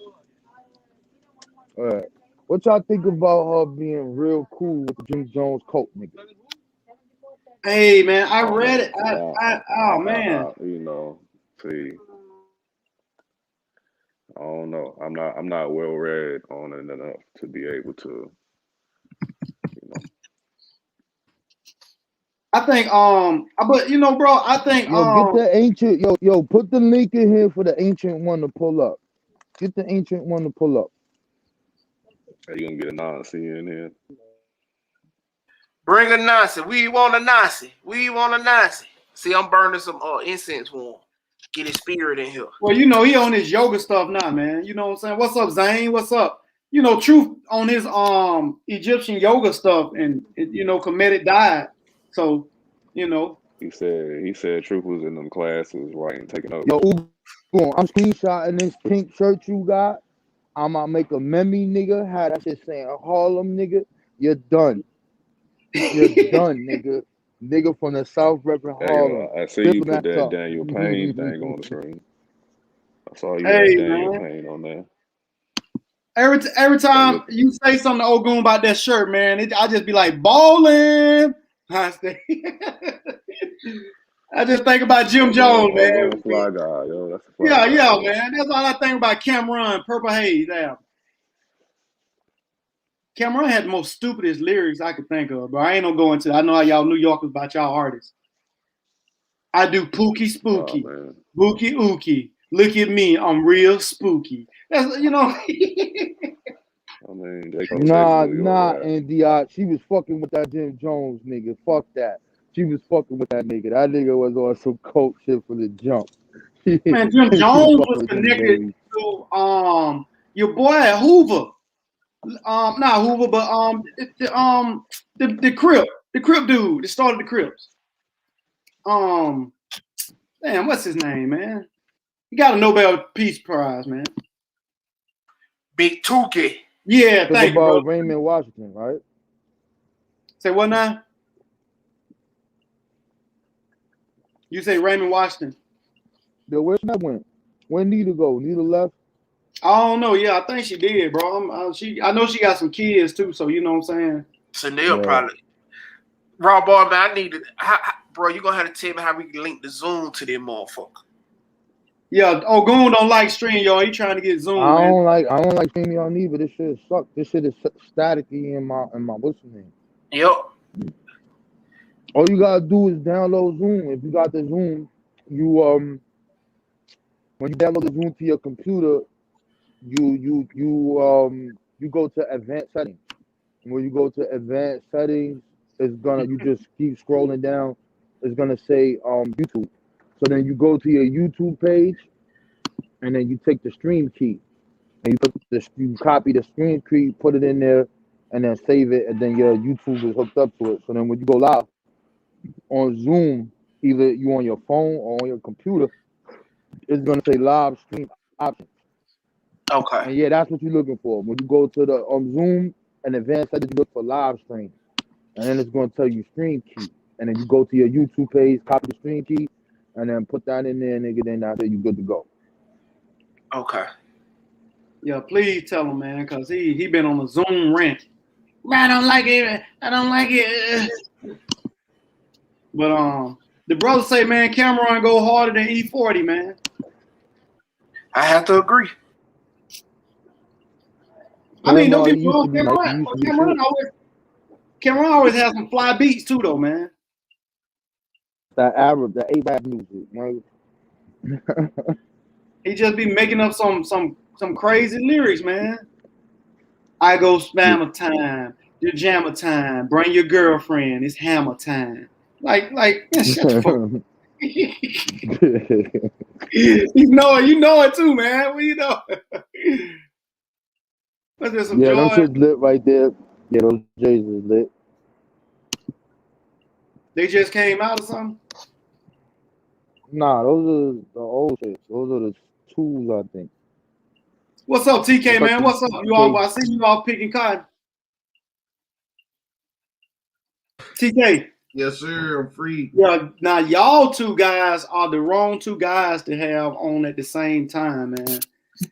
All right. What y'all think about her being real cool with the Jim Jones cult nigga? Hey man, I Oh read man, it. see, Oh man. you know, see, I don't know. I'm not well read on it enough to be able to, you know. I think but you know, bro, I think Yo, get the ancient yo, put the link in here for the ancient one to pull up. Get the ancient one to pull up. Are you gonna get a Nazi in here? Bring a Nazi. We want a Nazi. We want a Nazi. See, I'm burning some incense for him. Get his spirit in here. well, you know, he on his yoga stuff now, man. You know what I'm saying? What's up, Zane? What's up? You know, Truth on his Egyptian yoga stuff and you know, committed died. So, you know. He said Truth was in them classes, right, and taking over. Yo, Ugo, I'm screenshotting this pink shirt you got. I'm gonna make a meme, nigga. Had that shit saying Harlem, nigga. You're done. You're done, nigga. Nigga from the South repping Hey, Harlem. I see you Simple put that that up. Daniel Payne thing on the screen. I saw you Hey had Daniel man. Payne on there. Every time you say something to Ogun about that shirt, man, I just be like bowling. I just think about Jim Jones, man. Ogun fly guy, yo. That's a fly guy. Yeah, man. That's all I think about. Cameron, Purple Haze album. Cameron had the most stupidest lyrics I could think of, but I ain't gonna go into. I know how y'all New Yorkers about y'all artists. I do pookie spooky, bookie ookie. Look at me, I'm real spooky. That's you know. I mean, they Nah, New York rap. and she was fucking with that Jim Jones nigga. Fuck that. She was fucking with that nigga. That nigga was on some coke shit for the jump. Man, Jim Jones was connected to your boy at Hoover. Not Hoover, but the Crip dude that started the Crips. Damn, what's his name, man? He got a Nobel Peace Prize, man. Big Tukey. Yeah, thank you, bro. Raymond Washington, right? Say what now? You say Raymond Washington. Yo, where's that went? Where Nita go? Nita left? I don't know. Yeah, I think she did, bro. I know she got some kids too, so you know what I'm saying. So they'll probably. Raw boy, man, I need it. Bro, you gonna have to tell me how we can link the Zoom to them motherfucker. Yeah, Ogun don't like stream, y'all. He trying to get Zoom. I don't like streaming y'all either. This shit sucks. This shit is staticky in my what's the name? Yep. All you gotta do is download Zoom. If you got the Zoom, you When you download the Zoom to your computer, you go to advanced settings. When you go to advanced settings, you just keep scrolling down. It's gonna say YouTube. So then you go to your YouTube page, and then you take the stream key and you copy the stream key, put it in there, and then save it, and then your YouTube is hooked up to it. So then when you go live on Zoom, either you on your phone or on your computer, it's gonna say live stream options. Okay. And yeah, that's what you're looking for. When you go to the Zoom and advanced settings, you look for live stream, and then it's gonna tell you stream key, and then you go to your YouTube page, copy the stream key, and then put that in there, nigga. Then after you good to go. Okay. Yeah, please tell him, man, because he been on a Zoom rant. Man, I don't like it. I don't like it. But the brother say, man, Cameron go harder than E40, man. I have to agree. I mean, don't He get me used to wrong, be like, he used to be Cameron always has some fly beats too, though, man. that Arab music, man. He just be making up some crazy lyrics, man. I go spammer time, your jammer time, bring your girlfriend, it's hammer time. Like, man, shut the fuck. You know it too, man. Well, you know. That's just some Yeah, joy. them shit's lit right there. Yeah, those J's is lit. They just came out or something. Nah, those are the old shits. Those are the tools, I think. What's up, TK, man? What's up? I see you all picking cotton. TK. Yes, sir. I'm free. Yeah, now y'all two guys are the wrong two guys to have on at the same time, man.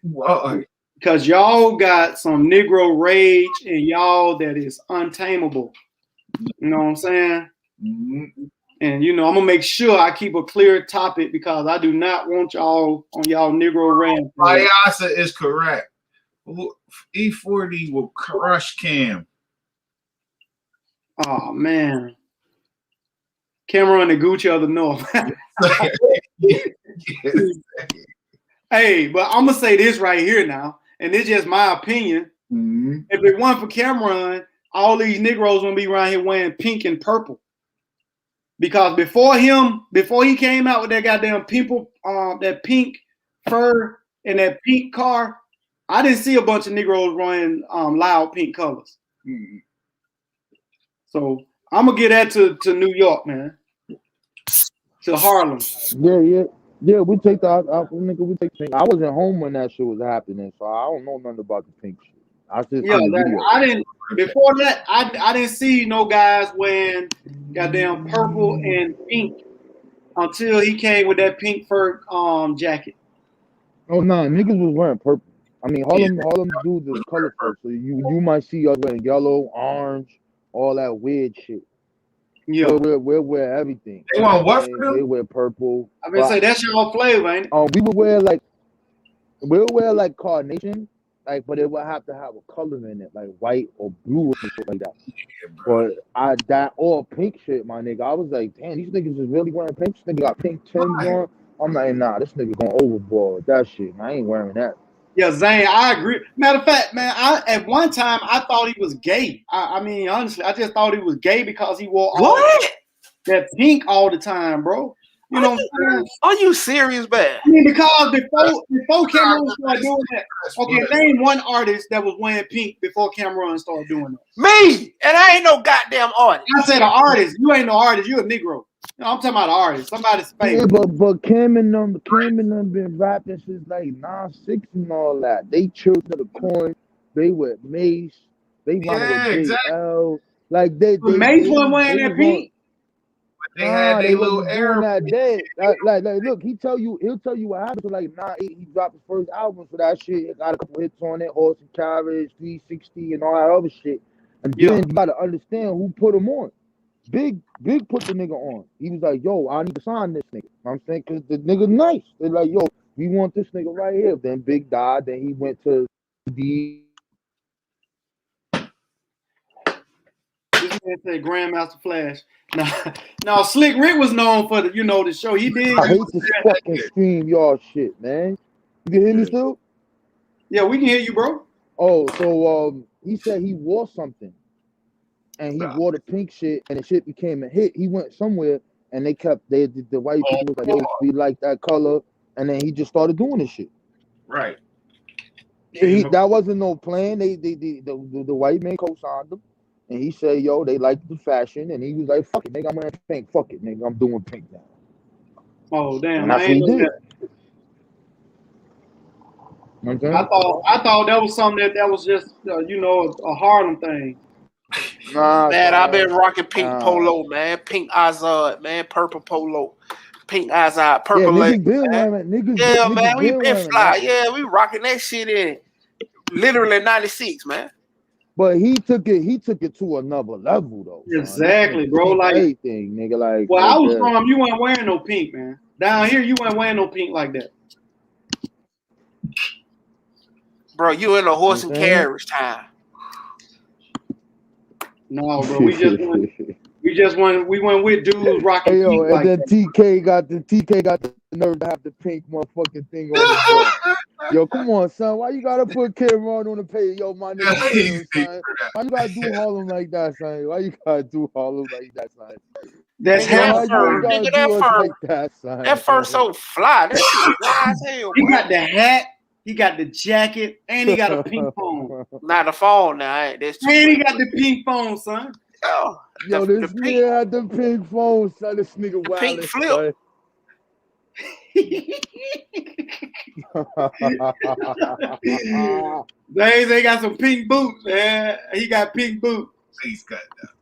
Why? Because y'all got some Negro rage and y'all that is untamable. You know what I'm saying? Mm-hmm. And, I'm going to make sure I keep a clear topic because I do not want y'all on y'all Negro rant. My answer is correct. E40 will crush Cam. Oh, man. Cameron and Gucci of the North. Hey, but I'm going to say this right here now, and it's just my opinion. Mm-hmm. If it weren't for Cameron, all these Negroes going to be around here wearing pink and purple. Because before he came out with that goddamn people, that pink fur and that pink car, I didn't see a bunch of Negroes running loud pink colors. Mm-hmm. So I'm gonna get that to New York, man. To Harlem. Yeah. We take nigga. We take pink. I wasn't home when that shit was happening, so I don't know nothing about the pink shit. I didn't. Before that, I didn't see no guys wearing goddamn purple and pink until he came with that pink fur jacket. Oh nah, niggas was wearing purple. I mean, Harlem dudes is colorful, so you might see us wearing yellow, orange, all that weird shit. Yeah, we'll wear everything. They want what for them? They wear purple. I mean, say that's your flavor, ain't it? We we'll wear like carnation. Like, but it would have to have a color in it, like white or blue or something like that. But that all pink shit, my nigga, I was like, damn, these niggas is really wearing pink. This nigga got pink Timbs on. I'm like, nah, this nigga going overboard with that shit. I ain't wearing that. Yeah, Zane, I agree. Matter of fact, man, at one time I thought he was gay. I mean, honestly, I just thought he was gay because he wore all that pink all the time, bro. You know what I'm saying? Are you serious, man? I mean, because before Cameron started doing that, okay, name one artist that was wearing pink before Cameron started doing that. Me, and I ain't no goddamn artist. I said an artist. You ain't no artist. You a Negro. No, I'm talking about an artist. Somebody's favorite. Yeah, but Cam and them been rapping since like 9-6 and all that. They chilled to the coin. They with Mace. They wanted with JL. Like they Mace wasn't wearing that pink. They had their little air that day. Like, look, he'll tell you what happened. So like 9-8, he dropped his first album for that shit. It got a couple hits on it, Horse and Carriage, 360, and all that other shit. And then you gotta understand who put him on. Big put the nigga on. He was like, yo, I need to sign this nigga. You know what I'm saying? Because the nigga nice. They're like, yo, we want this nigga right here. Then Big died. Then he went to the... This man said Grandmaster Flash. No, Slick Rick was known for the show. He did. I hate this fucking stream y'all shit, man. You can hear me still? Yeah, we can hear you, bro. Oh, so he said he wore something, and he wore the pink shit, and the shit became a hit. He went somewhere, and the white people was like, yo, we like that color, and then he just started doing this shit. Right. That wasn't no plan. The white man co-signed him, and he said, yo, they like the fashion, and he was like, fuck it, nigga, I'm wearing pink. Fuck it, nigga, I'm doing pink now. Oh damn! And that's what he did. Okay. I thought that was something that was just a Harlem thing. Nah, Man, I've been rocking pink polo, man. Pink Azad, man. Purple polo. Pink Azad. Purple leg. Yeah, man. We been fly. Yeah, we rocking that shit in literally 96, man. But he took it to another level though. Exactly, bro. Like everything, nigga. Like well, I was from you weren't wearing no pink, man. Down here you weren't wearing no pink like that. Bro, you in a horse and carriage time. No, bro. We went with dudes rocking hey, yo, pink and like then that. TK got the nerve to have the pink motherfucking thing on his butt. Yo, come on, son. Why you gotta put Cameron on the page? Yo, my nigga, son. Why you gotta do Harlem like that, son? Why you gotta do Harlem like that, son? That's that fur, nigga. That fur so fly. That shit fly as hell. He got the hat. He got the jacket, and he got a pink phone. Not a phone now. And he got the pink phone, son. Yo, this nigga had the pink phone, son. This nigga wild. Pink flip. They got some pink boots, man. He got pink boots. He's got that.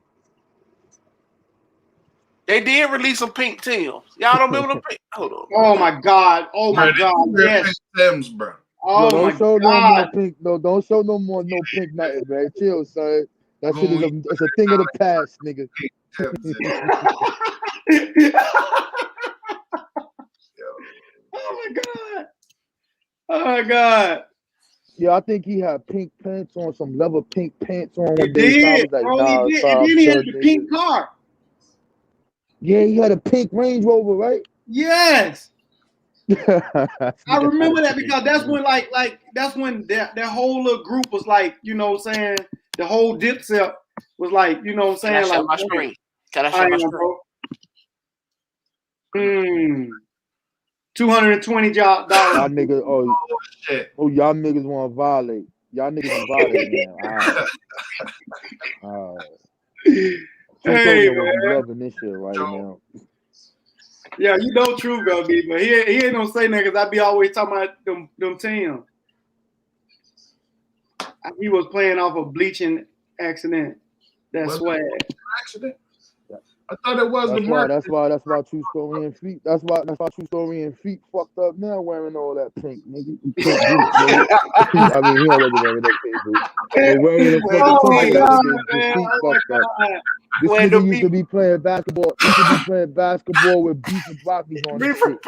They did release some pink Tims. Y'all don't remember the pink? Hold on. Oh my God. Oh my God. Yes. Tims, bro. Oh don't my show God. no more pink. No, don't show no more pink nothing, man. Chill, son. That shit is it's a thing of the past, nigga. Oh my God. Oh my God. Yeah, I think he had pink pants on, some leather pink pants on. He did, bro. He did. And then he had the pink car. Yeah, he had a pink Range Rover, right? Yes. I remember that because that's when that's when that whole little group was like, you know what I'm saying? The whole Dipset was like, you know what I'm saying? Can I show my screen? Can I show my screen? $220. Y'all niggas, y'all niggas want to violate. Y'all niggas violate now. Hey, man. Loving this shit right now. Yeah, you know True gonna be, but he ain't gonna say nothing because I be always talking about them Tims. He was playing off a bleaching accident. That's swag. Accident? I thought it was the mark. That's why True Story and Feet. That's why True Story and Feet fucked up now wearing all that pink, nigga. I mean, he already wearing that pink boots. But wearing the fucking feet fucked up. This nigga used to be playing basketball. He used to be playing basketball with beef and broccoli on his shit.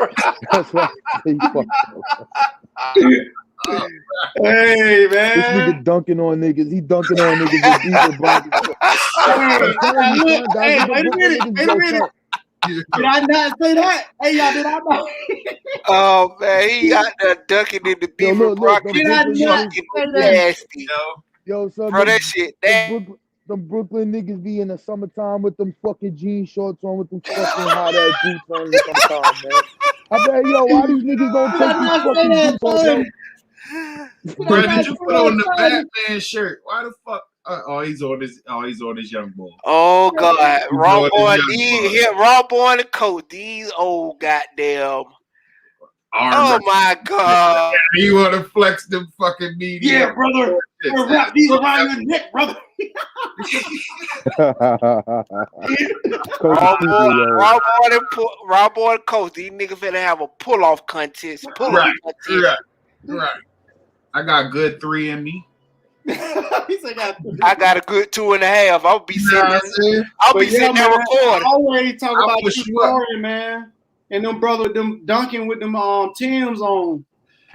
That's why he fucked up. Hey, man. This nigga dunking on niggas. He dunking on niggas with beef and broccoli. Hey, wait a minute. Did I not say that? Hey, y'all, did I not? Oh, man, he got that dunking in the beef and broccoli. Did I not say that? Nasty. Yo, son, bro, that shit. Them Brooklyn niggas be in the summertime with them fucking jean shorts on with them fucking hot ass boots on in the summertime, man. I bet, yo, why these niggas don't take these fucking boots off, yo? Bro, did you put on the Batman shirt? Why the fuck? He's on his young boy. Oh God, Raw Boy and the coat. These old goddamn. Oh my God! You want to flex them fucking media? Yeah, brother. Wrap these around your neck, brother. Raw Boy and coat. These niggas finna have a pull-off contest. Right. I got good 3 in me. I got a good 2.5. I'll be sitting there recording. I always talk about the story, man. And them brother, them dunking with them Tims on.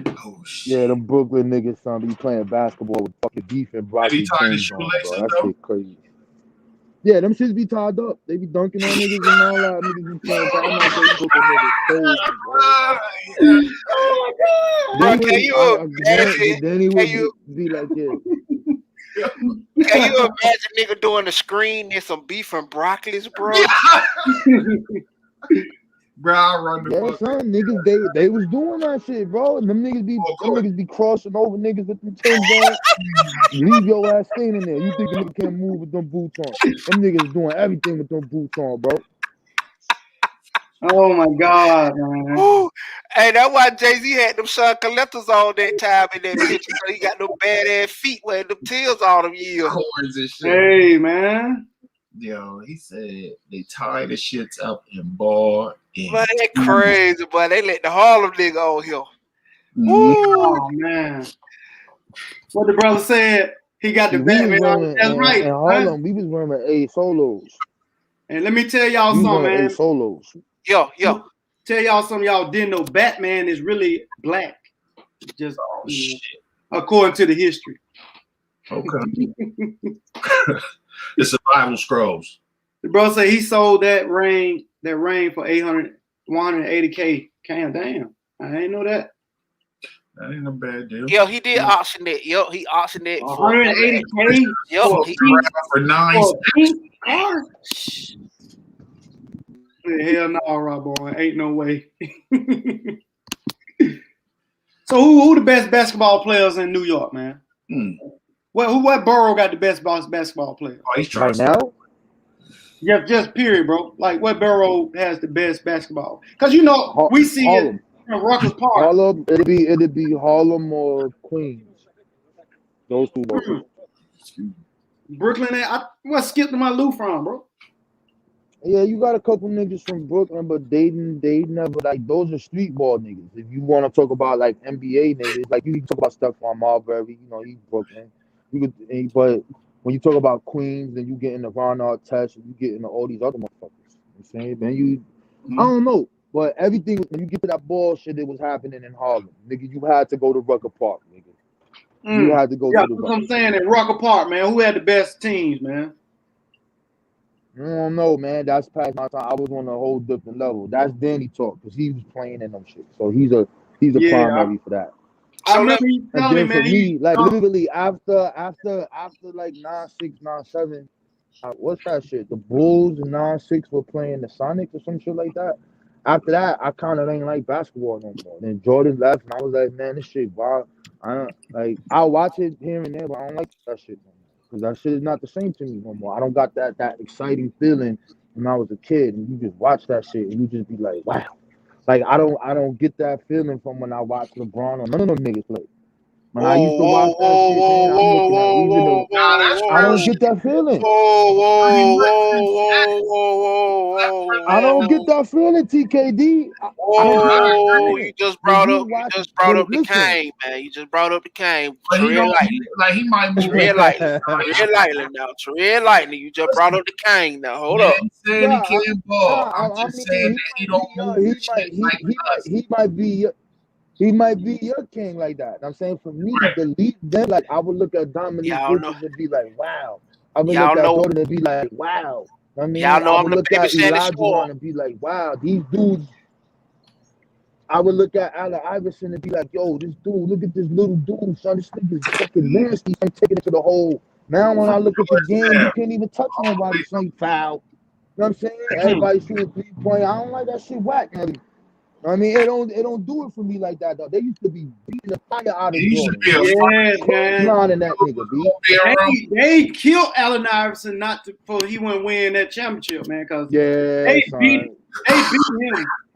Oh shit! Yeah, them Brooklyn niggas, son, be playing basketball with fucking beef and broccoli. That shit crazy. Yeah, them shits be tied up. They be dunking on niggas and all that. Niggas be saying, I'm not saying you niggas cold, bro. Oh my God. Bro, can you imagine? Then he would be like, yeah. Can you imagine nigga doing the screen and some beef and broccolis, bro? Bro, I run the fuck. Son, niggas, they was doing that shit, bro. And them niggas be crossing over niggas with them Timbs on. Leave your ass standing there. You think a nigga can't move with them boots on? Them niggas doing everything with them boots on, bro. Oh my God, man. Ooh. Hey, that's why Jay-Z had them Sean Collectors on that time in that picture. So he got them badass feet wearing them tails all them years. Hey, man. Yo, he said they tie the shits up and ball. Man, that crazy, boy. They let the Harlem nigga on here. Oh, man. What the brother said, he got the Batman on. That's right. In Harlem, we was wearing A solos. And let me tell y'all something, man. A solos. Yo. Tell y'all something y'all didn't know. Batman is really black. Just according to the history. Okay. The survival scrolls. The brother said he sold that ring for 180K. Damn. I ain't know that. That ain't a bad deal. Yo, he did auction it. Yo, he auctioned it for 180K. Yo, for 9 cars. Hell no, Rob boy. Ain't no way. So who the best basketball players in New York, man? What borough got the best basketball players? Oh, he's trying right now? Yeah, just period, bro. Like what borough has the best basketball? Because you know we see Harlem. it in Rutgers Park. Harlem, it'd be Harlem or Queens. Those two boroughs. Brooklyn, what skipped my Lou from, bro? Yeah, you got a couple niggas from Brooklyn, but they never like those are street ball niggas. If you want to talk about like NBA niggas, like you can talk about Stephon Marbury, you know, he's Brooklyn. But when you talk about Queens, then you get into Ron Artest, and you get into all these other motherfuckers. You know what I'm saying, man, I don't know, but everything when you get to that bullshit that was happening in Harlem, nigga, you had to go to Rucker Park, nigga. You had to go. Yeah, that's what I'm saying. At Rucker Park, man, who had the best teams, man? I don't know, man. That's past my time. I was on a whole different level. That's Danny talk because he was playing in them shit. So he's a primary for that. I remember you telling me, man. For me, like literally after like 9-6, 9-7, what's that shit? The Bulls and 9-6 were playing the Sonics or some shit like that. After that, I kind of ain't like basketball no more. Then Jordan left, and I was like, man, this shit, wow. I'll watch it here and there, but I don't like that shit no more. Because that shit is not the same to me no more. I don't got that exciting feeling when I was a kid, and you just watch that shit and you just be like, wow. Like I don't get that feeling from when I watch LeBron or none of them niggas play. When I used to watch that shit, man, I'm looking at I don't get that feeling. I don't get that feeling, TKD. You just brought up the Kane, man. You just brought up the Kane. Tread lightly now. Tread lightly. You just brought up the Kane now. Hold up. He said he can't ball. I'm just saying that he don't move. He might be your king like that. I'm saying for me, to lead them, like I would look at Dominique Wilkins and be like, wow. I would look at Jordan and be like, wow. I mean, I would look at Elijah and be like, wow, these dudes. I would look at Allen Iverson and be like, yo, this dude, look at this little dude, son. This nigga's fucking nasty. I'm taking it to the hole. Now when I look at the game, you can't even touch nobody, saying foul. You know what I'm saying? Everybody shooting 3-point. I don't like that shit whack, man. I mean, it don't do it for me like that though. They used to be beating the fire out of Jordan. That nigga, they killed Allen Iverson for he wouldn't win that championship, man. Cause they beat him,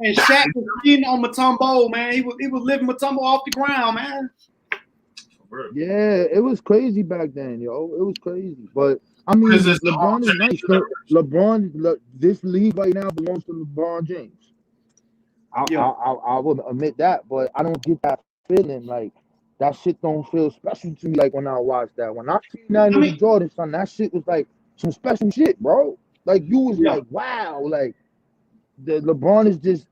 and Shaq was beating on Mutombo, man. He was living Mutombo off the ground, man. Yeah, it was crazy back then, yo. It was crazy, but I mean, LeBron is nice. This league right now belongs to LeBron James. I will admit that, but I don't get that feeling. Like that shit don't feel special to me. Like when I watch that, when I see that nigga Jordan, son, that shit was like some special shit, bro. Like you was like, wow, like the LeBron is just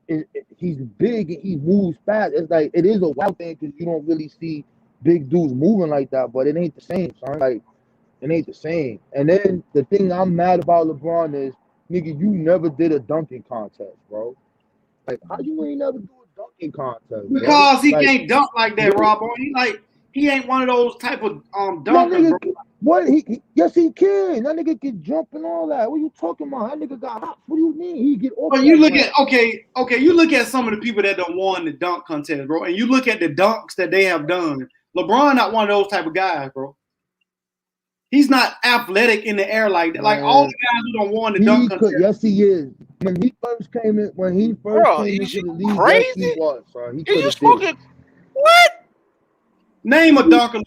he's big and he moves fast. It's like it is a wild thing because you don't really see big dudes moving like that, but it ain't the same, son. Like It ain't the same. And then the thing I'm mad about LeBron is, nigga, you never did a dunking contest, bro. Like, how you ain't never do a dunking contest, bro? Because he like, can't dunk like that, Rob. He ain't one of those type of dunkers, bro. What yes he can. That nigga can jump and all that. What you talking about? That nigga got hops. What do you mean? He get off. But you look at you look at some of the people that done won the dunk contest, bro, and you look at the dunks that they have done. LeBron not one of those type of guys, bro. He's not athletic in the air like that. Like all the guys who don't won the dunk contest. Yes, he is. When he first came in, into the league, yes, he was. He smoking what? Name a dunker.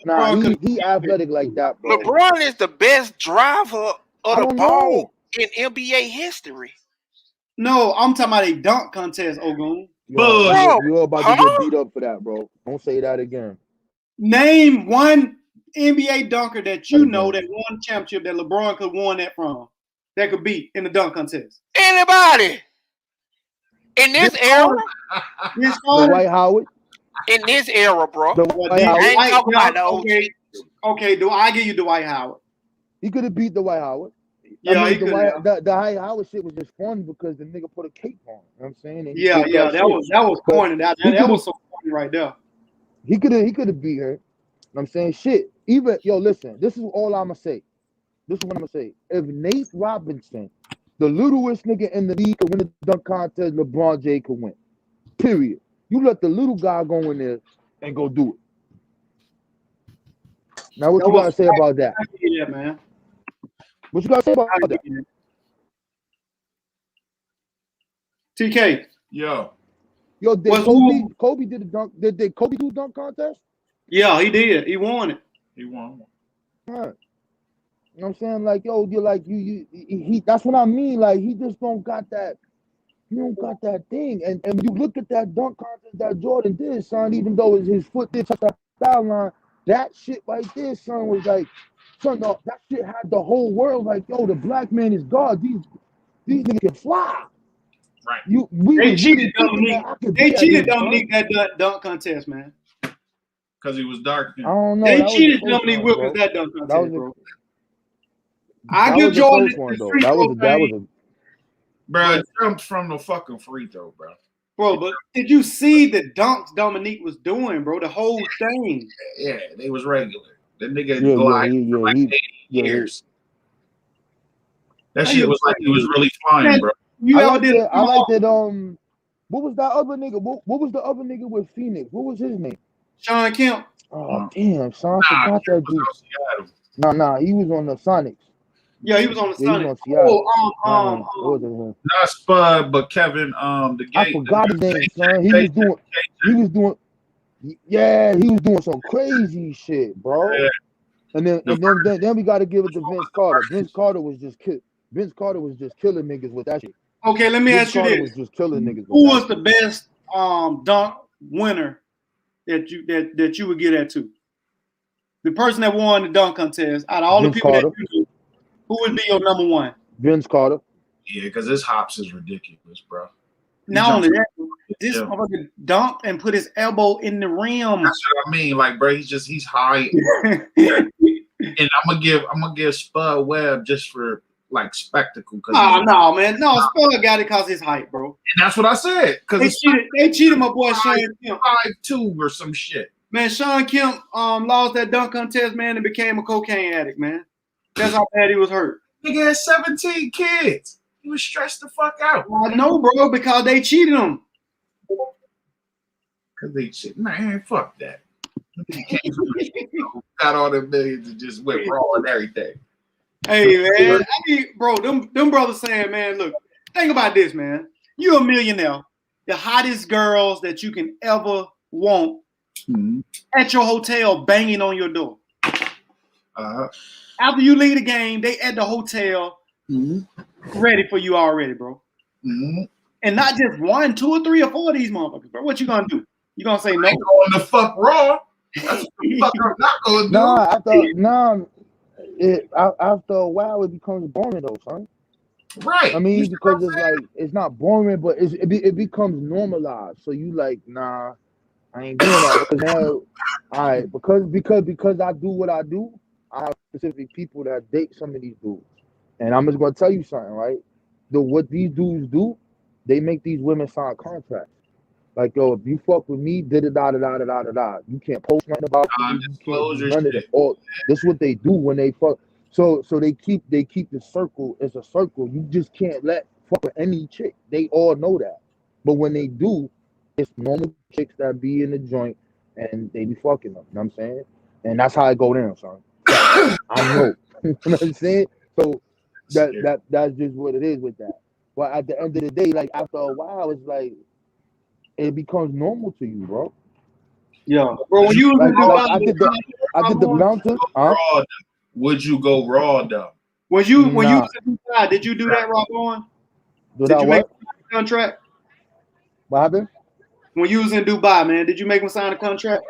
He athletic like that, bro. LeBron is the best driver of the ball in NBA history. No, I'm talking about a dunk contest, Ogun. You're about to get beat up for that, bro. Don't say that again. Name one NBA dunker that you know that won championship that LeBron could won that from. That could beat in the dunk contest. Anybody in this era? Dwight Howard. In this era, bro. Okay, do I give you Dwight Howard? He could have beat Dwight Howard. Yeah, he could have. The Dwight Howard shit was just fun because the nigga put a cape on. You know what I'm saying? And that was corny. That was so corny right there. He could have beat her. You know what I'm saying? Shit. Even listen, this is all I'ma say. This is what I'm gonna say. If Nate Robinson, the littlest nigga in the league, could win the dunk contest, LeBron James could win. Period. You let the little guy go in there and go do it. Now, what you gotta say about that? Yeah, man. What you gotta say about that? TK. Yo, did Kobe did a dunk? Did Kobe do a dunk contest? Yeah, he did. He won it. He won. All right. You know what I'm saying? Like, you're like he. That's what I mean. Like, he just don't got that. He don't got that thing. And you look at that dunk contest that Jordan did, son, even though his foot did touch that foul line, that shit right there, son, was like, son, that shit had the whole world like, yo, the black man is God. These niggas can fly. Right. They cheated Dominique. They cheated Dominique that dunk contest, man. Because he was dark. I don't know. They cheated Dominique Wilkins that dunk contest, bro. I give Jordan that was a bro, it jumped from the fucking free throw, bro. Bro, but did you see the dunks Dominique was doing, bro? The whole thing. Yeah, they was regular. That nigga glided for like 80 years. That shit was like he was really flying, bro. I like that. What was that other nigga? What was the other nigga with Phoenix? What was his name? Sean Kemp. Oh damn, Sean forgot that dude. Nah, he was on the Sonics. Yeah, he was on the Sonics. Not Spud, but Kevin. The Gate. I forgot his name, son. He was doing some crazy shit, bro. Yeah. And then we got to give it to Vince Carter. Vince Carter was just killing niggas with that shit. Okay, let me ask you this: was just killing niggas. Who was the best dunk winner that you would get at to? The person that won the dunk contest out of all the people that you knew, who would be your number one? Vince Carter. Yeah, because his hops is ridiculous, bro. Not only that, this motherfucker dunked and put his elbow in the rim. That's what I mean. Like, bro, he's high. And I'm gonna give Spud Webb just for like spectacle. No, man, no, Spud got it because his height, bro. And that's what I said. Because they cheated my boy Sean Kemp 5'2" or some shit. Man, Sean Kemp lost that dunk contest, man, and became a cocaine addict, man. That's how bad he was hurt. Nigga had 17 kids. He was stressed the fuck out. I know, bro, because they cheated him. Because they cheated. Man, fuck that. Got all them millions and just went raw and everything. Hey, man. I mean, bro, them brothers saying, man, look, think about this, man. You're a millionaire. The hottest girls that you can ever want at your hotel banging on your door. After you leave the game, they at the hotel ready for you already, bro. And not just 1, 2, or 3, or 4 of these motherfuckers, bro. What you gonna do? You gonna say no? Going the fuck raw. That's what the fuck I'm not gonna do. After a while, it becomes boring though, son. Right. I mean, because it's like it's not boring, but it becomes normalized. So you like, nah, I ain't doing that because now, all right, because I do what I do. I have specific people that date some of these dudes. And I'm just gonna tell you something, right? What these dudes do, they make these women sign contracts. Like, yo, if you fuck with me, da da da da da da da da. You can't post nothing about me. You can't do Non-disclosure none of shit. that. All this is what they do when they fuck. So they keep the circle. It's a circle. You just can't let fuck with any chick. They all know that. But when they do, it's normal chicks that be in the joint and they be fucking them. You know what I'm saying? And that's how it go down, son. I know. You know what I'm saying? So that's just what it is with that. But at the end of the day, like after a while, it's like it becomes normal to you, bro. Yeah, bro. When you like I did the mountain. Huh? Would you go raw though? When you was in Dubai, did you do that, Rob Owen? Did you make a contract? What happened? When you was in Dubai, man, did you make him sign a contract?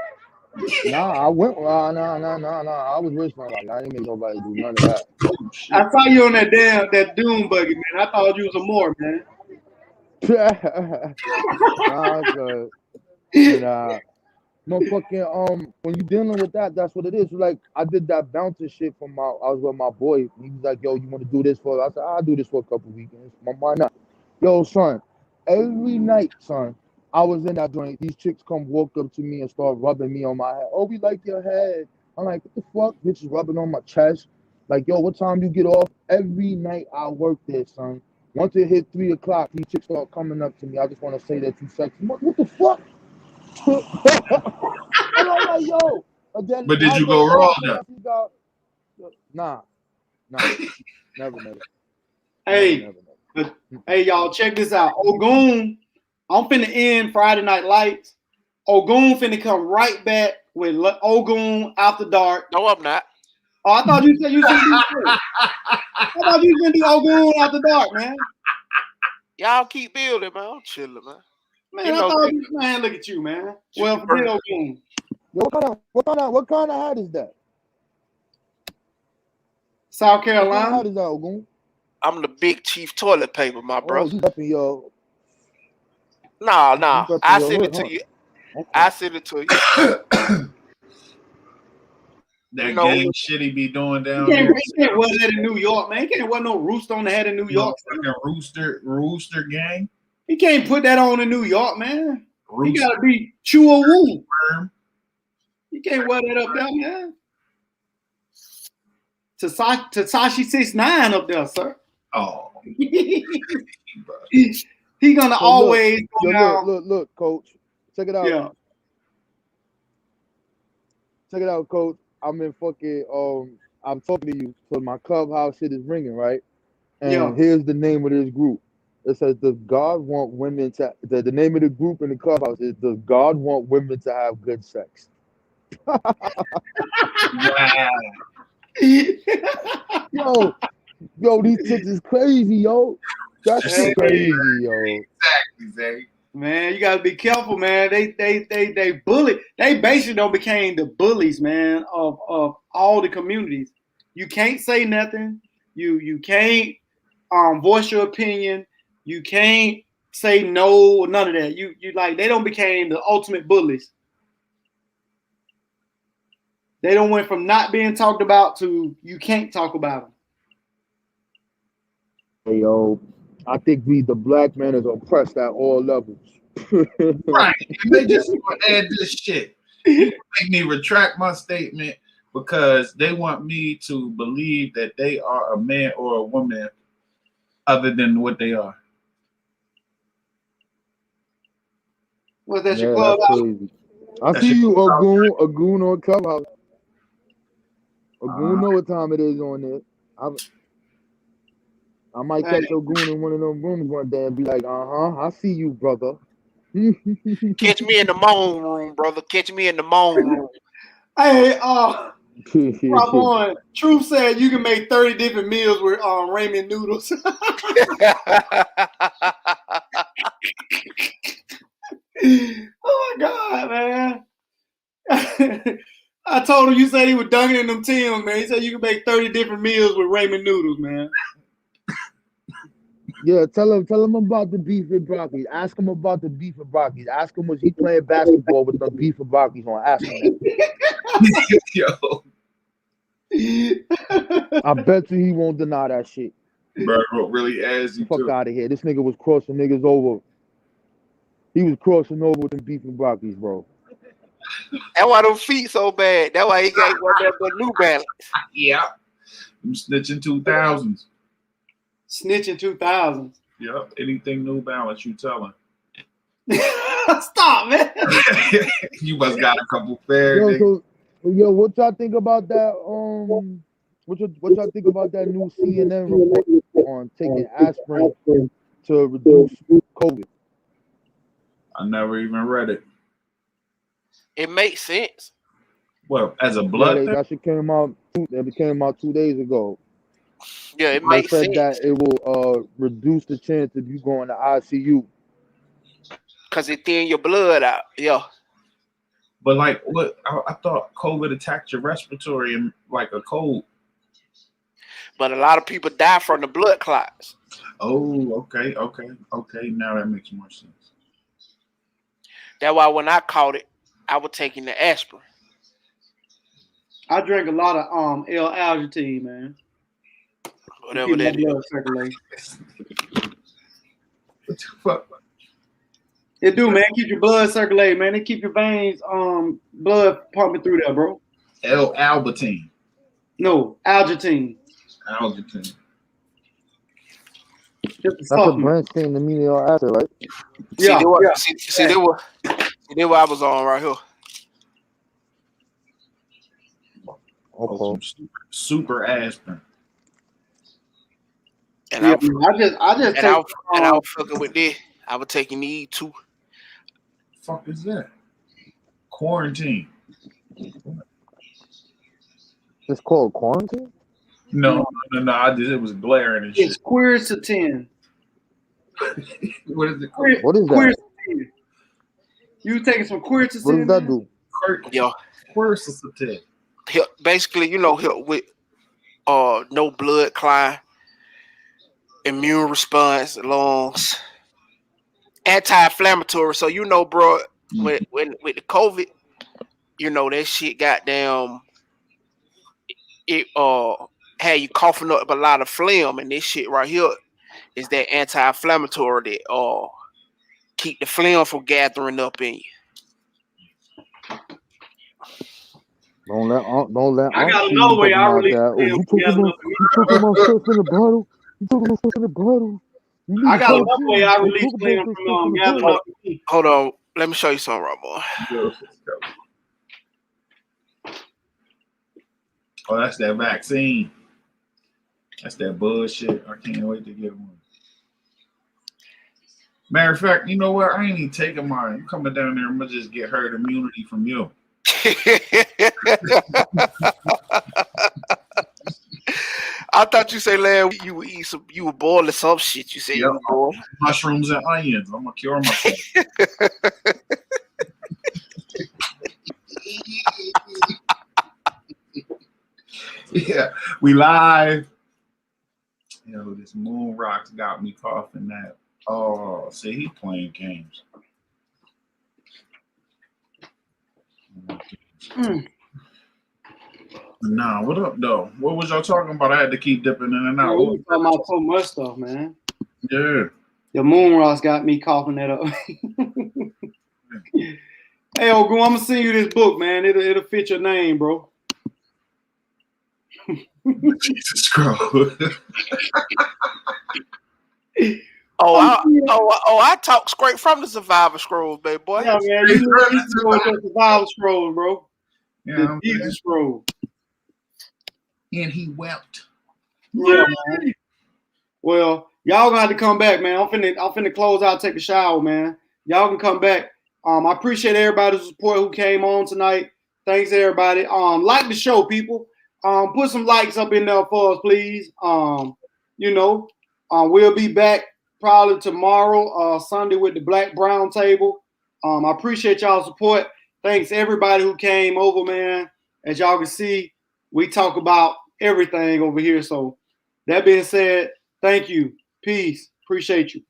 Nah, I went. Nah. I was rich, man. Like, I didn't make nobody do none of that. I saw you on that Doom buggy, man. I thought you was a Moor, man. Nah, motherfucking when you dealing with that, that's what it is. Like I did that bouncer shit I was with my boy. He was like, yo, you want to do this for? I said, I'll do this for a couple weekends. Why not? Yo, son, every night, son, I was in that joint. These chicks come walk up to me and start rubbing me on my head. Oh, we like your head. I'm like, what the fuck? Bitches rubbing on my chest. Like, yo, what time you get off? Every night I work there, son. Once it hit 3 o'clock, these chicks start coming up to me. I just want to say that you sexy. What the fuck? And I'm like, yo. Then but did you go raw though? Nah. Never. Hey, hey, y'all, check this out. Ogun, I'm finna end Friday Night Lights. Ogun finna come right back with Ogun After Dark. No, I'm not. Oh, I thought you said you was gonna do it. I thought you was gonna do Ogun After Dark, man. Y'all keep building, man. I'm chilling, man. Man, I thought you, man, look at you, man. Well, forget Ogun. What kind of hat is that? South Carolina. What kind of hat is that, Ogun? I'm the Big Chief toilet paper, my bro. You repping your... Nah. I send it to you. Okay. I send it to you. That gang shit he be doing down there. He can't wear that in New York, man. He can't wear no rooster on the head in New York. Like a rooster gang. He can't put that on in New York, man. Rooster. He gotta be Chua Woo. He can't wear that up there, man. Tekashi 6ix9ine up there, sir. Oh. He gonna always go down. Look, coach. Check it out. Yeah. Check it out, coach. I'm in fucking I'm talking to you. So my clubhouse shit is ringing, right? And here's the name of this group. It says, does God want women to the name of the group in the clubhouse is does God want women to have good sex? Yo, these chicks is crazy, yo. That's crazy, yo. Exactly, Zay. Man, you gotta be careful, man. They bully. They basically don't became the bullies, man, of all the communities. You can't say nothing. You can't voice your opinion. You can't say no, none of that. You like they don't became the ultimate bullies. They don't went from not being talked about to you can't talk about them. Hey, yo, I think the black man is oppressed at all levels. Right. They just want to add this shit. Make me retract my statement because they want me to believe that they are a man or a woman other than what they are. Well, that's your clubhouse. I see you, Ogun on clubhouse. Ogun know what time it is on there. I might catch Ogun in one of them rooms one day and be like, I see you, brother. Catch me in the moan room, brother. Catch me in the moan room. Hey, Rob on. Truth said you can make 30 different meals with ramen noodles. Oh my God, man. I told him you said he was dunking in them Tims, man. He said you can make 30 different meals with ramen noodles, man. Yeah, tell him about the beef with Brockies. Ask him about the beef with Brockies. Ask him was he playing basketball with the beef with Brockies on. Ask him that. Yo. I bet you he won't deny that shit. Bro, really ass you Fuck too. out of here. This nigga was crossing niggas over. He was crossing over with them beef and brockies, bro. That's why them feet so bad. That's why he got one of the New Balance. Yeah. I'm snitching 2000s. Snitching 2000s. Yep. Anything New Balance, you tell him. Stop, man. You must got a couple fair. Yo, what y'all think about that? What y'all think about that new CNN report on taking aspirin to reduce COVID? I never even read it. It makes sense. Well, as a blood thing? That shit came out. That came out 2 days ago. Yeah, it makes sense. They said that it will reduce the chance of you going to ICU. Cause it thin your blood out. Yeah. But like, what? I thought COVID attacked your respiratory and like a cold. But a lot of people die from the blood clots. Oh, okay. Now that makes more sense. That's why when I caught it, I was taking the aspirin. I drank a lot of L-arginine, man. Whatever that is. What the fuck? It do, man. Keep your blood circulating, man. It keep your veins blood pumping through there, bro. L-arginine. No, Algitine. Algitine. That's a branched-chain amino acid, right? Yeah. See, that what I was on right here. Okay. Super aspirin. And I was fucking with this. I was taking these too. Fuck is that? Quarantine. It's called quarantine? No. It was glaring and shit. It's quercetin. What is it? What is that? Quercetin. You taking some quercetin? What does that do? Yeah. Quercetin. Basically, help with no blood clot, immune response, lungs, anti-inflammatory. So bro, with the COVID, that shit goddamn it had you coughing up a lot of phlegm, and this shit right here is that anti-inflammatory that keep the phlegm from gathering up in you. Don't let. I got another way I release you took my stuff in the bottle. You took my stuff in the bottle. I got another way I release phlegm from gathering up. Hold on, let me show you something, right, boy. Oh, that's that vaccine. That's that bullshit. I can't wait to get one. Matter of fact, you know what? I ain't even taking mine. I'm coming down there. I'm gonna just get herd immunity from you. I thought you say, lad, you would eat some. You were boiling some shit. You said you were boiling mushrooms and onions. I'm gonna cure myself. Yeah, we live. This Moon Rocks got me coughing that. Oh, see, he playing games. Nah, what up, though? What was y'all talking about? I had to keep dipping in and out. We talking about so much stuff, man. Yeah. The Moon Rocks got me coughing that up. Hey, Ogu, I'm gonna send you this book, man. It'll fit your name, bro. Jesus Christ. I talk straight from the Survivor Scrolls, baby boy. Yeah, man, you know the Survivor Scrolls, bro. Yeah, the Jesus Scroll. And he wept. Yeah, man. Well, y'all gonna have to come back, man. I'm finna close out, take a shower, man. Y'all can come back. I appreciate everybody's support who came on tonight. Thanks everybody. Like the show, people. Put some likes up in there for us, please. We'll be back probably tomorrow, Sunday, with the Black Brown Table. I appreciate y'all's support. Thanks everybody who came over, man. As y'all can see, we talk about everything over here. So that being said, thank you. Peace. Appreciate you.